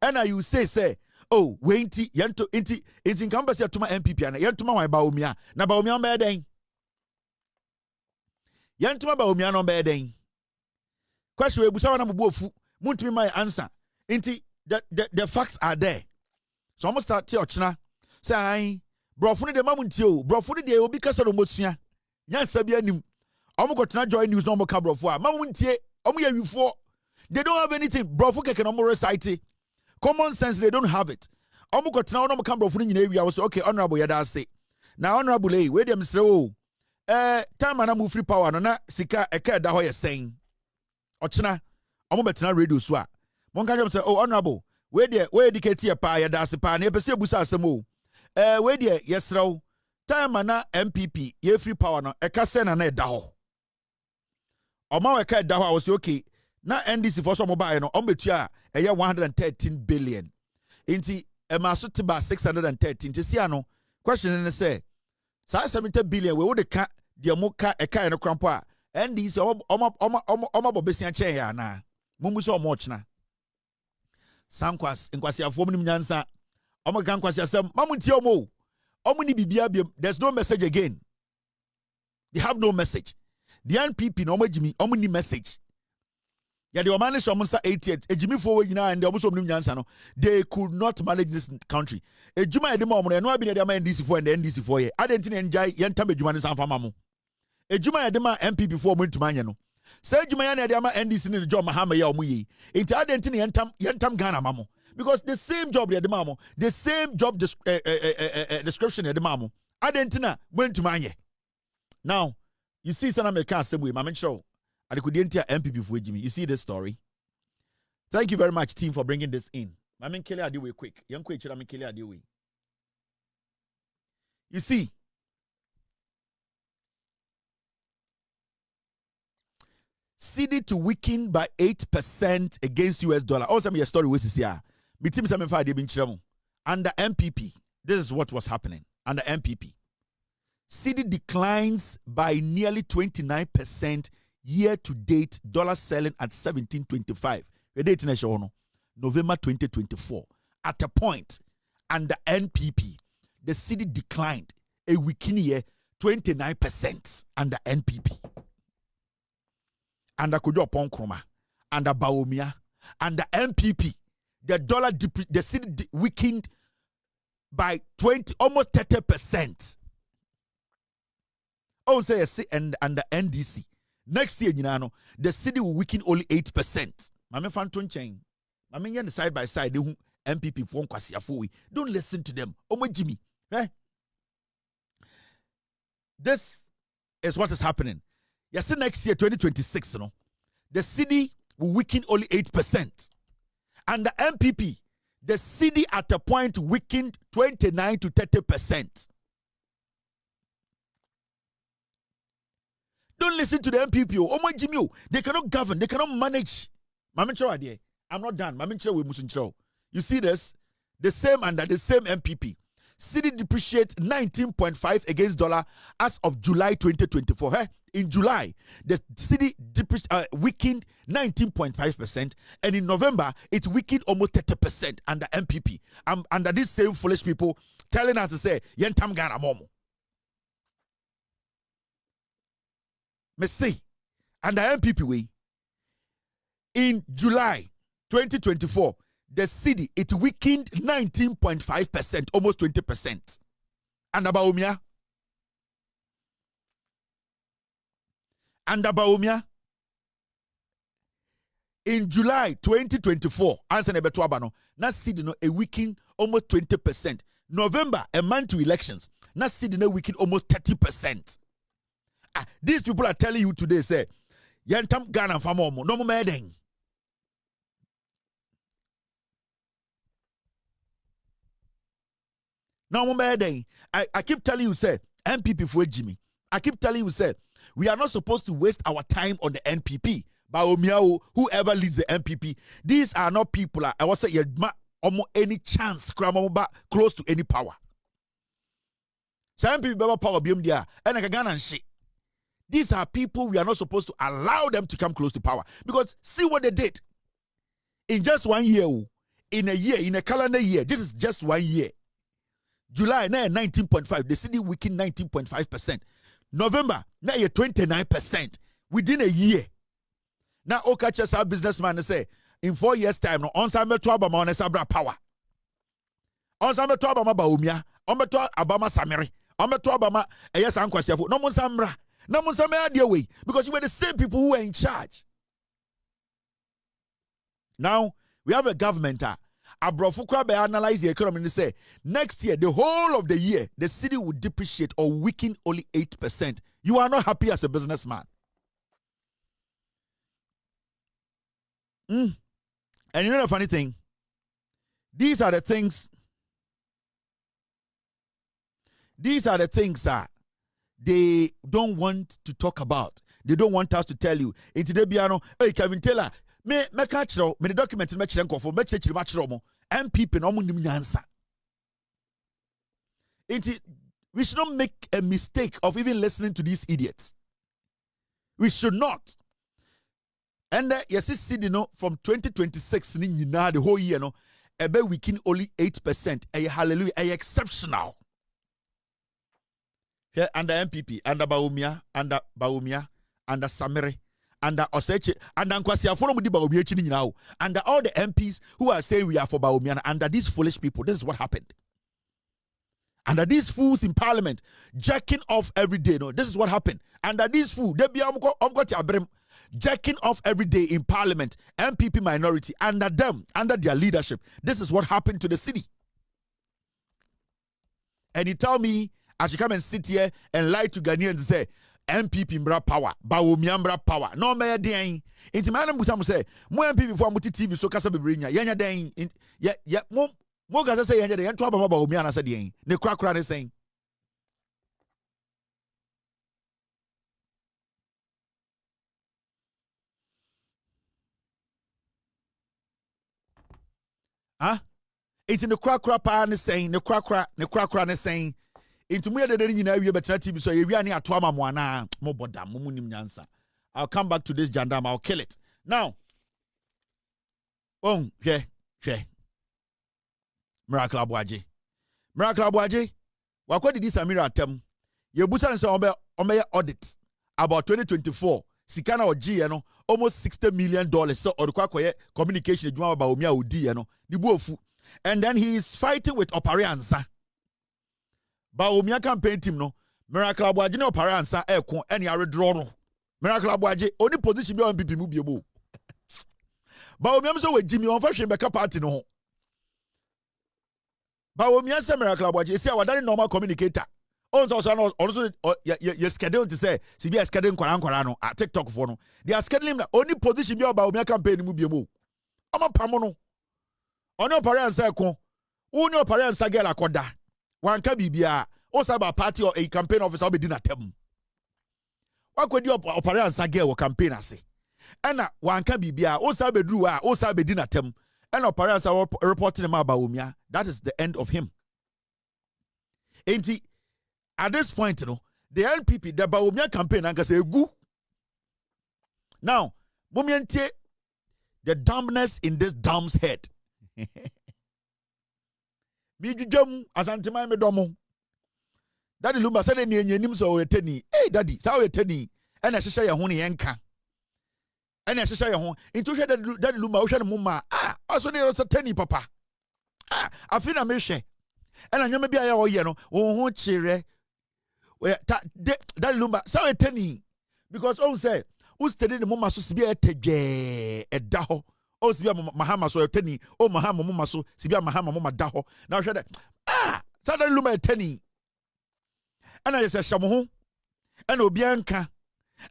and you say, oh, we inti nkamba to my MPP and yentuma wa baumia na baumia mba den. Yentuma baumia no mba den. Question we busa wana mubuofu, muntumi my answer. Inti the facts are there. So almost start ochna. Say, brofuni de mamuntio, brofuni de obi kasa no mosua. Yes, Sabianim. I'm join news no more cabro for. Mamuntie, they don't have anything. Brofu can no more recite. Common sense, they don't have it. Omo ko tena omo kan brofo nyina wi. I was okay, honorable yada say. Now honorable we dem say oh. Time na move free power no na sika eka da ho ye sen. Ochena omo betena radio so a. Mon kan dem say oh honorable we educate ye pa yada se pa na e pese busa asem oh. We de yesrew time na MPP ye free power no eka sen na da ho. Omo eka da ho I was okay. Na NDC for some mobile no ombetua eye 113 billion. Inti emaso tiba 613. Ti sia no question ne say sa 70 billion we would ka de moka eka no krampo a NDC omo bobesia chen ya na. Mumu so omo chna. Sankwas nkwasi afom nim nyansa. Omo kan kwasi asem mamunti omo. Omo ni bibia biem. There's no message again. They have no message. The NPP no omo omo ni message. Yeah, they were managed to almost 88. Ejimi for and the almost nyansa no. They could not manage this country. Ejuma edema omo no abi na dem NDC for and the NDC for here. I didn't enjoy yentam ejuma ne sanfa mamu. Ejuma edema MPP for omo ntumanya no. Say ejuma ya na dem NDC ne job mahama ya omo yi. Enti I didn't yentam Ghana mamu. Because the same job the mamu, the same job description the mamu. I didn't na ntumanya. Now, you see sana me ka same way, mama show. MPP for Jimmy. You see this story? Thank you very much, team, for bringing this in. I mean, Kelly Adwoa quick. Young quick, I mean, Kelly Adwoa. You see, cedi to weaken by 8% against US dollar. Also, my story was here. Me team 75 they been chilling. Under MPP, this is what was happening. Under MPP, cedi declines by nearly 29%. Year to date, dollar selling at 17.25. The date in November 2024. At a point, under NPP, the cedi declined a weekend year 29% under NPP. Under Kojo Ponkroma, under Baomia, under MPP, the cedi weakened by almost 30%. Oh, say and under NDC. Next year, the cedi will weaken only 8%. Mame Fanton chain. Mame yen side by side, they MPP phone kwasiafoi. Don't listen to them. Omo Jimmy. Eh? This is what is happening. Yes, next year, 2026, the cedi will weaken only 8%. And the MPP, the cedi at a point weakened 29 to 30%. Don't listen to the MPP. Oh my Jimmy, they cannot govern, they cannot manage. I'm not done. You see this? The same under the same MPP. Cedi depreciate 19.5 against dollar as of July 2024. In July, the cedi weakened 19.5%, and in November, it weakened almost 30% under MPP. Under these same foolish people telling us to say, Yentam Ghana Momo. Messi, under MPP way, in July 2024, the cedi it weakened 19.5%, almost 20%. Under Baomia, in July 2024, answer nebetuabano, na cedi no a weakened almost 20%. November, a month to elections, na cedi no weakened almost 30%. These people are telling you today, say, Yantam Ghana Famomo, no more medding. No more medding. I keep telling you, say, MPP for Jimmy. I keep telling you, say, we are not supposed to waste our time on the NPP. Baomiao, whoever leads the MPP, these are not people. I was say, any chance, close to any power. Some people have power, BMDR, and I can shit. These are people we are not supposed to allow them to come close to power. Because see what they did. In just 1 year, in a calendar year, this is just 1 year. July, now 19.5. The cedi weakened 19.5%. November, now 29%. Within a year. Now, catches our businessman say, in 4 years' time, no, on Samuel to Abama on Sabra power. On Samuel to Abama Baumia, on to Abama Samiri, on to Abama, a yes, Uncle Safo, no more Samra. No more way, because you were the same people who were in charge. Now we have a government Abrofo kra be analyze the economy and say next year, the whole of the year, the city will depreciate or weaken only 8%. You are not happy as a businessman. And you know the funny thing? These are the things that they don't want to talk about. They don't want us to tell you. In today, Biano, hey, Kevin Taylor, me catch me the document me chenko for me chechi match mo MPP no munim nyansa. We should not make a mistake of even listening to these idiots. We should not. And yes, see, you know, from 2026 the whole year, no, ebe weekend only 8%. Hallelujah, exceptional. Here under MPP, under Baumia, under Samere, under Oseche, under Nkwasi Aforo Mudi Baumia chini now, under all the MPs who are saying we are for Baumia, under these foolish people, this is what happened. Under these fools in parliament, jacking off every day, no, this is what happened. Under these fools, they be jacking off every day in parliament, MPP minority, under them, under their leadership. This is what happened to the city. And you tell me, I should come and sit here and lie to Ghanaians and say, MPP mbra power, Bawumia mbra power. No me den. Inti manam butam say, mo MPP for amuti TV so kasa bebrenya. Yanya den. Ya mo kasa say yanya den. Yanto aba Bawumia na say den. Ne krakra ne saying. It's in the krakra pa ne saying, ne krakra ne saying. Into me the nyina wie betra TV so ye wi ani ato ama mo ana mo boda mo munim nyansa. I'll come back to this Jandam, I'll kill it. Now, Miracle Abwaje. What did this Amira atem? Ye busa nse ombe audit about 2024. Sikana oji no almost $60 million so odukwa koye communication edwuma ba omi a odi no. Di buofu. And then he is fighting with Opariansa. Baumia campaign team no Miracle Abwaje no Opariansa ekon ene aredraw no. Miracle Abwaje only position be on MPP mu biebo. Baumia so we Jimmy on fashion beka party no. Baumia say Miracle Abwaje say wadane normal communicator. Also you schedule to say CBS schedule kwara no at TikTok for no. They are scheduling the only position be on Baumia campaign mu biebo. Ama pamo no. Ono Opariansa ekon. Uni Opariansa girl akoda. Wanka bibia o saba party or a campaign officer will be dinner tem. What could you Opariansa girl or campaign ase? Ena wanka bibia o saba druwa o saba dinner tem. And Opariansa reporting him about Umia. That is the end of him. Enti at this point, you know, the LPP, the Baumia campaign, and say gu. Now, Mumiente, the dumbness in this dumb's head. Bijujum asante mai medomo. Daddy Lumba said ni enyenim so eteni. Hey daddy, sa eteni. Ena hyehyɛ ye ho ne yenka. Ena hyehyɛ ye ho. Into hwe daddy Lumba wo hwe ne mumma. Also ne so teni papa. Afi na mehwe. Ena nyoma bia ye wo ye no, wo ho kyere. Daddy Lumba sa eteni. Because all say, who studied the mumma so sibia etedwe edaho. Oh, Sibia Mahama so teni. Oh, Mahama Muma so Sibia Mahama Muma daho. Now, shut that. Sada Luma teni. And I say, Shamu, and Obianca,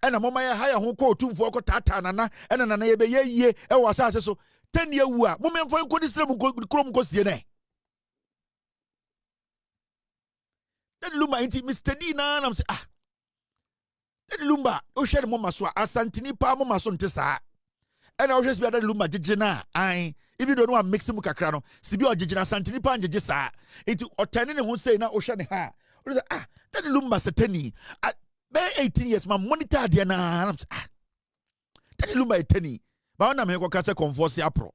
and a mama hire who call 2 for Tata Nana, and an Anabe ye, and was so 10 year war. Woman for good stream go chrome goes yene. Then Luma ain't Mr. Dina, and I'm saying, then Lumba, oh, share Mama so Asantini Pa Mama son Tessa. And I was just be that Luma Jijina. If you don't know, I'm mixing Mukakrano. Sibi or Jijina Santini Pan Jisa. Into or 10 who say now Ocean ha. That Lumba Satani. At 18 years, my monitor Diana. That Lumba Teni. But I'm here to converse apro.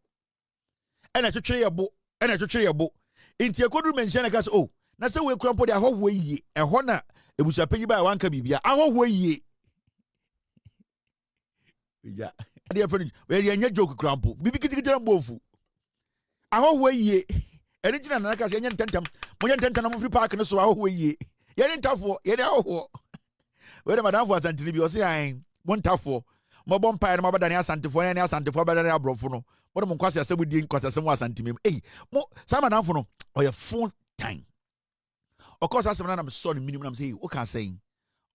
And I to trade a book. And I to trade a book. Into a good mention, I guess, oh, now so we'll crumple their whole way. A honor. It was a penny by one cabibia. Our way. Yeah. Dear friend, where you joke crample. Bibi kitty bofu. Our way ye. Anything and like us, yan tentam. Moyan tentam free park and so our way ye. Yan tough for, yan out. Where Madame was Antony was saying, one tough for. Mobon pie and Mabadania Santifo and Santifo Badania Brofono. What am Quasi said with the Inquisition was antimim. Eh, mo Simon Anfono or your phone time. Of course, as I'm sorry, minimum. I'm saying, what can I say?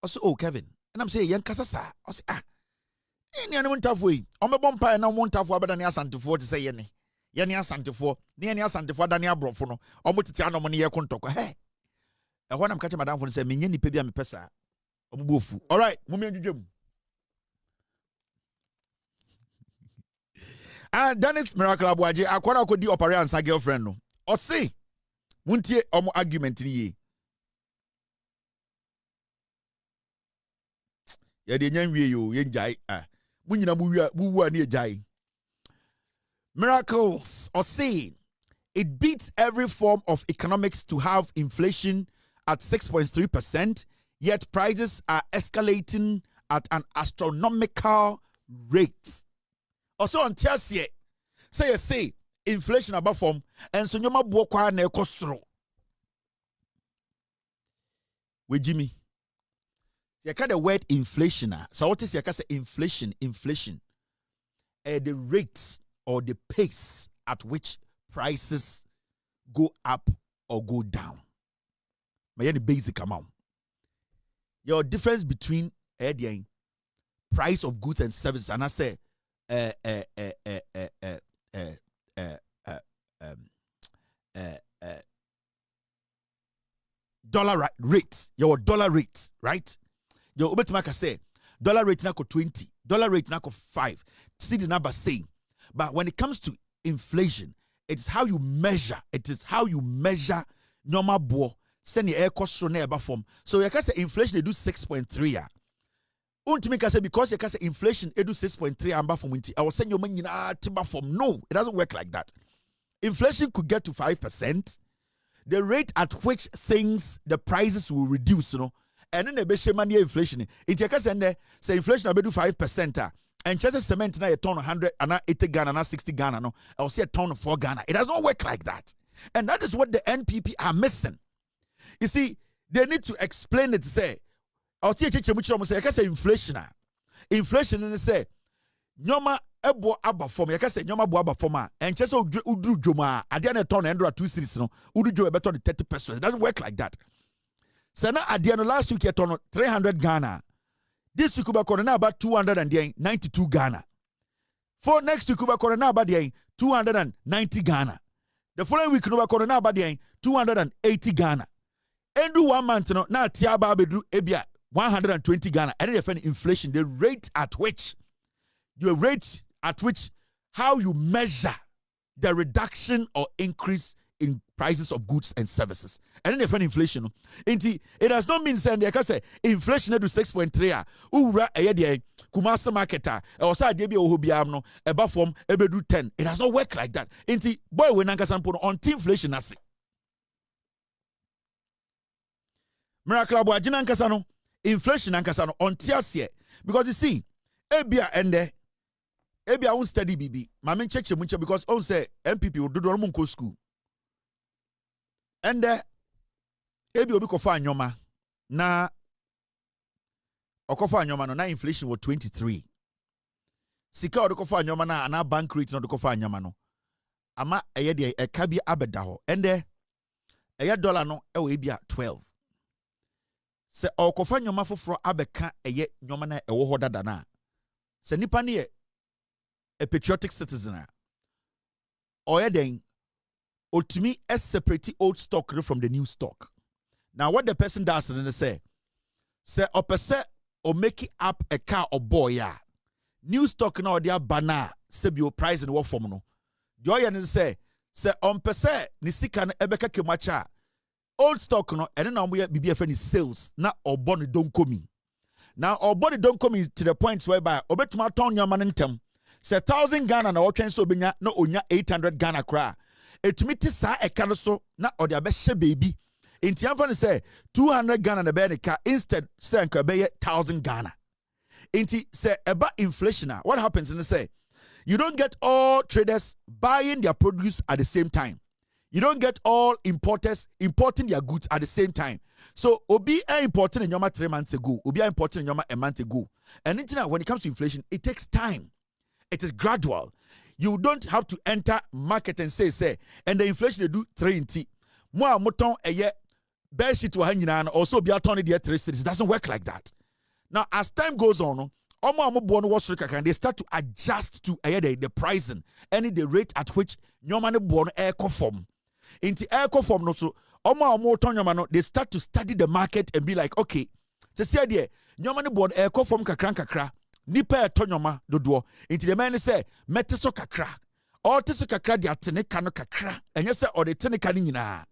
Also, oh, Kevin. And I'm saying, young Casasa. I say, any one tough way. On my bumpire, and I won't have Wabadania Santifo to say any. Yania Santifo, Niania Santifo, Dania Brofono, or Mutiano money, I can't talk. Hey, and when I'm catching Madame for say, Mini Pebia me pesa. All right, Mummy Jim. And Dennis Miracle Abuaje, I could do operate and girlfriend. No, or say, won't ye argument in ye? Ya de nyan wie yo yen jai munyina mu ani jai. Miracles or say it beats every form of economics to have inflation at 6.3%, yet prices are escalating at an astronomical rate. Also on Tiasie say inflation above form and so nyoma bo kwa na ekosoro. We Jimmy you can the word inflation. So what is you can say inflation? The rates or the pace at which prices go up or go down. My the basic amount. Your difference between price of goods and services, and I say dollar rate. Your dollar rate, right? Your Ubetimaka say dollar rate na 20, dollar rate na 5. See the number saying. But when it comes to inflation, it's how you measure. It is how you measure normal bo. Send the air cost from nearby form. So you can say inflation they do 6.3 ya. Ultimately, can say because you can say inflation they do 6.3 and back from winter. I was saying your money timber form. No, it doesn't work like that. Inflation could get to 5%. The rate at which things the prices will reduce, you know. And then the best money inflation. It can say inflation will do 5%. And just cement now a ton of 100 and 80 Ghana and 60 Ghana. No, I will say a ton of 4 Ghana. It does not work like that. And that is what the NPP are missing. You see, they need to explain it to say, I'll see a teacher which I say, I can say inflation. Inflation and they say, Nyoma ebo aba form. I can say Nyoma bo aba form. And just udu joma. At the end of ton and 2 cities. No, udu joma better than 30%. It doesn't work like that. So now at the end of last week, you ton 300 Ghana. This week, we're now about 292 Ghana. For next week, we're now about 290 Ghana. The following week, we're now about 280 Ghana. And do 1 month, now Tiaba Bedru Ebia 120 Ghana. And then you inflation, the rate at which how you measure the reduction or increase in prices of goods and services. And then the inflation. It does not mean saying they can say inflation do 6.3. Ura a Kumasa marketer or say debi ohobiam above form do 10. It does not work like that. Inti boy when ankasan put on inflation as Miracle Abwajina ankasano inflation ankasano on tiasie because you see ebia ende ebia won study bibi mama check munche because on say MPP will do no school. And ebi obi kofa anyoma na okofa anyoma no na inflation was 23. Sika o kofa anyoma na bank rate no kofa anyoma no. Ama eye de eka bi abeda ho. Ende eye dollar no e we bia 12. Se okofa anyoma foforo abeka eye nyoma na ewo ho dada na. Se nipa ne a patriotic citizen a. Oye den Otimi separate old stock from the new stock. Now, what the person does is say opese or make it up a car or boy ya. New stock now dia bana sebio price in what form no. The oya say pese ni sika na ebeka kemacha. Old stock no and then we bibi friend is sales na oboni don't come. Now oboni don't come to the point whereby obetuma ton your man intem. Say 1,000 Ghana na otwen so benya no onya 800 Ghana kra. Etumiti sa eka no so na ode abehye baby. Inti amfa ne say 200 Ghana na be ne ka instead say nka be 1,000 Ghana. Inti say eba inflation what happens in say you don't get all traders buying their produce at the same time. You don't get all importers importing their goods at the same time. So obi importing in Yoma 3 months ago, obi importing in Yoma a month ago. And when it comes to inflation, it takes time. It is gradual. You don't have to enter market and say, and the inflation they do 3 in T. More moton a year, bear sheet to hang in also be a ton of the 3 cities. It doesn't work like that. Now, as time goes on, they start to adjust to the pricing and the rate at which nyomane born air form. Into air form no so they start to study the market and be like, okay, to say there, nyomane born air form kakra nipa tonyoma dodo. Into the man say metiso kakra or tiso kakra dia tene kano kakra and yes or the tene kanina.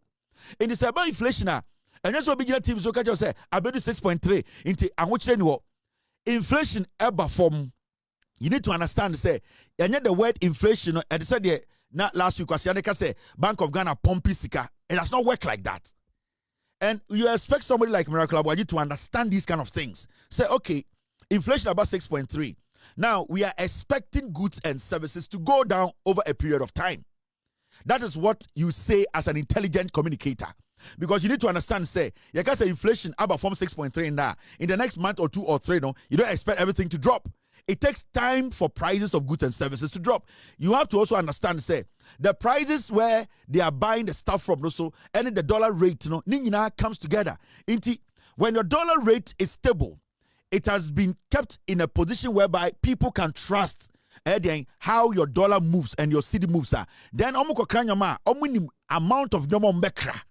In the cyber inflation and yes what begin TV so catch say I bet 6.3 into and which anyway. Inflation ever form. You need to understand, say, and yet the word inflation, and they said not last week, because Yaneka say Bank of Ghana pumpy sika. It does not work like that. And you expect somebody like Miracle Boadu to understand these kind of things. Say, okay, inflation about 6.3. Now we are expecting goods and services to go down over a period of time. That is what you say as an intelligent communicator. Because you need to understand, say, you can say inflation about from 6.3 now. In the next month or 2 or 3, no, you don't expect everything to drop. It takes time for prices of goods and services to drop. You have to also understand, say, the prices where they are buying the stuff from, also, and the dollar rate, no, ningina comes together. When your dollar rate is stable, it has been kept in a position whereby people can trust how your dollar moves and your city moves are. Then amount of mbekra.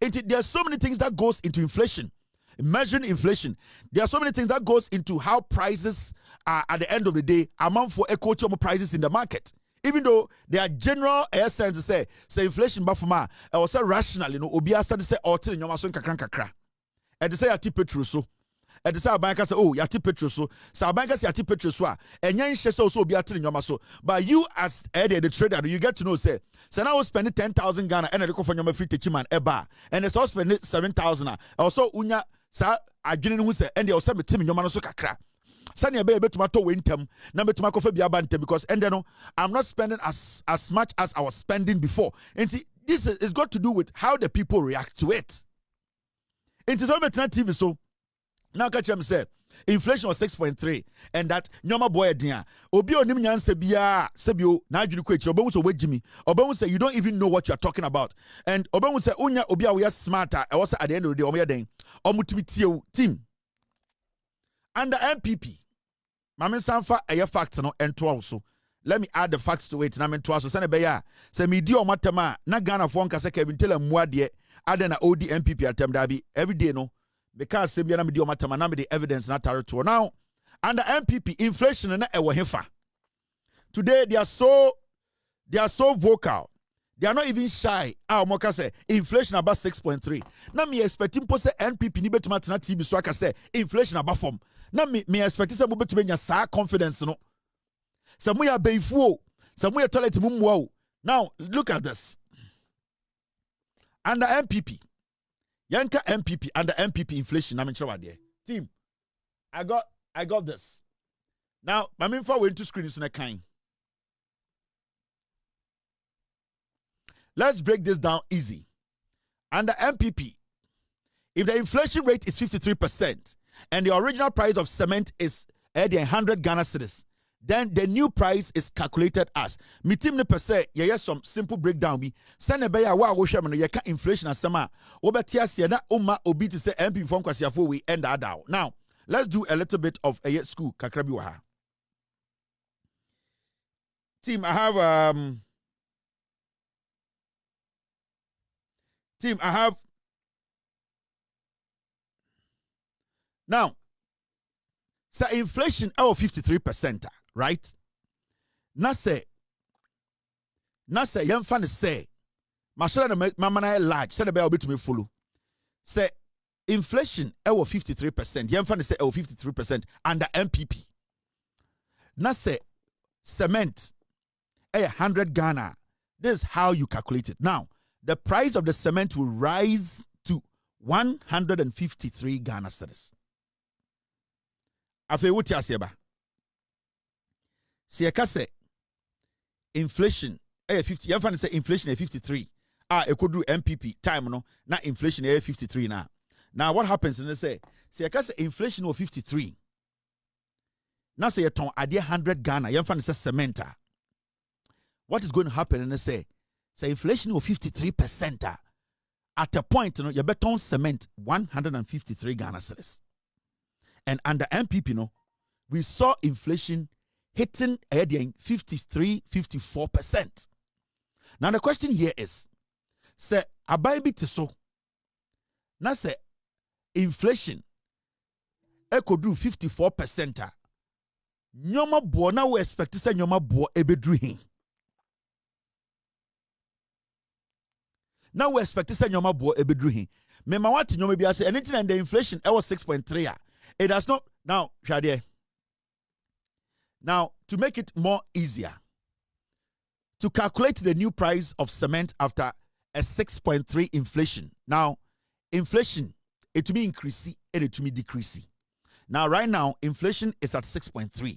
There are so many things that goes into inflation, measuring inflation. There are so many things that goes into how prices are at the end of the day amount for equity prices in the market. Even though there are general sense to say inflation bafuma, I was say rational, Obia started to say in your mason kakra. And they say ati petrol so. And they say banker say oh yati petrol so. So banker say yati petrol so. And yan share also be ati in your maso. But you as the trader, you get to know say. So now we spend 10,000 Ghana and I for your free teaching man eba. And it's all spend 7,000. Also unya sa adwene who say and they also me team in your man so kakra. Sanya be tomato wintem na be tomato fe bia bante because and then I'm not spending as much as I was spending before. And this is got to do with how the people react to it. It is all TV so now catch them say inflation was 6.3 and that nyoma boy dia obi onim nyanse bia sebio na adwene ko echi obo so wagimi obo say you don't even know what you are talking about and obo say unya obi a we are smarter e was at the end of the day omo yeden omutimi tie team under MPP mame sanfa eye fact no ento also. Let me add the facts to it na me to also say be ya say me di omatama na Ghana fo nka say Kevin tell mua de ade na OD MPP atem da bi every day no because say na me di omatama na me the evidence na tare to now under MPP inflation na ewo hefa today they are so vocal. They are not even shy. Moka say inflation about 6.3. Now me expecting po say NPP ni betuma tena TV so aka say inflation about form. Now me expecting say mo betuma nya sa confidence no. Say mo ya beifuo, say mo ya toilet mumwa. Now look at this. Under MPP. Yanka MPP under MPP inflation na me chira there. Team. I got this. Now, my main for went to screen is on a kind. Let's break this down easy. Under MPP, if the inflation rate is 53% and the original price of cement is 100 Ghana cedis, then the new price is calculated as mitim ne pese ye some simple breakdown bi send be ya wa wo hwem no ye ka inflation asema wo betia se na oma obi to say MP form kwasiafo we end that down. Now, let's do a little bit of a school kakra bi wa ha. Team, I have now, so inflation 53%, right? Na say yamfa say mashala na mamana large say the be to me follow. Say inflation 53%, yamfa say 53% under MPP. Na say cement 100 Ghana. This is how you calculate it. Now, the price of the cement will rise to 153 Ghana cedis. Afe wuti aseba. Si eka se inflation 50. Yamfa say inflation 53 it could do MPP time no na inflation 53 now. Now what happens in say inflation was 53. Now say ton ade 100 Ghana you find say cement. What is going to happen and say inflation was 53%. At a point you know you beton cement 153 Ghana cedis. And under MPP no we saw inflation hitting 53-54%. Now the question here is say abai bit so na say inflation could do 54%. Nyoma bo na we expect say nyoma bo ebedru hin. Now we expect say nyoma bo ebedru hin. Me ma wat nyoma bia say anything and the inflation was 6.3. It does not now Shade. Now to make it more easier to calculate the new price of cement after a 6.3 inflation. Now inflation it to be increasing and it to be decreasing. Now, right now, inflation is at 6.3.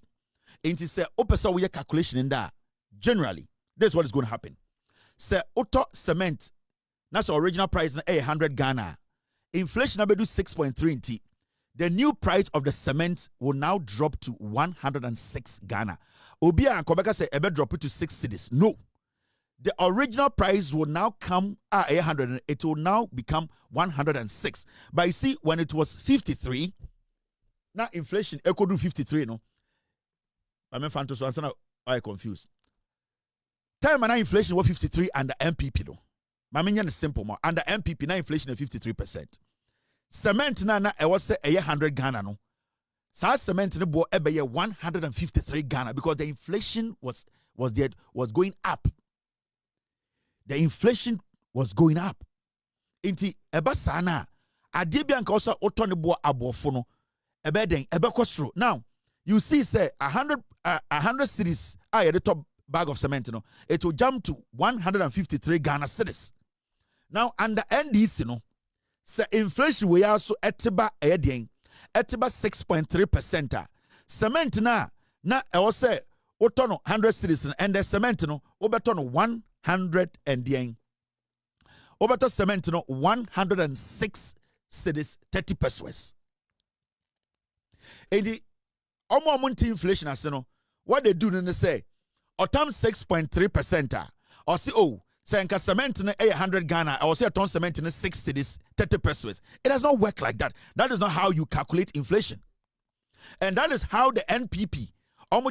And to say, opesa we calculation in that. Generally, this is what is going to happen. Say, auto cement, that's the original price, 100 Ghana. Inflation will do 6.3. The new price of the cement will now drop to 106 Ghana. Obia and Kobeka say, ebe drop it to 6 cities. No. The original price will now come at 100. It will now become 106. But you see, when it was 53, now inflation could do 53, no. I'm fan to so answer now. I confused. Time and inflation was 53 under MPP, no. Maminian is simple more. Under MPP, now inflation is 53%. Cement na I was say 100 Ghana, no. So cement no bo ebe 153 Ghana because the inflation was going up. The inflation was going up. Inti eba sana adebia nka osa otone bo abofo no ebe den ebe kostro. Now you see say 100 cedis at the top bag of cement no it will jump to 153 Ghana cedis. Now under NDC no say inflation we also etiba eden etiba 6.3%. Cement na I was say otono 100 cedis and the cement no obetono 100 and yen. Obeto cement no 106 cedis 30 pesos. And the almost inflation as no what they do then they say or time 6.3% or see say nka cement no 100 Ghana or say a ton cement no 6 cedis 30 pesos. It does not work like that. That is not how you calculate inflation. And that is how the NPP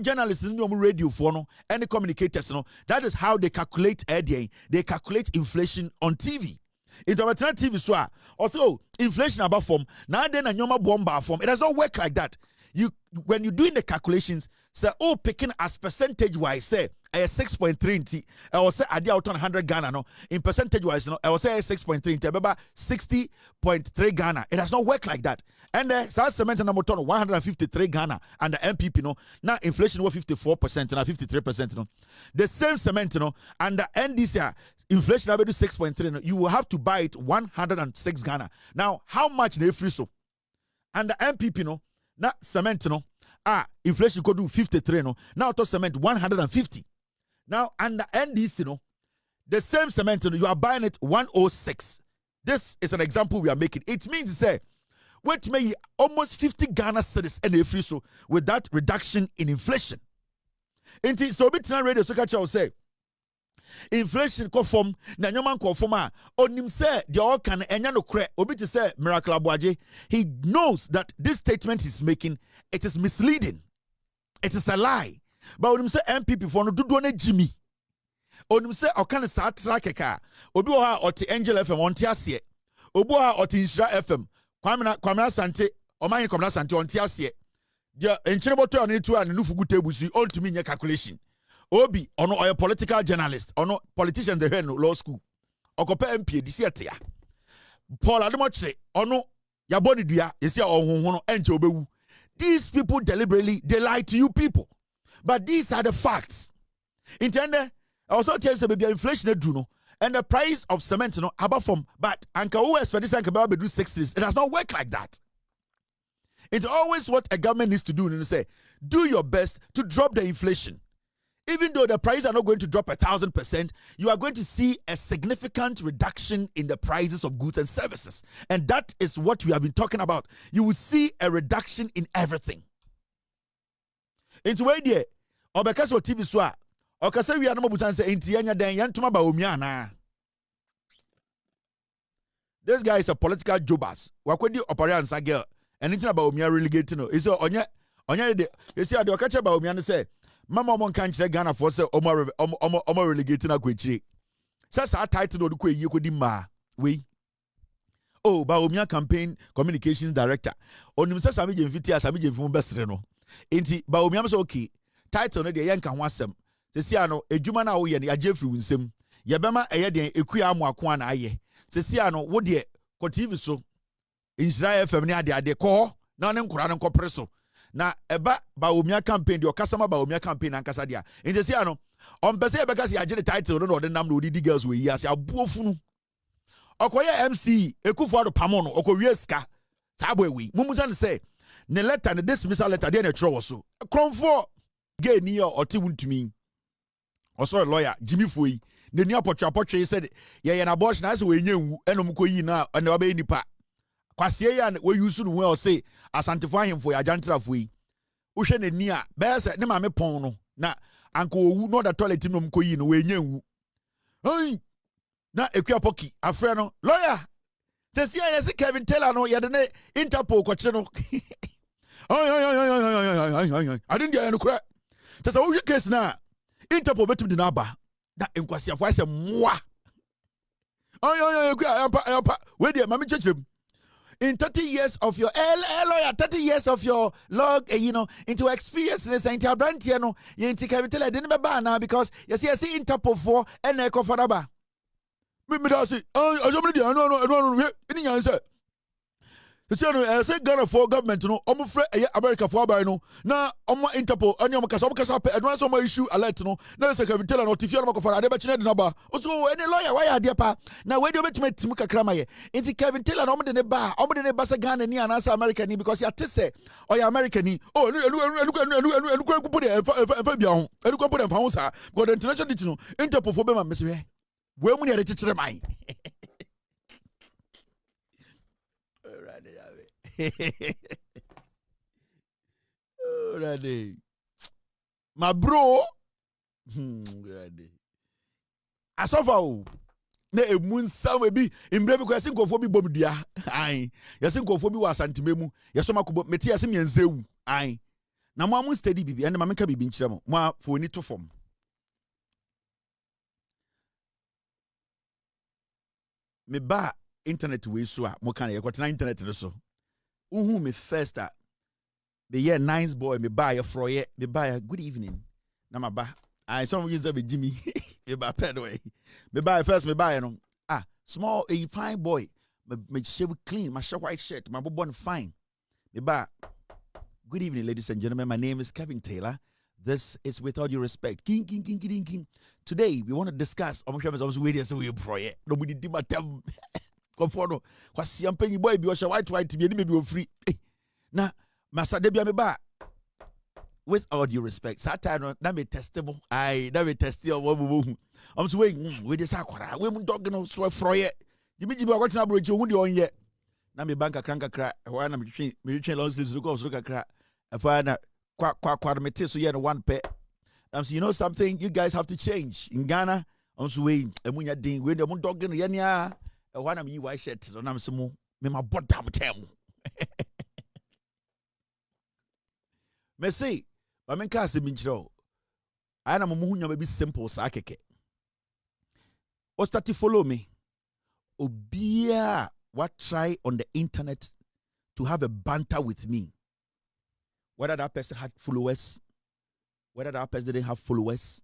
journalists in radio for no and the communicators no that is how they calculate they calculate inflation on TV. In the TV so also inflation about form now then a nyoma bomba form. It does not work like that. You when you're doing the calculations say picking as percentage wise say 6.3 I will say adi out on 100 Ghana no in percentage wise no I will say 6.3 about 60.3 Ghana. It does not work like that. And cement number 153 Ghana and the MPP no now inflation was 54% and 53% no the same cement no and the NDC inflation will be 6.3 no you will have to buy it 106 Ghana. Now how much they free so and the MPP no now cement no inflation could do 53 no now to cement 150. Now and the NDC no the same cement no you are buying it 106. This is an example we are making. It means to say which may almost 50 Ghana cedis and a free so with that reduction in inflation. Inti so bit na radio so catch say inflation ko form na nyoman ko form onim say the all can enya no kre obi to say Miracle Abuaje he knows that this statement is making it is misleading. It is a lie. But onim say MPP for no dodo na Jimmy onim say okan sa trakeka obi o ha oti Angel FM onti ase obi o ha oti Insira FM Kwamina Sante, Omani Kwamina Sante, on Tiasie. The Enchinoboto on it and Nufugu Tebusi, all to me calculation. Obi, or no, a political journalist, or no politicians, they no law school. Or compare MP, this year. Paul Adamoche, or no, your body, dear, is your own Enjobu. These people deliberately, they lie to you people. But these are the facts. Intende, I also tell you, baby, inflation, do no. And the price of cement, no, about from, but Anka who expect this Anka do 60s. It does not work like that. It's always what a government needs to do. And say, do your best to drop the inflation. even though the prices are not going to drop 1,000%, you are going to see a significant reduction in the prices of goods and services. And that is what we have been talking about. You will see a reduction in everything. Into where there, or because of TV swa, or because we are not able to say, Intianya den yantuma ba omiana. This guy is a political jobas. Wakwedi operator and girl. Anything about Omia relegating. Is onya de. You see, I do catch about Omia and say, Mama mon can't say Ghana for say Omo relegating a quichi. Says our title of the Kwe Yukudi Ma. We. Oh, Baumia campaign communications director. On himself, Sami Jemfiti as Sami Jemfum Bestreno. Inti Baumia so okay. Title no de yanka wasem. Sesiano, a Jumana Oyen, a Jeffrey Winsem. Yabama a yadian equia moakwana aye. Sesiano, what dear, continue so. Israel family ade call na ne nkura ne nkɔpreso na eba Baumia campaign de okasama Baumia campaign ankasa dia enti sia no on pese e beka se agye the title no de nam no di girls we yi ase abuofunu okoye MC ekufo ado pamo no okowie ska sabo ewi mumuza ne say ne letter ne dismissal letter de na tro so kronfo gay ni o ti wuntumi o so lawyer Jimmy Foyi ne ni apotwe said ye na abortion as we nyanwu enom koyi na ne oba nipa kwasie ya we use no we say asantefo ahemfo ya jantrafo yi wo hwe n'ani a be se ne maame pon no na anka owu no da toilet no mkoyi no we nyanwu hey na ekua poki afre no lawyer se ya se Kevin Taylor no ya de ne Interpol ko che no I didn't get any credit just a case na Interpol betum de na aba na enkwasiafo ase moa we dey mami chechem. In 30 years of your lawyer, 30 years of your log, into experience, into a brand, you can tell I didn't remember now because you see, Interpol for and echo for Abba. Maybe I say, no, I say Ghana for government, I'm afraid America for Abba, now I'm Interpol, and you're Casapa, advance on my issue, alert, now say, can tell an if you're not for a debate, also any lawyer, why are dear pa? Now, where do you make Timuka Kramaye? Into Kevin Taylor, I'm in the bar, I'm in the Bassa Ghana, and answer American because you're to say, or you're American, oh, look, put it, and look, put it, got international Interpol for Bema, Miss Ray. Where we are a teacher of mine. Alright. My bro. Asofa na emun sawe bi imbre bi ko yasin kofo bi bom dia ai yasin kofo bi wa santimemu yasoma ko meti yasin yenzewu ai na mo amun steady bibi ene ma meka bibi nkyere mo mo afoni to fom me ba internet we so a mo kan ye kwotena internet no so uhu me first a be ye nice boy me ba ye froye me ba ye good evening na ma ba I some use be Jimmy me ba pedway me ba first me ba no small a fine boy me shave clean my shirt white shirt my bobo fine me ba good evening ladies and gentlemen, my name is Kevin Taylor. This is With All Due Respect. King. Today we want to discuss nobody did my term. Conforno, because champagne boy be white to be maybe free. Now, Master Debia me ba. With all due respect, Saturn, that be testable. That be testable. I'm so waiting with this aqua. We mun dog no so froye. You mean you are watching a bridge you on yet. Now me bank a crank a crack. Why am I chain long sleeves look a crack. If I quack me so you had one pet. So you know something, you guys have to change. In Ghana, I'm so waiting. And when you're doing with the dog in Yania, one of you white shirt, and I'm some more. Me my bottom tell. Me say, but me can't say me chro. I am a muhunya maybe simple sakeke. Or start to follow me. Obia, what try on the internet to have a banter with me. Whether that person had followers, whether that person didn't have followers.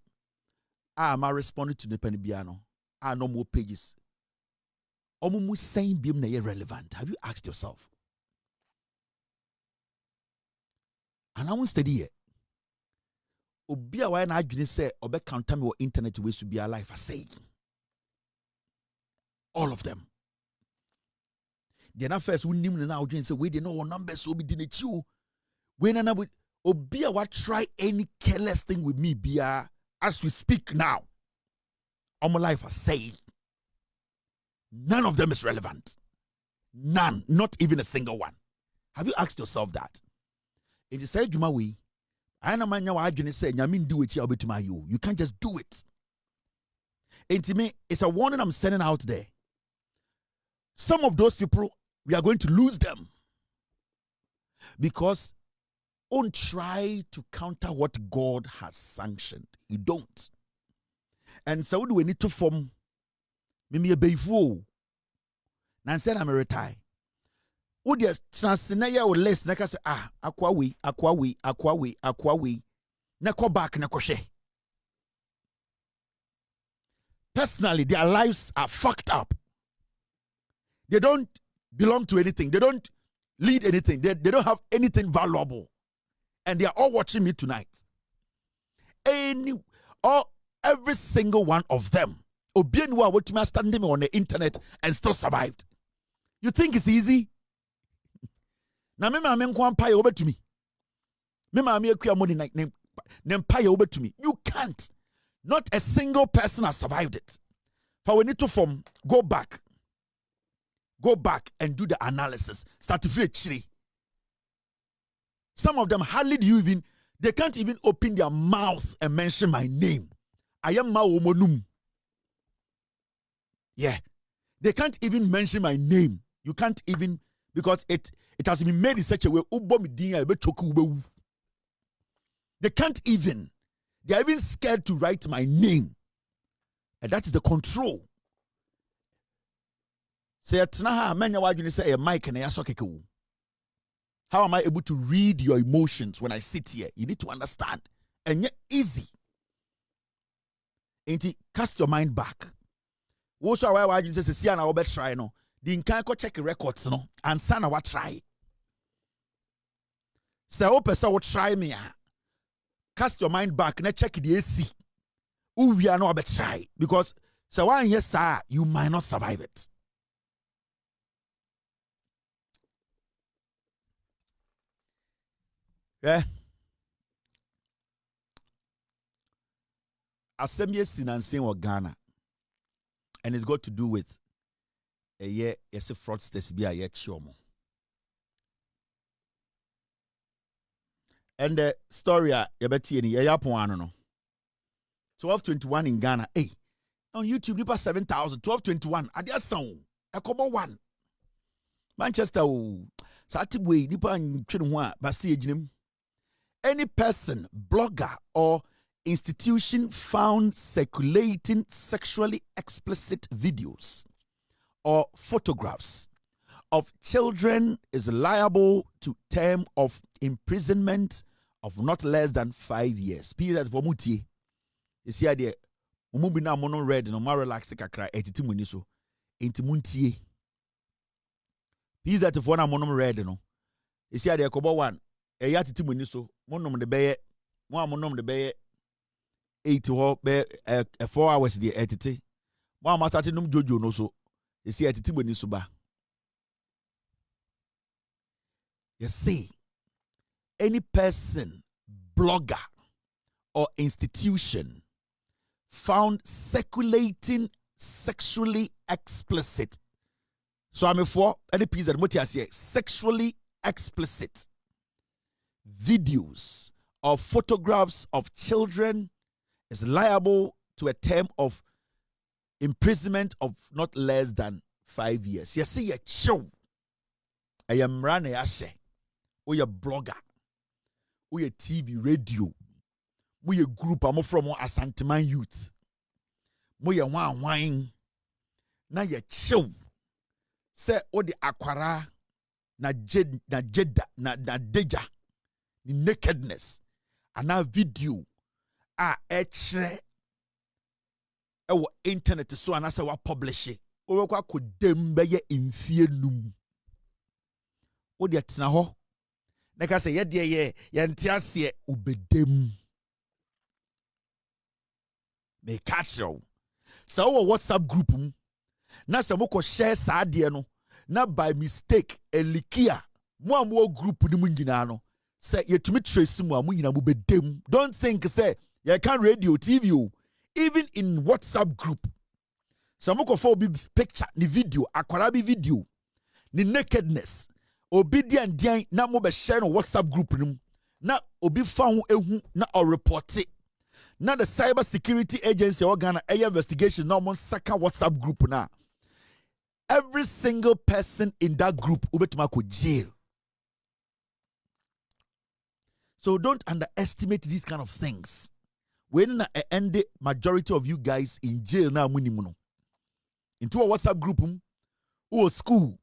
Am I responding to the Penibiano? No more pages. Omumu saying beam na irrelevant. Have you asked yourself? And I won't study it. Obia why na adwene say obe counter me or internet ways to be alive. I say all of them. They na first we nim na adwene say we dey know numbers so be di na chiu. We na with Obia what try any careless thing with me bia as we speak now, all my life are saved. None of them is relevant. None, not even a single one. Have you asked yourself that? It is said, you can't just do it. And to me, it's a warning I'm sending out there. Some of those people, we are going to lose them. Because don't try to counter what God has sanctioned. You don't. And so do we need to form maybe a bayfo. Nancy, I'm a retire. Would you transnaya or less? Naka say, aquawi. Nako back, nakoshe. Personally, their lives are fucked up. They don't belong to anything. They don't lead anything. They don't have anything valuable. And they are all watching me tonight. Every single one of them. Obienwa what you standing on the internet and still survived. You think it's easy? Na me ma me nkwan pay over to me. Me ma me akua money like nem pay over to me. You can't. Not a single person has survived it. For we need to go back and do the analysis. Start to feel chiri. Some of them hardly they can't even open their mouth and mention my name. I am Maomonum. Yeah. They can't even mention my name. You can't even, because it has been made in such a way. They can't even. They are even scared to write my name. And that is the control. Say, how am I able to read your emotions when I sit here? You need to understand. And yet, easy. Ain't it? Cast your mind back. Also, why you say, see, and I'll be trying. No, the incan check records, no, and son, I will try. Say, oh, person will try me. Cast your mind back and check the AC. Who we are not about try, because so one yes, sir, you might not survive it. Yeah. Assembly Sinansin or Ghana. And it's got to do with a year, yes, a fraudsters be a year chomo. And the story, yabeti any yapuano no. 1221 in Ghana. Hey, on YouTube, you pass 7,000. 1221. Adia sound. A couple one. Manchester, Satibwe, Nipa and Chinua, Basti Ejim. Any person, blogger, or institution found circulating sexually explicit videos or photographs of children is liable to term of imprisonment of not less than 5 years. Period for mutie. You see idea. Umubi na mono red no more relax kakra etiti muni so. Enti muntie. Period for na mono red no. You see idea kobo one. E ya titi muni so. Monom de beye. Mo monom de beye. 8 to 4 hours the etiti. Mo ma start num jojo no so. You see etiti muni so ba. You see, any person, blogger, or institution found circulating sexually explicit. So I'm for any piece that what you say, sexually explicit videos or photographs of children is liable to a term of imprisonment of not less than 5 years. You see, a show. I am running a share. We a blogger, we a TV, radio, we a group. I'm from Asanteman youth. We a wine. Now you chill. Say all the aquara, na jeda, na deja, the nakedness, and now video. Our internet so and I say what publish it. Or what could them be in fear num. What the tnaho. Like I say, yantiasie ubedem. Me catch you. So our WhatsApp group, na se moko share saadie no, na by mistake elikia. Mo group ni mu nyina no. Say yetumi trace mu amu nyina mu bedem. Don't think say You can radio, TV, even in WhatsApp group. Some of be picture, ni video, akwarabi video, ni nakedness. Obedient dian na mo be share no WhatsApp group num. Na obi found ehu na or report it. Na the cyber security agency organ investigation na mo saka WhatsApp group na. Every single person in that group ubetuma ko jail. So don't underestimate these kind of things. When na end majority of you guys in jail na munimuno. Into a WhatsApp group or school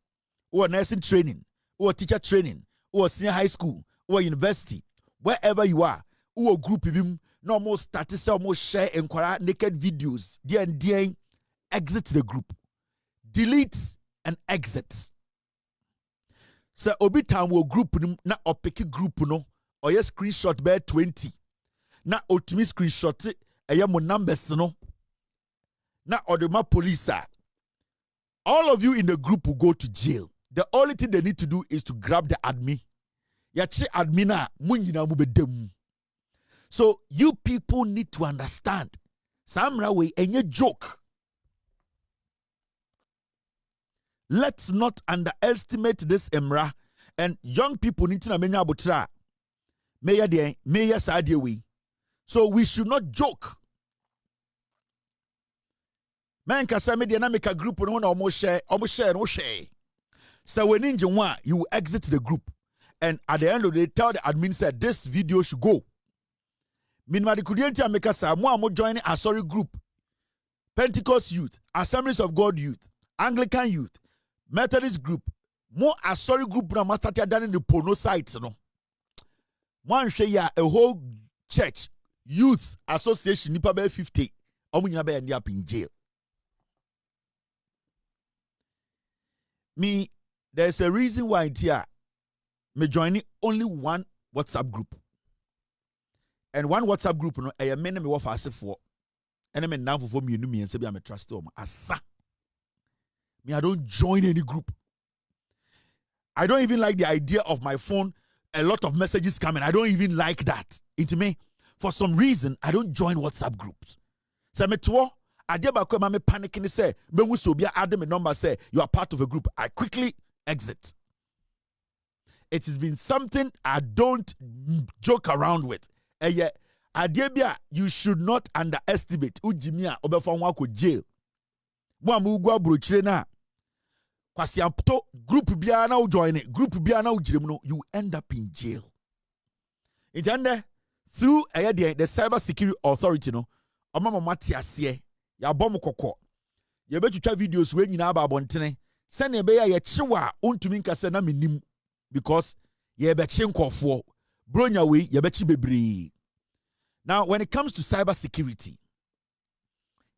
or nursing training or teacher training or senior high school or university, wherever you are, or group him no more status or more share and naked videos. Then exit the group. Delete and exit. So obi time will group na opeki group no or your screenshot bear 20. Na ultimate screenshot mo numbers no. Na odema police. All of you in the group will go to jail. The only thing they need to do is to grab the admin. Yachi admina munyina mubedem. So you people need to understand. Samra way enye joke. Let's not underestimate this emra. And young people need to know menya abutra. Meya sadie we. So we should not joke. Man kasa media na make a group no na almost share no share. So when in one, you will exit the group. And at the end of the day, tell the admin said this video should go. Meanwhile, the Kudientia make us more joining a sorry group. Pentecost youth, Assemblies of God youth, Anglican youth, Methodist group, more a sorry group na master done in the porno sites, no. One share a whole church youth association nipa be 50. Omunyina be end up in jail. Me, there's a reason why here me joining only one WhatsApp group. And one WhatsApp group no e me na me wo fa ase for. Ene me now for me nu me ense bi am trust o asa. Me I don't join any group. I don't even like the idea of my phone a lot of messages coming. I don't even like that. It me for some reason I don't join WhatsApp groups. So me to Adia bako me panicking say me wuso bia add me number say you are part of a group. I quickly exit. It has been something I don't joke around with. Yet Adia bia you should not underestimate ujimia obefon wa ko jail. Mo amugwa brochire na kwasi amputo group bia na join it. Group bia na ujirem no you end up in jail. Intende through the cyber security authority no omama mati ase ya bom kokko ye betwitwa videos we nyina aba abontene se na be ya ye chiwa ontumi nkase na menim because ye be chi nkofo bronya we ye be chi bebre. Now when it comes to cyber security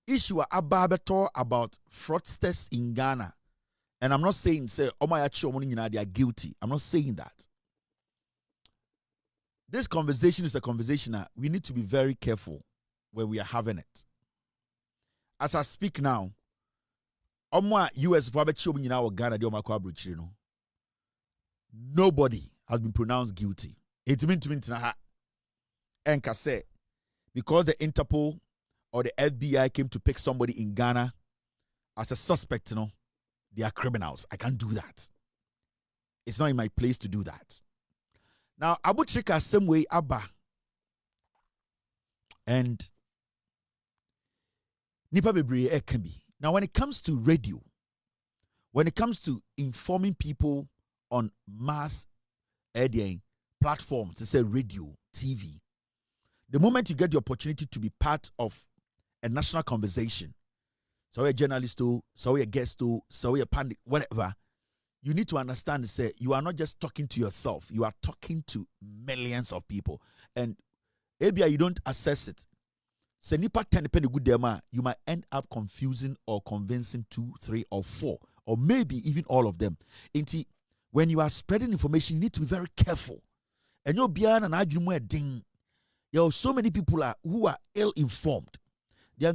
issue ababeto about fraudsters in Ghana, and I'm not saying say omayachi omo nyina they are guilty. I'm not saying that. This conversation is a conversation that we need to be very careful when we are having it. As I speak now, US for Ghana, nobody has been pronounced guilty. It means say because the Interpol or the FBI came to pick somebody in Ghana as a suspect, they are criminals. I can't do that. It's not in my place to do that. Now, Abu Trika same way Abba and Nipa Bebre can be. Now, when it comes to radio, when it comes to informing people on mass platforms, to say radio, TV, the moment you get the opportunity to be part of a national conversation, so a journalist, so a guest, so a pandit, whatever, you need to understand, say, you are not just talking to yourself, you are talking to millions of people. And maybe you don't assess it. Say nipa 10 penny good dema, you might end up confusing or convincing 2, 3, or 4, or maybe even all of them. When you are spreading information, you need to be very careful. And you'll be an argument ding. There are so many people who are ill-informed. They are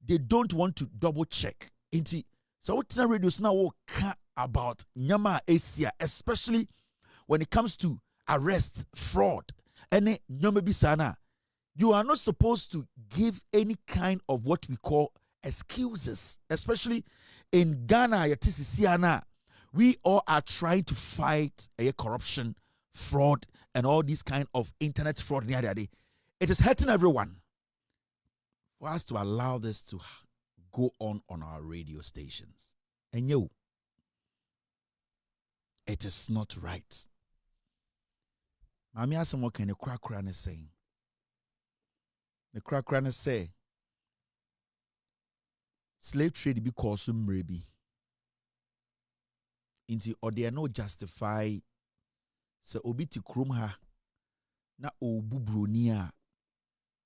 they don't want to double check. So what radio is now about Nyama Asia, especially when it comes to arrest, fraud, Ene nyoma bi sana. You are not supposed to give any kind of what we call excuses, especially in Ghana. We all are trying to fight corruption, fraud, and all these kind of internet fraud. It is hurting everyone. For us to allow this to go on our radio stations, and it is not right. Mami asamoah can the crack is saying. The crack say slave trade be cause maybe into or they are not justify so obi ti krum ha na obu bronia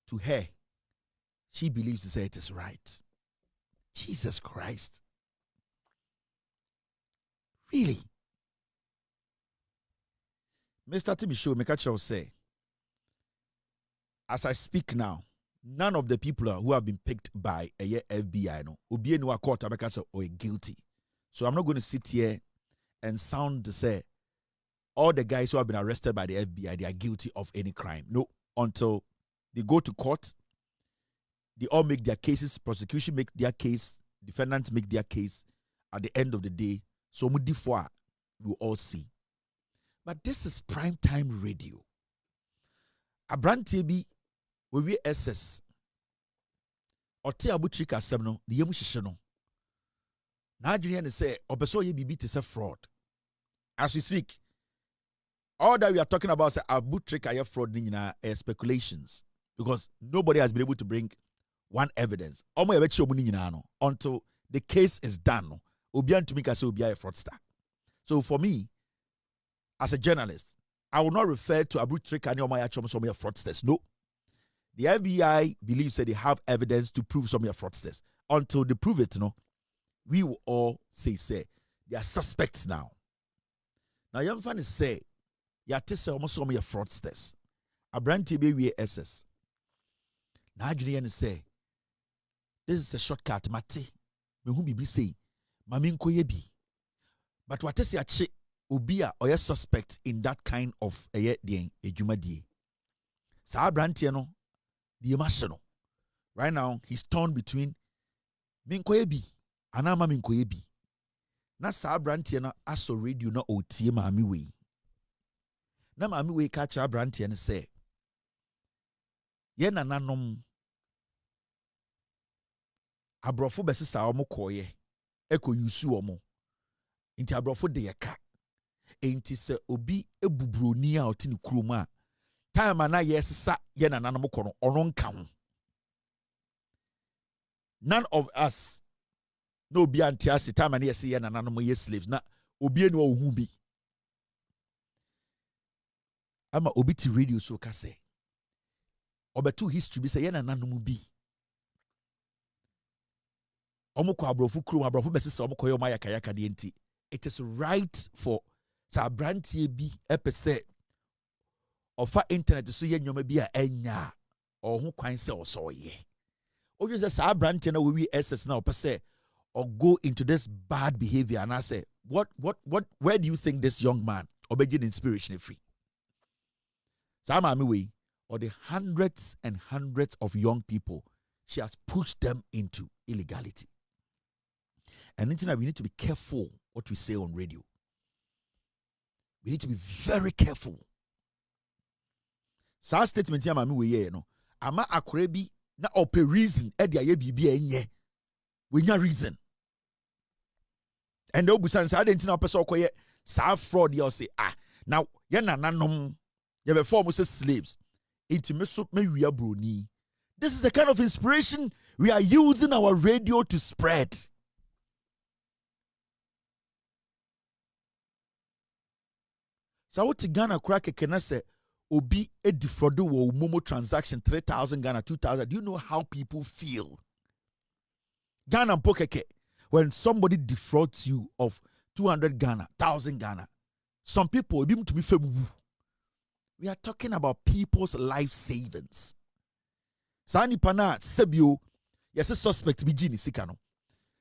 to her. She believes to say it is right. Jesus Christ. Really? Mr. Timmy Show, Mekacha will say, as I speak now, none of the people who have been picked by a FBI obi enu court abeka or guilty. So I'm not going to sit here and sound to say all the guys who have been arrested by the FBI, they are guilty of any crime. No, until they go to court, they all make their cases, prosecution make their case, defendants make their case. At the end of the day, so we will all see. But this is prime time radio. Abrantie bi we SS Ote abutrika asem no de yemu hyehye no. Na adwene ne say obeso ye bibi te say fraud. As we speak, all that we are talking about say abutrika ye fraud ni nyina speculations, because nobody has been able to bring one evidence. Omo ye bechi omu ni nyina no until the case is done. No. Obi antumi ka say obi a fraudster. So for me, as a journalist, I will not refer to abutrika and omo ya chom some fraudsters. No. The FBI believes that they have evidence to prove some of fraudsters. Until they prove it, we will all say they are suspects now. Now, young fan say, ya tese almost some of your fraudsters. Abrantie be SS. Now, Adrian say, this is a shortcut, Mate. Me who be say, Mamin Koyebi. But what is your chick? Ubia or your suspect in that kind of a jumadi. Sa Abrantie no. The emotional. Right now, he's torn between Minkoyebi and Ama Minkoyebi. Na sa Abrantie na aso radio na otie maami we. Na maami we catch Abrantie and say, Ye nananom abrofo besisa omo koye eko yusu omo. Inti abrofo de yeka. Enti se obi ebubroni a oti ne kurom a time na yesisa ye nananom kono ono nka ho. None of us no be antiasi time na yesi ye nananom ye slaves na obi enu ohu bi. Ama obi ti radio so ka say obeto history bi say ye nananom bi omo ko abrofo kurom abrofo besisa omo koye omo ayaka de enti it is right for sa Abrantie bi epese ofa internet so ye nyoma bi a enya ho kwan se osoye oju say sa Abrantie na we SS na opese or go into this bad behavior and I say what where do you think this young man obegin inspiration free sa mama we or the hundreds and hundreds of young people she has pushed them into illegality. And we need to be careful what we say on radio. We need to be very careful. Sa statement ya mami we ye no ama akore bi na ope reason e dia ye bibia enye we nya reason and obusan sa dey ntina opese okoye sa fraud you say now ye nananom ye be form say slaves intimeso mewia broni. This is the kind of inspiration we are using our radio to spread. So what Ghana crack can say obi a defraud wo momo transaction 3,000 Ghana 2,000. Do you know how people feel? Ghana pokeke when somebody defrauds you of 200 Ghana, 1,000 Ghana. Some people be to me femu. We are talking about people's life savings. Sani pana sebio yes a suspect bi gini sikano.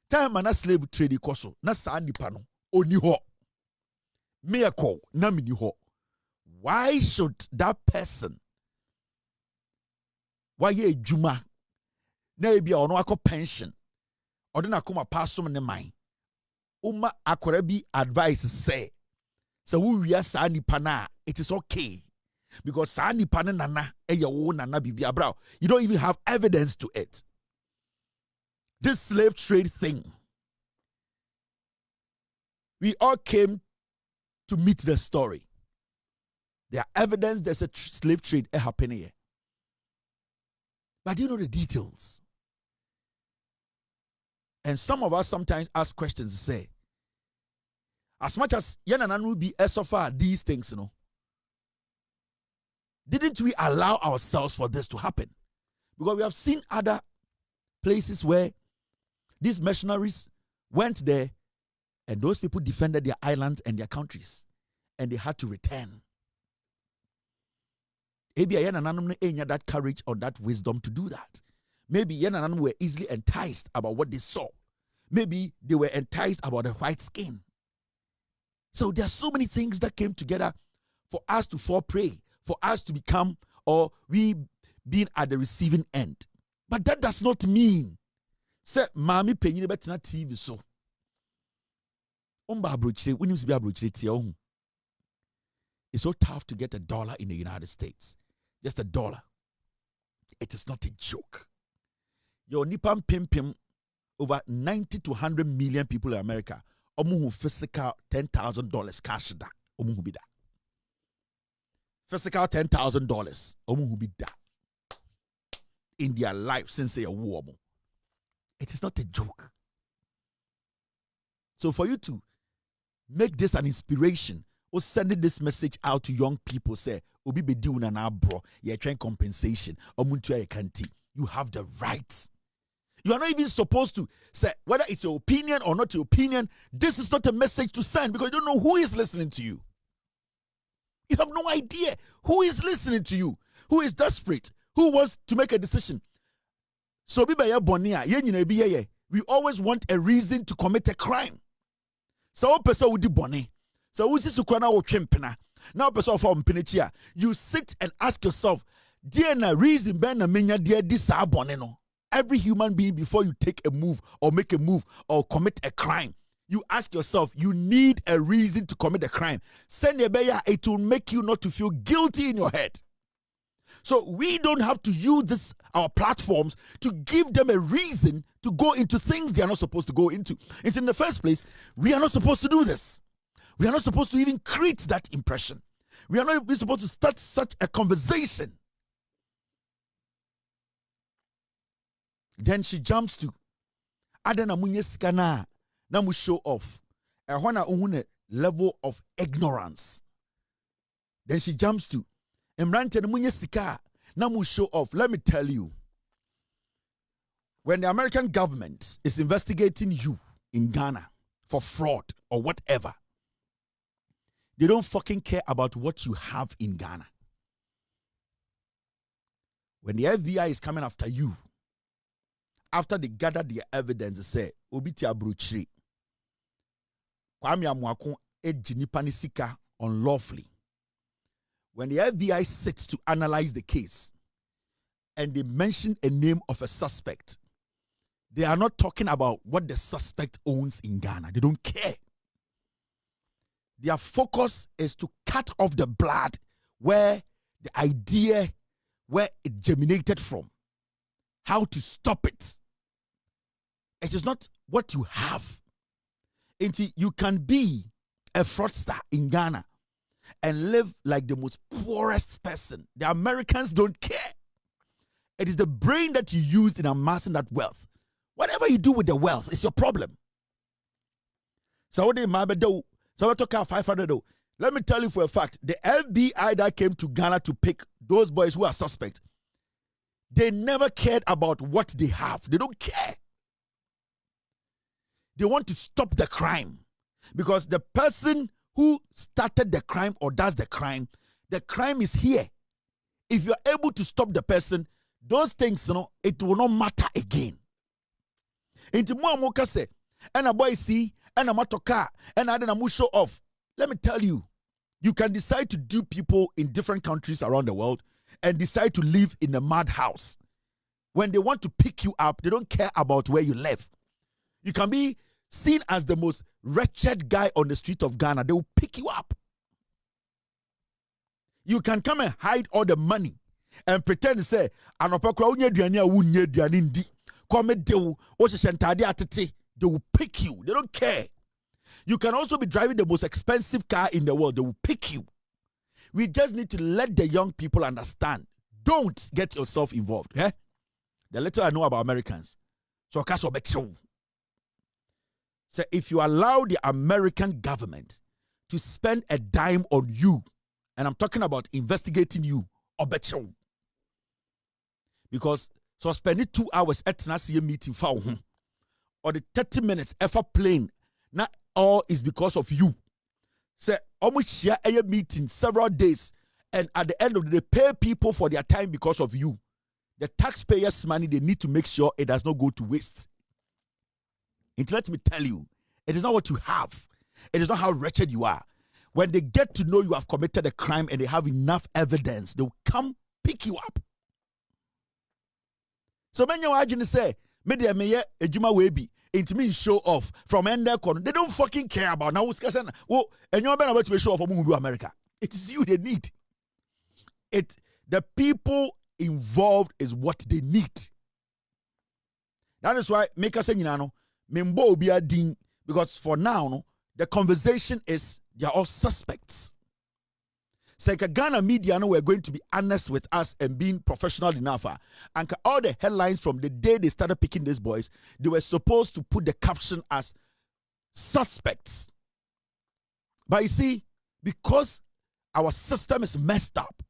Time na slave trade koso na sani pano oni ho. Miracle na mini ho. Why should that person Waye juma. Na ebi ono akọ pension. Ode na koma pasom ne man. Uma akora bi advice say. So we are sa nipa na, it is okay. Because sa nipa ne nana eye wo nana bibia bra. You don't even have evidence to it. This slave trade thing. We all came to meet the story. There are evidence there's a slave trade happening here. But do you know the details? And some of us sometimes ask questions and say, as much as Yenanan will be so far these things, didn't we allow ourselves for this to happen? Because we have seen other places where these missionaries went there and those people defended their islands and their countries and they had to return. Maybe Yenanan ain't that courage or that wisdom to do that. Maybe Yenanan were easily enticed about what they saw. Maybe they were enticed about the white skin. So there are so many things that came together for us to fall prey, for us to become, or we being at the receiving end. But that does not mean, say, Mami penny better not TV so. It's so tough to get $1 in the United States. Just $1. It is not a joke. Your Nippon Pim over 90 to 100 million people in America. Omu physical $10,000 cash da. Omu be that. Physical $10,000. Omu be that. In their life since a war. It is not a joke. So for you to make this an inspiration or sending this message out to young people, say, Obi be doing na bro, you're trying compensation. You have the right. You are not even supposed to say whether it's your opinion or not your opinion. This is not a message to send because you don't know who is listening to you. You have no idea who is listening to you, who is desperate, who wants to make a decision. So we always want a reason to commit a crime. So person would do bonny. So who's this ukwana or chimpena? Now person from Pinichia. You sit and ask yourself, dear na reason ben na minya dear this boneno. Every human being, before you take a move or make a move or commit a crime, you ask yourself, you need a reason to commit a crime. Send a beya, it will make you not to feel guilty in your head. So we don't have to use our platforms to give them a reason to go into things they are not supposed to go into. It's in the first place, we are not supposed to do this. We are not supposed to even create that impression. We are not even supposed to start such a conversation. Then she jumps to Adana Munyeskana Namu show off. A level of ignorance. Then she jumps to Emrante Munyesika Namu show off. Let me tell you. When the American government is investigating you in Ghana for fraud or whatever, they don't fucking care about what you have in Ghana. When the FBI is coming after you, after they gather their evidence, they say, Obiti abruchiri. Kwame Amwako ejinipani sika unlawfully. When the FBI sits to analyze the case and they mention a name of a suspect, they are not talking about what the suspect owns in Ghana. They don't care. Their focus is to cut off the blood where the idea, where it germinated from. How to stop it. It is not what you have. You can be a fraudster in Ghana and live like the most poorest person. The Americans don't care. It is the brain that you used in amassing that wealth. Whatever you do with the wealth is your problem. So what did my do? So I took out 500. Let me tell you for a fact, the FBI that came to Ghana to pick those boys who are suspects, they never cared about what they have. They don't care. They want to stop the crime. Because the person who started the crime or does the crime is here. If you're able to stop the person, those things, it will not matter again. Into more say, and a boy see, and a motocar, and I show off. Let me tell you, you can decide to do people in different countries around the world and decide to live in a madhouse when they want to pick you up, they don't care about where you live. You can be seen as the most wretched guy on the street of Ghana. They will pick you up. You can come and hide all the money and pretend to say, they will pick you. They don't care. You can also be driving the most expensive car in the world. They will pick you. We just need to let the young people understand. Don't get yourself involved. Eh? The little I know about Americans. So if you allow the American government to spend a dime on you, and I'm talking about investigating you, because so spending 2 hours at a meeting for or the 30 minutes effort plane, not all is because of you. Say almost share a meeting several days, and at the end of the day, pay people for their time because of you. The taxpayers' money, they need to make sure it does not go to waste. And let me tell you, it is not what you have. It is not how wretched you are. When they get to know you have committed a crime and they have enough evidence, they will come pick you up. So many of you say, media may ejuma webi, it means show off from end there corner. They don't fucking care about now. Well, and you're about to show off from America. It is you they need. The people involved is what they need. That is why make us say, Mimbo be a ding, because for now, the conversation is they are all suspects. So like Ghana media, we're going to be honest with us and being professional enough. And all the headlines from the day they started picking these boys, they were supposed to put the caption as suspects. But you see, because our system is messed up,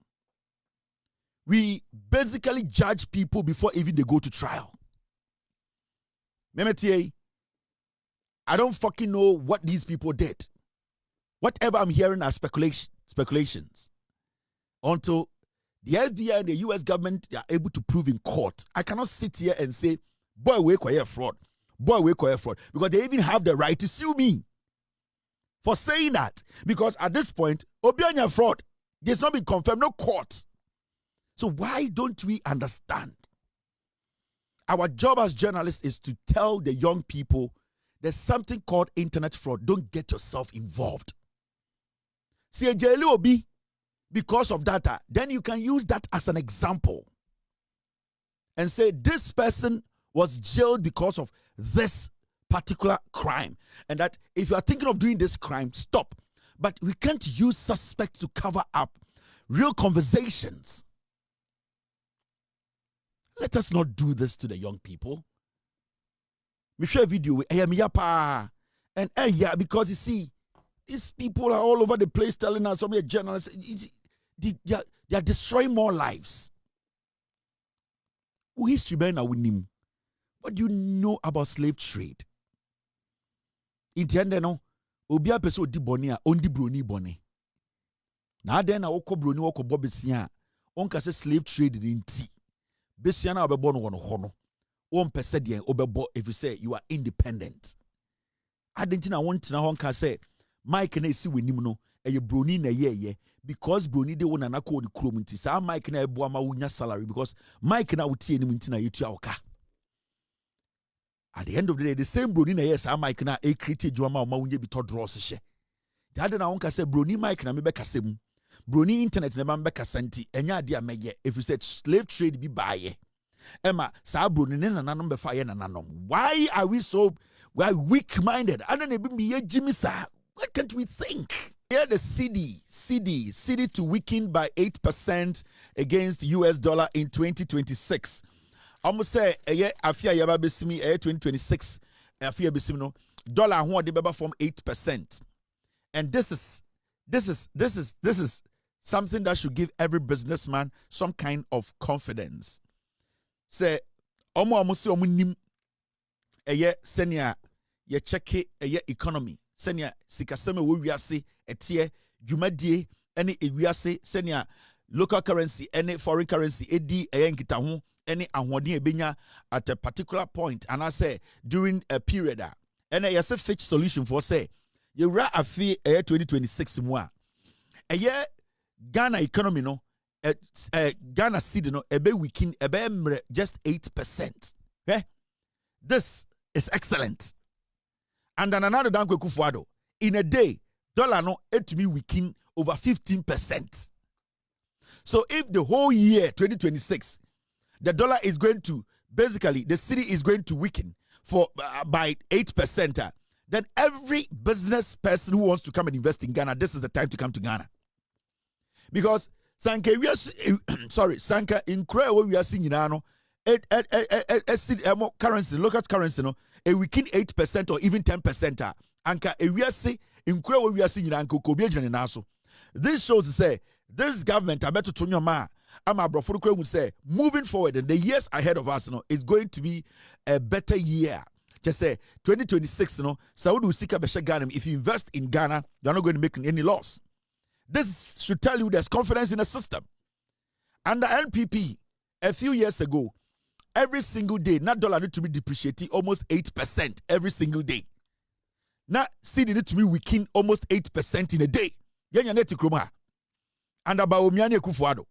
we basically judge people before even they go to trial. Memetier, I don't fucking know what these people did. Whatever I'm hearing are speculations. Until the FBI and the US government are able to prove in court. I cannot sit here and say, boy, we acquire fraud. Boy, we acquire fraud. Because they even have the right to sue me for saying that. Because at this point, Obianya fraud. There's not been confirmed, no court. So why don't we understand? Our job as journalists is to tell the young people there's something called internet fraud. Don't get yourself involved. See a JLOB because of data, then you can use that as an example and say this person was jailed because of this particular crime, and that if you are thinking of doing this crime, stop. But we can't use suspects to cover up real conversations. Let us not do this to the young people. Me share video and yeah, because you see, these people are all over the place telling us, some journalists, they are destroying more lives. History behind with him. What do you know about slave trade? In the end, no, obi a person di boni a ondi broni boni. Na den na woko broni woko bobesia. Onka se slave trade in tea. Besia na obebo no hono. One person de obebo if you say you are independent. Adentina want na honka say Mike na esi wenim no eye broni na ye because broni de wona na ko ni krom nti sa Mike na ebo ama wunya salary because Mike na wutie nim nti na yetu awoka. At the end of the day, the same broni na yes, Mike na e create juama ma wunye bi to draw se. Dade na wonka say broni Mike na me be kasem. Broni internet na be kasanti enya ade ameye if you said slave trade bi baaye. Emma sa broni ne nananom be fa ye nananom. Why are we weak minded? Ana na bi me jimi sa. What can't we think? Here the CD to weaken by 8% against US dollar in 2026. Almost say afia yaba besimi 2026 afia besimi no dollar ho de beba from 8%. And this is something that should give every businessman some kind of confidence. Say omo se omo nim senia ye check economy senia sikaseme wo wiase etie dwumadie ene ewiase senia local currency ene foreign currency edi nkita ho any ahwodin ebenya at a particular point, and I say during a period and I say fixed solution for say you ra afi 2026 mwa a year Ghana economy no Ghana cedi no ebe weekend ebe just 8%. Okay? This is excellent. And then another Danko Kufuado. In a day, dollar no to me weekend over 15%. So if the whole year 2026, the dollar is going to basically the city is going to weaken for by 8%, then every business person who wants to come and invest in Ghana, this is the time to come to Ghana. Because Sanka Sanka in Korea we are seeing now currency, local currency no a weekend 8% or even 10%. Anka we are see in Korea we are seeing anko kobiejene naso. This shows to say this government I bet to Tonyo Ma Ama Brofuru would say moving forward in the years ahead of us, it's going to be a better year. Just say 2026, Saudi Sika Ghana. If you invest in Ghana, you're not going to make any loss. This should tell you there's confidence in the system. Under NPP, a few years ago, every single day, not dollar need to be depreciating almost 8% every single day. Now, cedi need to be weakening almost 8% in a day. Yenya neti kroma. And about Omiani Kufuado.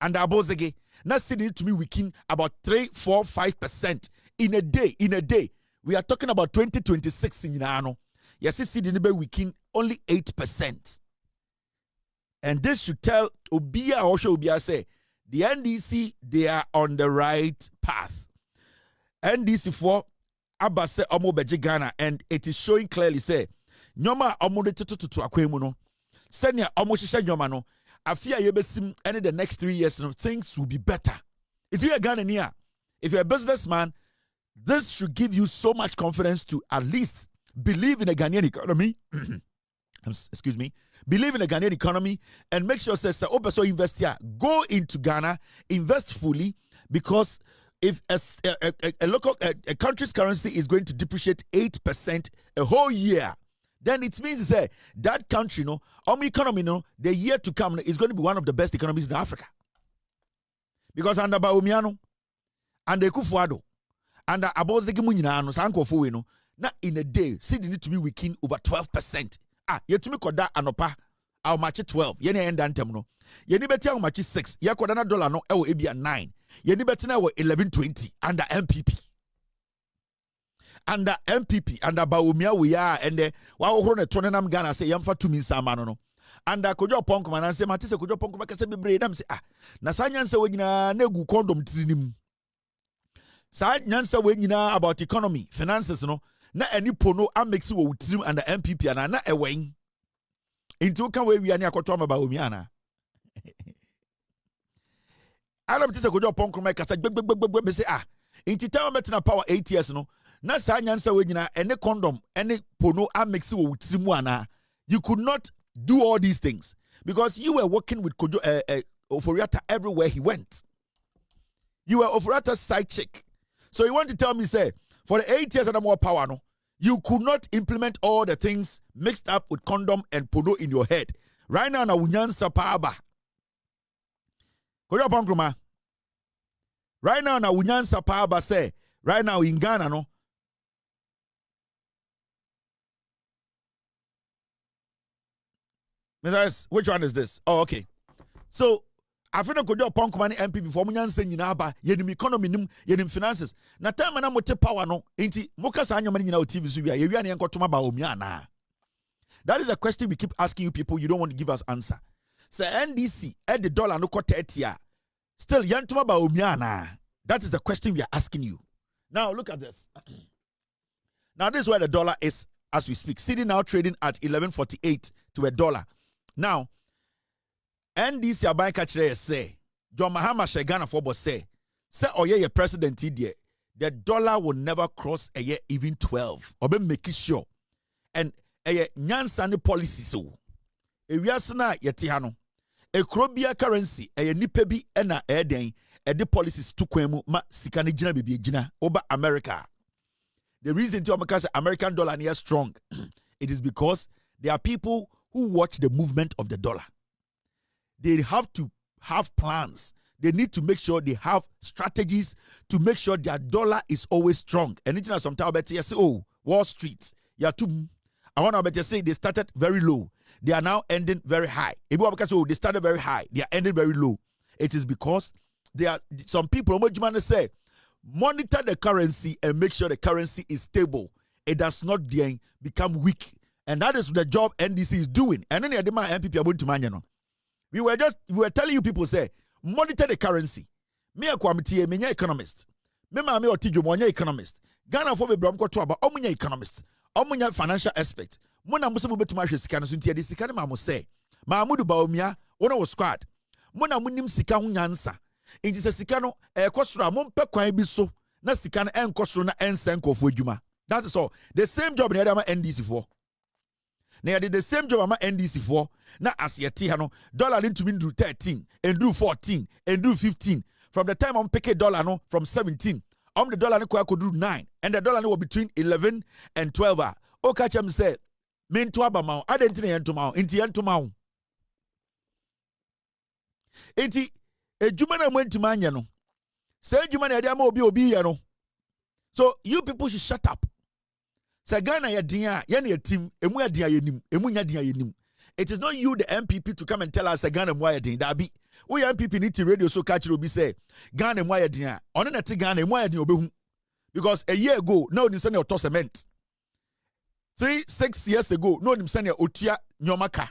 And Abozege. Now, cedi need to be weakening about 3, 4, 5% in a day. In a day. We are talking about 2026 in Yano. Yes, cedi need to be weakening only 8%. And this should tell Obia Osho Obia say the NDC, they are on the right path. NDC for Abase Omo Beji Ghana, and it is showing clearly say Nyoma Omo de tutu akwemuno. Senya Omo shisha Nyoma no. Afia yebesim any the next 3 years, things will be better. If you're a Ghanaian, if you're a businessman, this should give you so much confidence to at least believe in a Ghanaian economy. Excuse me, believe in the Ghanaian economy and make sure says so invest here, go into Ghana, invest fully, because if a local country's currency is going to depreciate 8% a whole year, then it means that country economy the year to come is going to be one of the best economies in Africa, because under Baumiano and the Kufuado and Abozegi Munyano Sankofu now in a day cedi need to be weakening over 12%. Yetumi koda anopa au machi 12 yene enda ntem no yeni beti au machi 6 ye koda na dollar no ewo ebia 9 yeni beti na ewo 11.20 under MPP under Baumia we are and wa ohoro ne tonenam Ghana say yamfa tumi nsama no under kojo ponko man say matise kojo ponko ba kase bebre dam say na sa nyansa we nyina na egu condom tirinim sa nyansa we nyina about economy finances no na any pono amexi wo wutrim under MPP ana na ewen into kan we wi ani akoto amaba omi ana Adam tise kojo ponko me kasa gbegbegbegbe be say into time metina power 8 years no na sa nyansa we nyina any condom any pono amexi wo wutrim ana. You could not do all these things because you were working with Kojo Oforiata everywhere he went. You were Oforiata's side chick. So you want to tell me say for the 8 years and more power, you could not implement all the things mixed up with condom and pono in your head. Right now, na unyansa paaba. Kojo Ponkruma. Right now, na unyansa paaba say. Right now in Ghana, no. Which one is this? Oh, okay. So I feel like Kojo Ponkruma MPP for munyansa nyina ba yenim economy nim yenim finances. Na time na mote power no enti moka sa anyoma nyina o TV so bia ye wi ane nkotoma ba omi ana. That is a question we keep asking you people. You don't want to give us answer. Say NDC at the dollar no ko 30 still yantoma ba omi ana. That is the question we are asking you. Now look at this. Now this is where the dollar is as we speak. Cedi now trading at 11.48 to $1. Now NDC abanka chere say John Mahama Shegana for boss say oye president idie the dollar will never cross a year even 12 obe make sure and a nyansane policy so e wiasna yeti ha no ekrobia currency nipa bi na den the policies to kwemu ma sika ne gina bibie gina over America. The reason to American dollar is strong it is because there are people who watch the movement of the dollar. They have to have plans. They need to make sure they have strategies to make sure their dollar is always strong. And it's not sometimes better say, oh, Wall Street, I want to better say they started very low. They are now ending very high. If you because they started very high, they are ending very low. It is because there are some people who say, monitor the currency and make sure the currency is stable. It does not become weak. And that is the job NDC is doing. And then the MPP are going to manage. We were telling you people say, monitor the currency. Me a kwamiti me economist. Me ma me otijo mo economist. Ghana for be bram ko to aba omunya economist. Omunya financial expert. Mo na mo se mo betuma hwe sika no so ntia de sika ne ma mo say. Mahmudu Baumia, one of squad. Mo na mo nim sika ho nyansa. Enti se sika no ekosoro mo mpe kwan bi so na sika no enkosoro na ensenkofo adwuma. That is all. The same job na yadama NDC for. Na did the same job ama NDC for. Na as yeti ha no dollar into do 13 and do 14 and do 15. From the time I'm picking dollar no from 17. The dollar no could do 9 and the dollar no between 11 and 12. Okay, chem say men to abamount. I didn't ento mount. Inti ento mount. Enti ejuma na went to manya no. Say ejuma na yadama obi ya no. So you people should shut up. Say Ghana ya dia ya team emu ya dia yenim emu nya dia yenim. It is not you the MPP to come and tell us Ghana mu ya din da bi. We MPP need to radio so catch obi say Ghana mu ya din a ono na te Ghana mu ya din obehu. Because a year ago now ni send your cement. 6 years ago no ni send your otua nyomaka.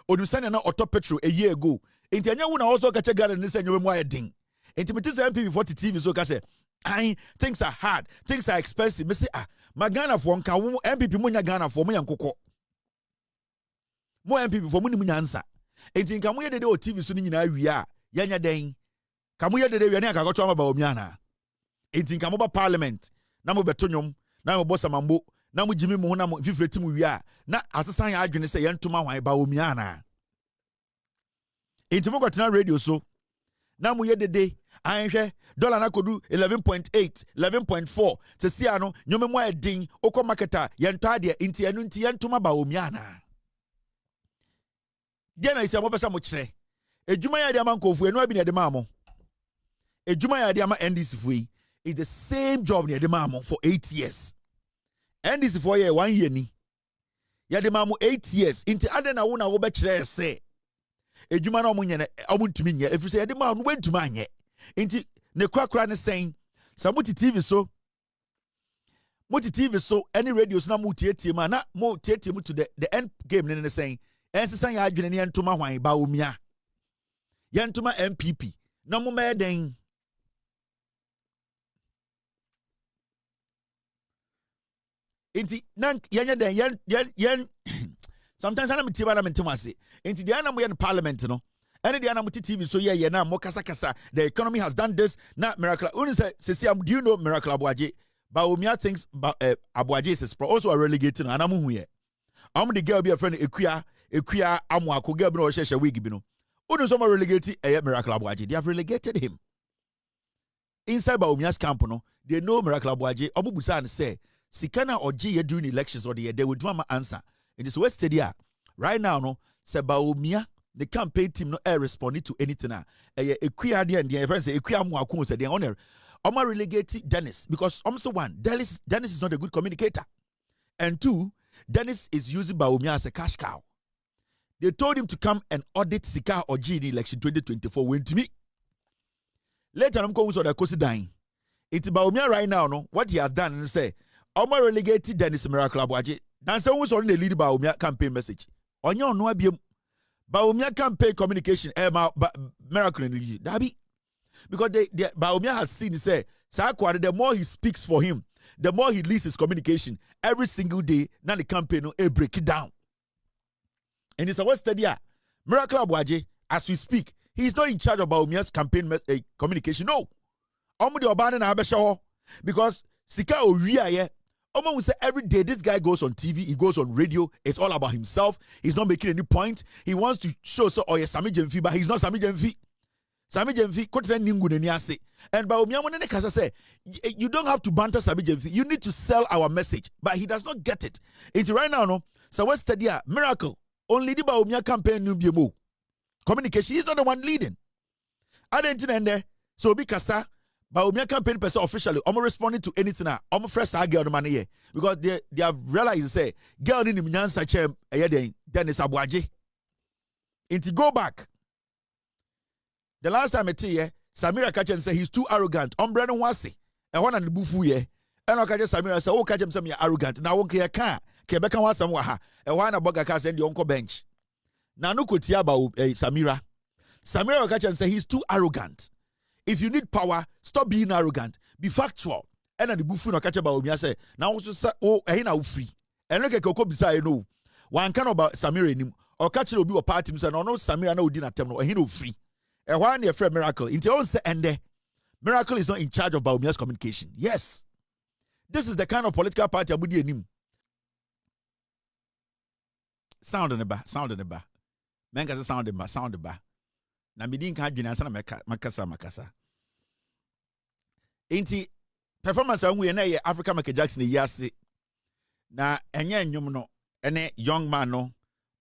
Onu send na auto petrol a year ago. Enti anya wo na also catch Ghana ni send mu ya din. Enti me say MPP for TV so ka say things are hard, things are expensive. Me say my Ghana for nka wo MPP mo nya Ghana for mo yankoko. Mo MPP for mo ni mo nyansa. Enti nka mo ye dede o TV so ni nyina wi a yanya den. Ka mo ye dede wi ani aka goto amaba omi ana. Enti nka mo ba parliament na mo beto nyom na mo bossa mambo na mo jimi mo na mo fifreti mo wi a na asesan ya adwene se yentoma hwan ba omi ana. Enti mo kwatena radio so na mo ye dede anhwe dollar na kodu 11.8 11.4 se sia no nyome mo edin okọ marketer yento ade enti anu enti yentoma ba omi ana. Jena isi mo pesa mo kire ejuma ya de ama nkofu enu abi na de maamo ejuma ya de ama NDC fui is the same job na de maamo for 8 years. NDC for year 1 year ni ya de maamo 8 years inti ade na wo na wo be kire se ejuma na omunye na omuntumi nye efiri se ya de maamo wentuma anye inti ne krakra ne sen sa muti TV so any radios na muti etie ma na mo tie mu to the end game ne sen ensesan ya adwene ne yentoma hwan ba omia yentoma MPP na mo meden inti nan yenya den yen sometimes ana metiba na mentemase inti dia na mo yen parliament no ene dia na mo TV so ye na mo kasa the economy has done this na miracle unu say do you know miracle Abuaje ba omia thinks Abuaje is also a relegating ana mo hu ye the girl be a friend Ekuya Amwako girl no shesha wig bi no. Unu so ma relegate Miracle Abuaje. They have relegated him. Inside Baumia's camp no, they know Miracle Abuaje. Obubusa and say, Sikana or G during elections or they would do my answer. In this West Stadia, right now no, se Baumia, the campaign team no air responded to anything. Ekuya and the friends say Ekuya Amwako said the honor. Oma relegate Dennis because also one, Dennis is not a good communicator. And two, Dennis is using Baumia as a cash cow. They told him to come and audit Sika or G in election 2024. Went to me. Later, I'm going to the Kosi dying. It's Baumia right now, no? What he has done and say, Oma relegated Dennis Miracle Abuaje. Now, someone's on the lead Baumia campaign message. On your no abim Baumia campaign communication, Miracle in the Dabi. Because Baumia has seen, he say, the more he speaks for him, the more he leads his communication every single day. Now the campaign no break it down. And it's a West Stadia. Miracle Abuaje, as we speak, he's not in charge of Baumia's campaign communication. No. Because Sika Oria, yeah, Omo will say every day this guy goes on TV, he goes on radio, it's all about himself. He's not making any point. He wants to show so yeah, Sami Jemfi, but he's not Sami Jemfi. Sami Jemfi, and Baumia Monenekasa say, you don't have to banter Sami Jemfi. You need to sell our message. But he does not get it. It's right now, no. So West Stadia, Miracle. Only the Baumia campaign no communication. He's not the one leading. I didn't end there. So because Baumia campaign person officially, I'm responding to anything. I'm fresh girl the money because they have realized say girl in the Nyansa chair Dennis Abuaje. Inti go back. The last time I tell you, Samira Kachem said he's too arrogant. Brandon Wasi. And one and the bufu ye. And I catch Samira say, oh, Kachem say me arrogant. Now okay, I can't. Kebeka was some waha. And one aboga can send the uncle bench. Now no kutia about Samira. Samira Kachem say he's too arrogant. If you need power, stop being arrogant. Be factual. And the bufu no catch about me. Say now also say oh, I now free. And look at Koko beside know. One can about Samira him or catch will be a party. Say no, Samira no dinner term. Or he no free. And why near friend miracle? In your own say and Miracle is not in charge of Baumia's communication. Yes. This is the kind of political party I'm with him. Sound in the bar, sound in the bar. Man can sound in the bar, sound the bar. Na me din kan dwena sana makasa. Enti performance a we na ye Africa Michael Jackson yase. Na enye enwum no ene young man no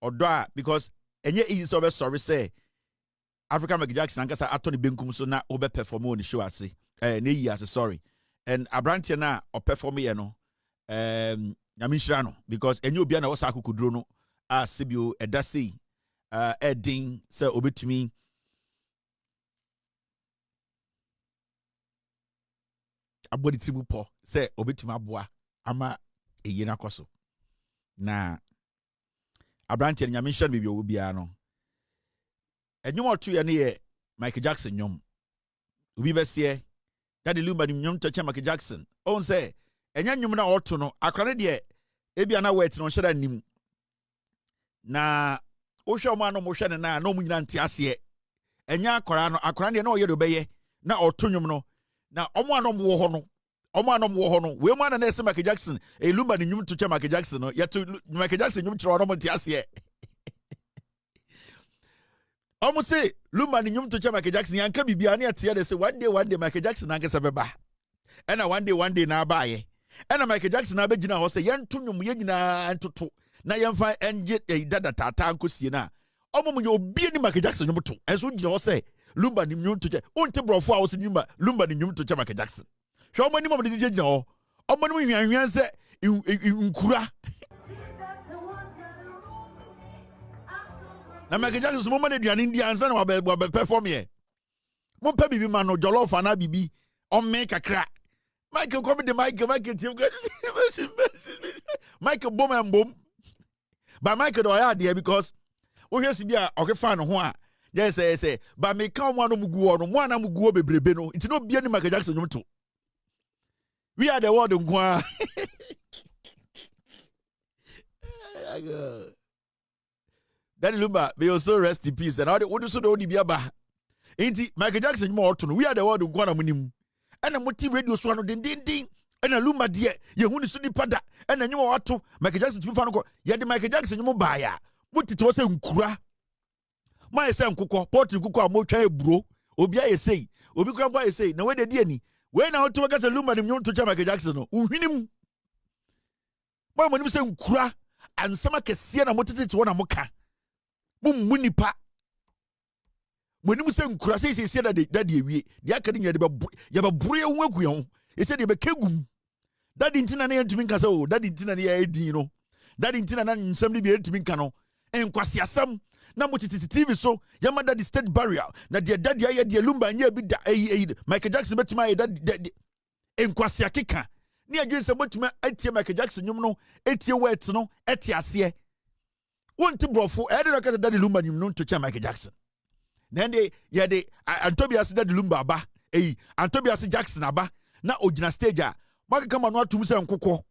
odo because enye easy so be sorry say Africa Michael Jackson ankasa atoni benkum so na obe perform on the show ase. Na yi ase sorry. And Abrantia na o perform ye no nyamishira no because enye obi na wo sa akukudro no asibio edase edin say obetumi abodi timu po say obetumi aboa ama eyi na koso na Abrantia nyamishira bibi obi no enyum otu ye ne Michael Jackson nyum obi besie Daddy Lumba ni nyum to Michael Jackson on say enya nyum na otu no akra ne de ebia na wet no hyeda nim na ohwe mo ano mo hwe ne na mu nyina nte ase enya akra ne na oye do beye na otu nyum no na omo ano mo wo ho no we mo na ese Michael Jackson Lumba ni nyum to Michael Jackson no yeto Michael Jackson nyum kire ono mo nte ase Almost say Lumba ni nyum to Michael Jackson yanka bibia na tie de say one day Michael Jackson ankasa beba and one day na abaye and Michael Jackson abegina ho say yento nyum ye nyina ntoto na yemfa enje dada tata ankosie na omo ye obi ni Michael Jackson nyum to enso gina ho say Lumba ni nyum to onte brofo a wo say Lumba ni nyum to Michael Jackson hwe omo ni mo de gina ho omo ni hwanhwan say nkura na Michael Jackson mo man aduane ndi ansa na wa perform here mo pa bibi ma no jollof ana bibi o me kakra Michael come the Michael team Michael bom and bom but Michael do ya there because we hear sibia o ke fan ho a yes say but me kan mo no mugu no mo na mugu bebrebe no it no bia ni Michael Jackson nyum to we are the world nkwa Daddy Lumba, may you so rest in peace. And all the what so do be aba. Ain't Michael Jackson more to we are the world nkwa na munim. And a multi radio so no ding. And a Lumba dear, ye hu ni so nipa da. And a nyu wato Michael Jackson to fa no ye de Michael Jackson nyum ba ya. Muti to say nkura. Ma say nkukọ, port nkukọ a mo twa eburo. Obi aye say, obi kura boy say, na we de die ni. We na to ga say Lumba ni nyum to Michael Jackson no. Uhwinim. Mo mo ni say nkura. Ansama kese na motete to na moka. Munipa when you say nkura say that ewie the akadi nya de ba bure hu akuye he said de be kegum that intina na yentumi nka say oh that intina na ya edin no that intina na nsam de be yentumi nka no enkwase asam na motiti TV so yama that the state barrier na de daddy aye de Lumba nya bi da Michael Jackson betuma aye that enkwase akeka ne adwen se betuma atie Michael Jackson nyum no etie wet no etie ase won't brofo I don't know Daddy Lumba nyum no to Michael Jackson then they Antobias Daddy Lumba aba Antobias Jackson aba na ogina stage a maka kama no atum se nkokọ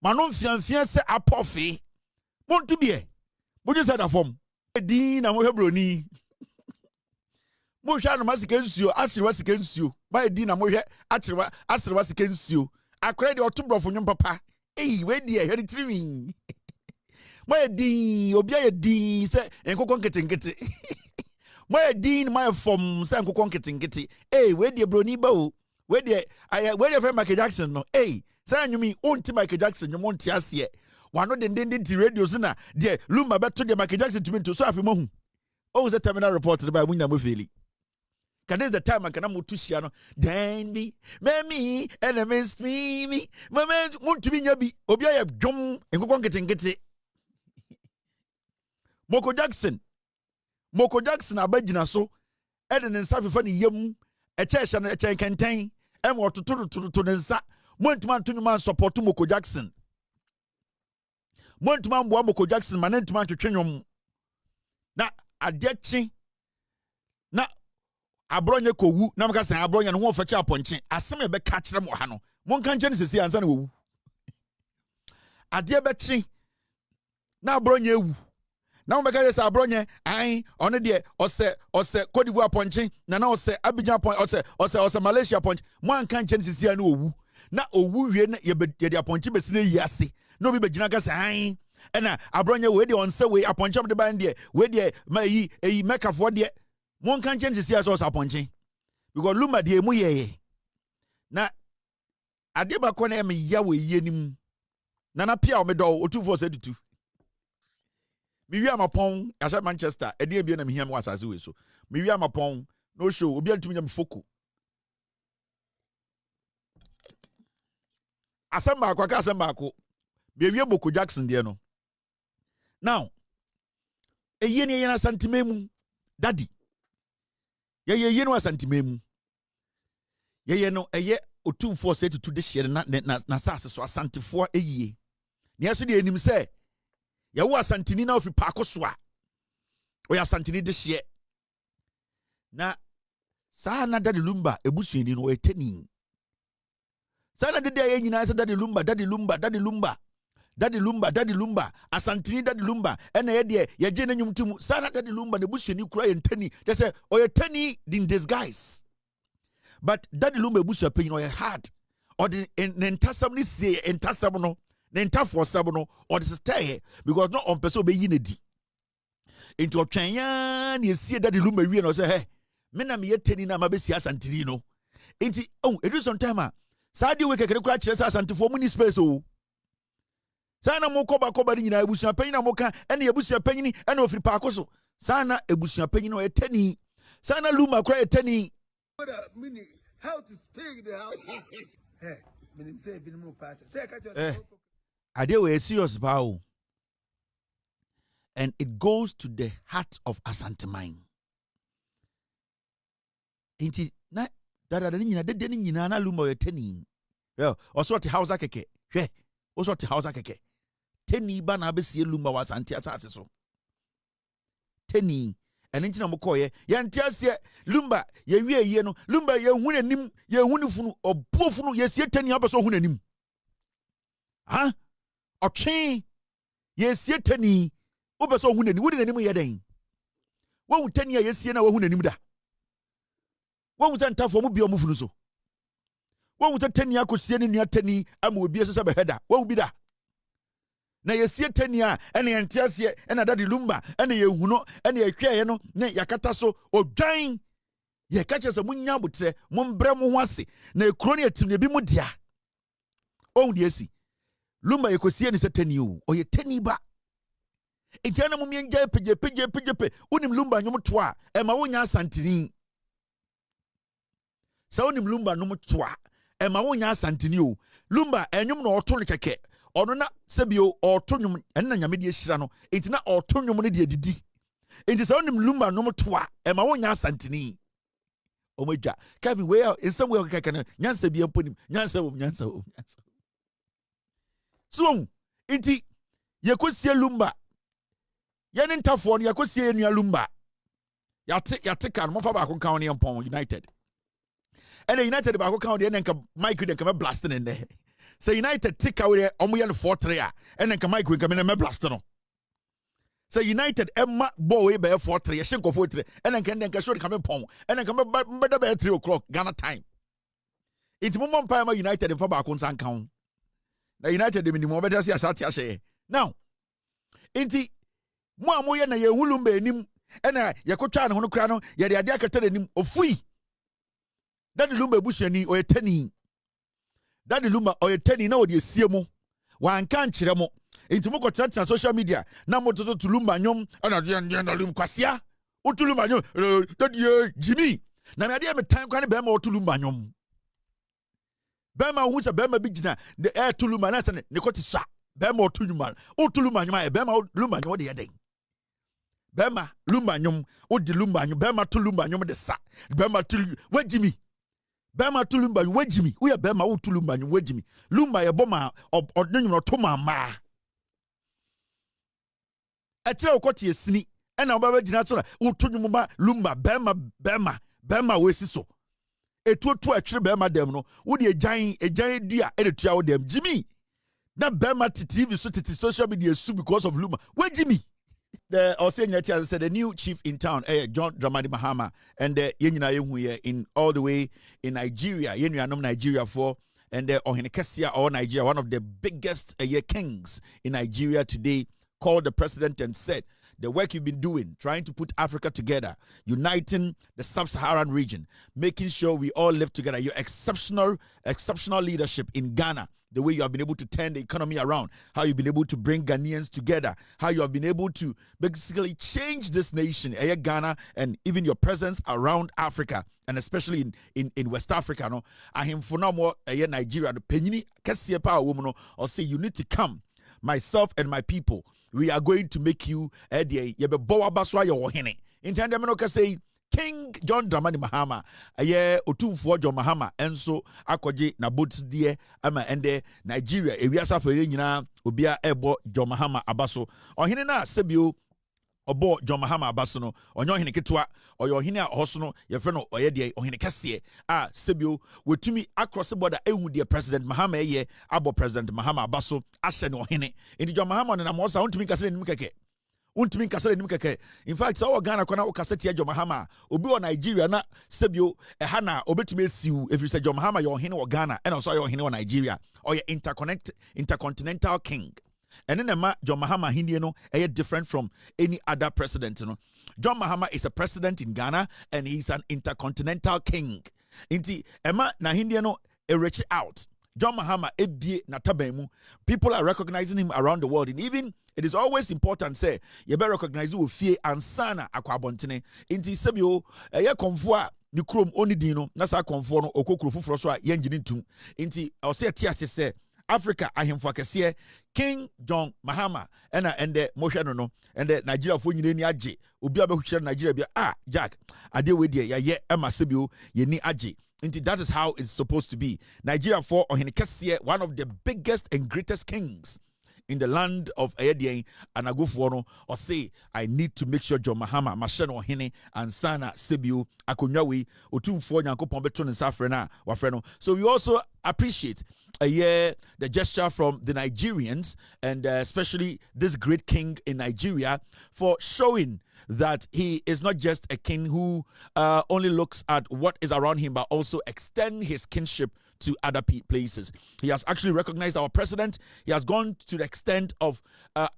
manon fianfian se apofi won't be e mo je say da form din na mo hebroni mo hwa no masika nsuo asirwa sika nsuo ba din na mo hwe asirwa sika nsuo akore de otum brofo nyum papa we di e hwe trimi my din obi aye din say enkokon ketenkete my din my form say enkokon ketenkete we dey broni ba o we dey friend Michael Jackson no say anyumi onti Michael Jackson nyum onti ase wano den ti radio so na de Lumba beto de Michael Jackson to me to so afimo hu o say terminal report the ba munya mo feli can this the time I can mo to sia no then me and miss me mama want to be nyabi obi aye dwom enkokon ketenkete Moko Jackson abagina so ɛde ne nsa fefa ne yam ɛkyɛ no ɛkyɛ kɛntɛn ɛma ɔtoto ne nsa montuma nto nwuma support Moko Jackson montuma mboa Moko Jackson ma ne ntuma twetwe nwom na adeɛ kye na abronye kowu na maka san abronye no ho fachi aponche asem e be ka kire mo ha no monka nche ne sesi ansa na wowu ade be chi na abronye ewu na mo be ka yes abronye ai ono de ose Cote d'Ivoire aponche na ose Abidjan aponche ose Malaysia aponche mo anka nche ne sesi na owu na owu wie na ye de aponche be sine yi ase na obi be gina ka san ai na abronye we de onse we aponche mo de ban de we de ma yi mekafo de one can change the CSOs upon chain because Luma de Muye. Na Adeba Kone me yawe yenim Nana Pia Medo or 2472. Miriam upon as at Manchester, a dear bien and him was as we so. Miriam upon no show, will be able to me foku. Asamba Kwakasambako, Miriam Moko Jackson, dear no. Now, a yena santimemu, daddy. Ye no asantimemu. Ye no eye otu for say to this year na sase so asantifo eyi. Ne aso de enim say ye wo asantini na ofi paako so a. O ya asantini this year. Na sa na Daddy Lumba ebusueni no etani. Sa na de ye nyina say Daddy Lumba asantini Daddy Lumba ena ye de ye je na nwumtum sana Daddy Lumba ne busuani kura ye ntani they say o ye tani in disguise but Daddy Lumba busu apanyin o ye hard or the entasam ni see entasam no ne ntafo sab no or the stay because no on person be yi na di into otwanya na sie Daddy Lumba wie no say hey me na me ye tani na ma be si asantini no enti oh it is some time sa di we kekere kura kire sa asantifo mu ni space o sana mo koba nyina ebusua panyin na mo ka ene ebusua panyin ene ofiri paako so sana ebusua panyin no etani sana Luma kura etani how to speak the house hey menim say bi mo part say ka ade we serious bao and it goes to the heart of Asanteman inti na dada nyina de nyina na Luma etani yo oso te house akeke hwe oso te house akeke teni ba na abesie Luma wasante asase so teni ene ntina mo koye ye ntiase Luma ye wie no Luma ye hu nanim ye hu ni funu obuofunu ye sie teni abeso hu nanim ha otwe ye sie teni obeso hu nanim wudi nanim ye den wo hu teni ye sie na wo hu nanim da wo hu santafo mo bia mo funu so wo hu teni akosie ni nua teni ama obi eso se be heda wo hu bi da na yesie tania ene entiasie ena Daddy Lumba ene yehuno ene yehweye no ne yakata so odwan ye kache se munya botre mombre mo ho ase na ekuro ne etim ne bi mu dia on de esi Lumba yekosie ne setani o ye tani ba entiana mo mienja peje unim Lumba nyom to a e ma wonya asantini sa unim Lumba nom to a e ma wonya asantini o Lumba enyum no otole keke ono na sebio otonwum enna nyame de ehira no enti na otonwum ne de adidi enti se onim Lumba no to a e ma wonya asantini omedwa Kevin we in some way kekene nyansa bia mponim nyansa so enti yekosie Lumba yene ntafo no yekosie enua Lumba yate kan mo fa ba ko kan ne empon United ene United ba ko kan de nka Mike de nka blast ne ne say United take away omoye no 4-3 a ene nka Mike nka me blast no say United emma boy be 4-3 ye shenko 4-3 ene nka show de pon ene nka be da be 3 o'clock Ghana time it mo mpa ma United fa ba ko nsan kan na United de minimum be just asate ahye now enti mo amoye na ye hulumba enim ene ye kotwa ne ho no kra no ye de ade akata enim ofui Daddy Lumba busuani o etani Daddy Lumba o etani na o de siemu wan kan kire mo enti mo kotrata social media na mo to Lumba nyom na de Lumba kwasia o Lumba nyom Daddy Jimmy na me ade me tan kwa ne be ma o Lumba nyom be ma hu se be ma bi gina de Lumba na se ne kotisa be ma o Lumba nyom e be ma Lumba nyom de yeden Bema lumba nyom odi lumba nyom bema to lumba nyom de sa bema to wejimi bema to lumba wejimi we bema wo to lumba nyom wejimi lumba ye boma odnyom no to mama a kire okoti esini ena oba gina so wo to nyom ba lumba bema we si so etuotu a kire bema dem no wo de ejan dua e de tua wo dem jimi na bema TV so titi social media su because of lumba wejimi. The Osei said the new chief in town, John Dramani Mahama, and the Yenina in all the way in Nigeria, Yenuanom Nigeria for and the Ohinekesia or Nigeria, one of the biggest kings in Nigeria today, called the president and said the work you've been doing, trying to put Africa together, uniting the sub-Saharan region, making sure we all live together. Your exceptional leadership in Ghana. The way you have been able to turn the economy around, how you've been able to bring Ghanaians together, how you have been able to basically change this nation, Ghana, and even your presence around Africa, and especially in West Africa. No, I am for now more Nigeria. The penny power woman or say you need to come, myself and my people. We are going to make you say King John Dramani Mahama, Otumfuo John Mahama, and so Akwaje na boats dear ama ende Nigeria, Ewiasa for nyina obia ebo John Mahama abaso. Ohine na sebio obo John Mahama abaso no, onyo hine ketua, oyo hine a hoso no, ye frɛ no oye de ohine kese a sebio wetumi across the border ehu de President Mahama abo President Mahama abaso ahye no ohine. Enti John Mahama na mo sa untumi kase nim keke. Untimi kasale nim keke. In fact, so Ghana kona ukaseti John Mahama obi o Nigeria na sebio ehana obetumi esiu if you say John Mahama your hene o Ghana and also your hene o Nigeria or your intercontinental king. And then John Mahama hindi no different from any other president, you know. John Mahama is a president in Ghana and he's an intercontinental king. Inti Emma na hindi no reach out. John Mahama ebie na tabemu. People are recognizing him around the world, and even it is always important say you better recognize you with fear and sana akwabontene. Inti sebio konfo ni krom oni dino na sa konfo no okokro fufuro so a yenjini ntum. Inti ose tiase say Africa ahemfo akese King John Mahama ende mohwe no and the Nigeria fo nyine ni age obi abehwe Nigeria bia Jack ade we de ye ema sebio ye ni age. That is how it's supposed to be. Nigeria for Ohinekesie, one of the biggest and greatest kings in the land of Ayedien and Agofuono, or say, I need to make sure John Mahama, Mashano Ohine, and Sana Sibiu, Akunyawi, Otumfo, Nyankopon Beton and Safrena, Wafreno. So we also appreciate the gesture from the Nigerians and especially this great king in Nigeria for showing that he is not just a king who only looks at what is around him, but also extend his kinship to other places. He has actually recognized our president. He has gone to the extent of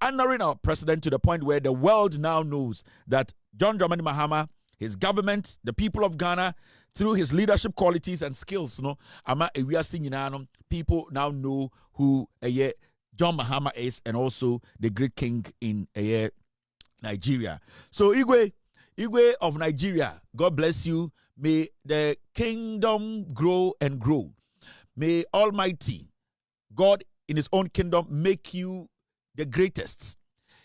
honoring our president to the point where the world now knows that John Dramani Mahama, his government, the people of Ghana, through his leadership qualities and skills, people now know who John Mahama is, and also the great king in Nigeria. So Igwe of Nigeria, God bless you. May the kingdom grow and grow. May Almighty God in his own kingdom make you the greatest.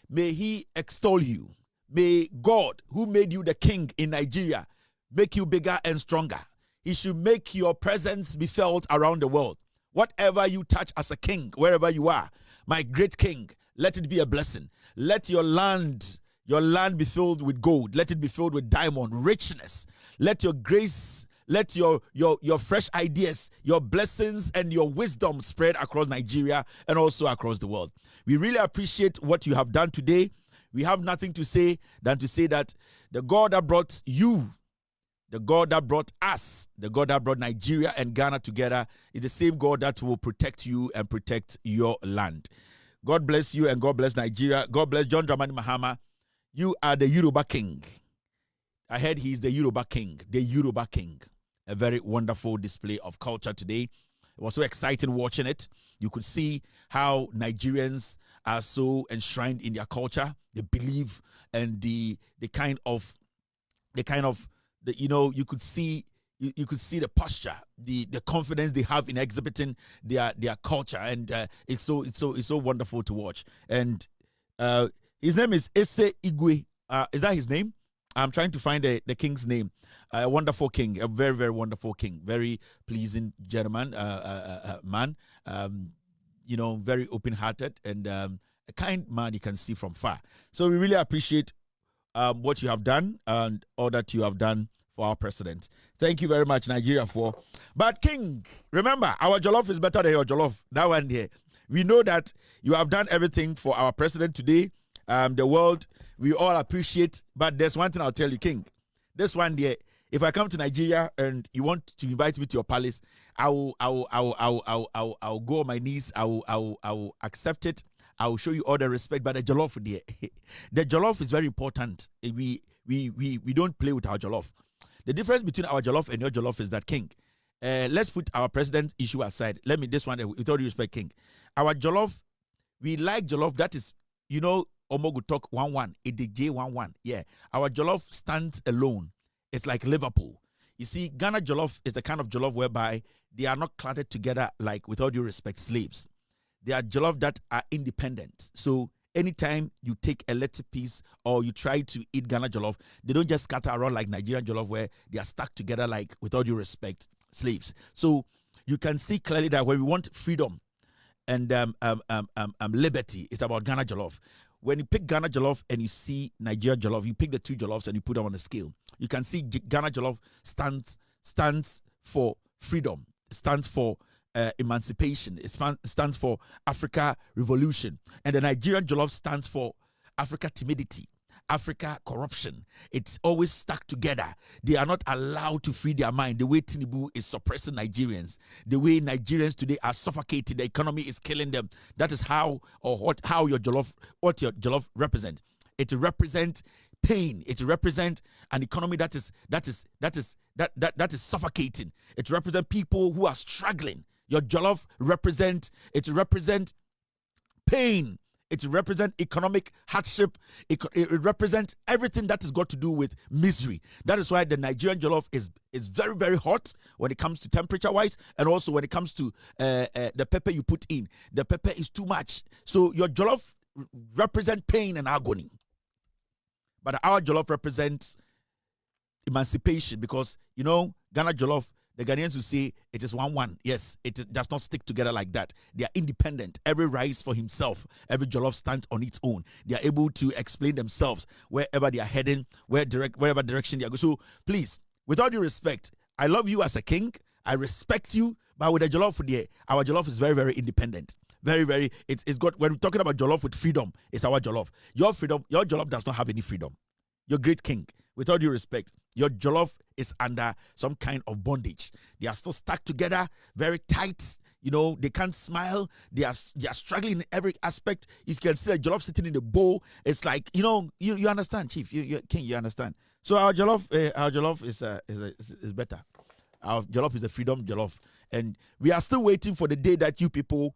May he extol you. May God, who made you the king in Nigeria, make you bigger and stronger. He should make your presence be felt around the world. Whatever you touch as a king, wherever you are, my great king, let it be a blessing. Let your land be filled with gold. Let it be filled with diamond, richness. Let your grace, let your fresh ideas, your blessings, and your wisdom spread across Nigeria and also across the world. We really appreciate what you have done today. We have nothing to say than to say that the God that brought you, the God that brought us, the God that brought Nigeria and Ghana together is the same God that will protect you and protect your land. God bless you and God bless Nigeria. God bless John Dramani Mahama. You are the Yoruba king. I heard he's the Yoruba king. The Yoruba king. A very wonderful display of culture today. It was so exciting watching it. You could see how Nigerians are so enshrined in their culture. They believe, and the kind of you could see the posture, the confidence they have in exhibiting their culture, and it's so wonderful to watch. And his name is Ese Igwe is that his name? I'm trying to find the king's name. A wonderful king, a very, very wonderful king, very pleasing gentleman, man. Very open-hearted and a kind man you can see from far. So we really appreciate what you have done and all that you have done for our president. Thank you very much, Nigeria, for. But King, remember, our jollof is better than your jollof. That one there. We know that you have done everything for our president today. The world, we all appreciate. But there's one thing I'll tell you, King. This one there, if I come to Nigeria and you want to invite me to your palace, I'll go on my knees. I will accept it. I will show you all the respect. But the jollof there, the jollof is very important. We don't play with our jollof. The difference between our jollof and your jollof is that, King, let's put our president issue aside. This one, with all due respect, King. Our jollof, we like jollof that is, Omogu talk 1-1, EDJ 1-1. Yeah, our jollof stands alone. It's like Liverpool. You see, Ghana jollof is the kind of jollof whereby they are not cluttered together like, with all due respect, slaves. They are jollof that are independent. So anytime you take a little piece or you try to eat Ghana jollof, they don't just scatter around like Nigerian jollof where they are stuck together like, with all due respect, slaves. So you can see clearly that when we want freedom and liberty, it's about Ghana jollof. When you pick Ghana jollof and you see Nigeria jollof, you pick the two jollofs and you put them on a scale. You can see Ghana jollof stands for freedom, stands for emancipation, it stands for Africa revolution, and the Nigerian jollof stands for Africa timidity, Africa corruption. It's always stuck together. They are not allowed to free their mind. The way Tinubu is suppressing Nigerians, the way Nigerians today are suffocated, the economy is killing them. That is what your jollof represents. It represents pain. It represents an economy that is suffocating. It represents people who are struggling. Your jollof represents pain. It represents economic hardship. It represents everything that has got to do with misery. That is why the Nigerian jollof is very, very hot when it comes to temperature-wise, and also when it comes to the pepper you put in. The pepper is too much. So your jollof represents pain and agony. But our jollof represents emancipation because, Ghana jollof, the Ghanaians will say it is 1-1. Yes, it does not stick together like that. They are independent. Every rice for himself. Every jollof stands on its own. They are able to explain themselves wherever they are heading, wherever direction they are going. So please, with all due respect, I love you as a king. I respect you. But with the jollof there, our jollof is very, very independent. Very, very, it's got, when we're talking about jollof with freedom, it's our jollof. Your jollof does not have any freedom. Your great king, with all due respect, your jollof is under some kind of bondage. They are still stuck together, very tight. They can't smile. They are struggling in every aspect. You can see a jollof sitting in the bowl. It's like, you understand, Chief. You King, you understand. So our jollof is better. Our jollof is a freedom jollof, and we are still waiting for the day that you people,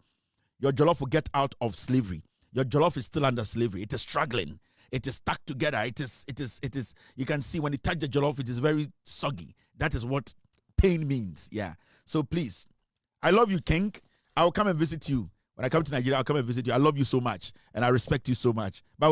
your jollof will get out of slavery. Your jollof is still under slavery. It is struggling. It is stuck together. It is. You can see when you touch the jollof, it is very soggy. That is what pain means. Yeah. So please, I love you, King. I will come and visit you. When I come to Nigeria, I'll come and visit you. I love you so much, and I respect you so much. But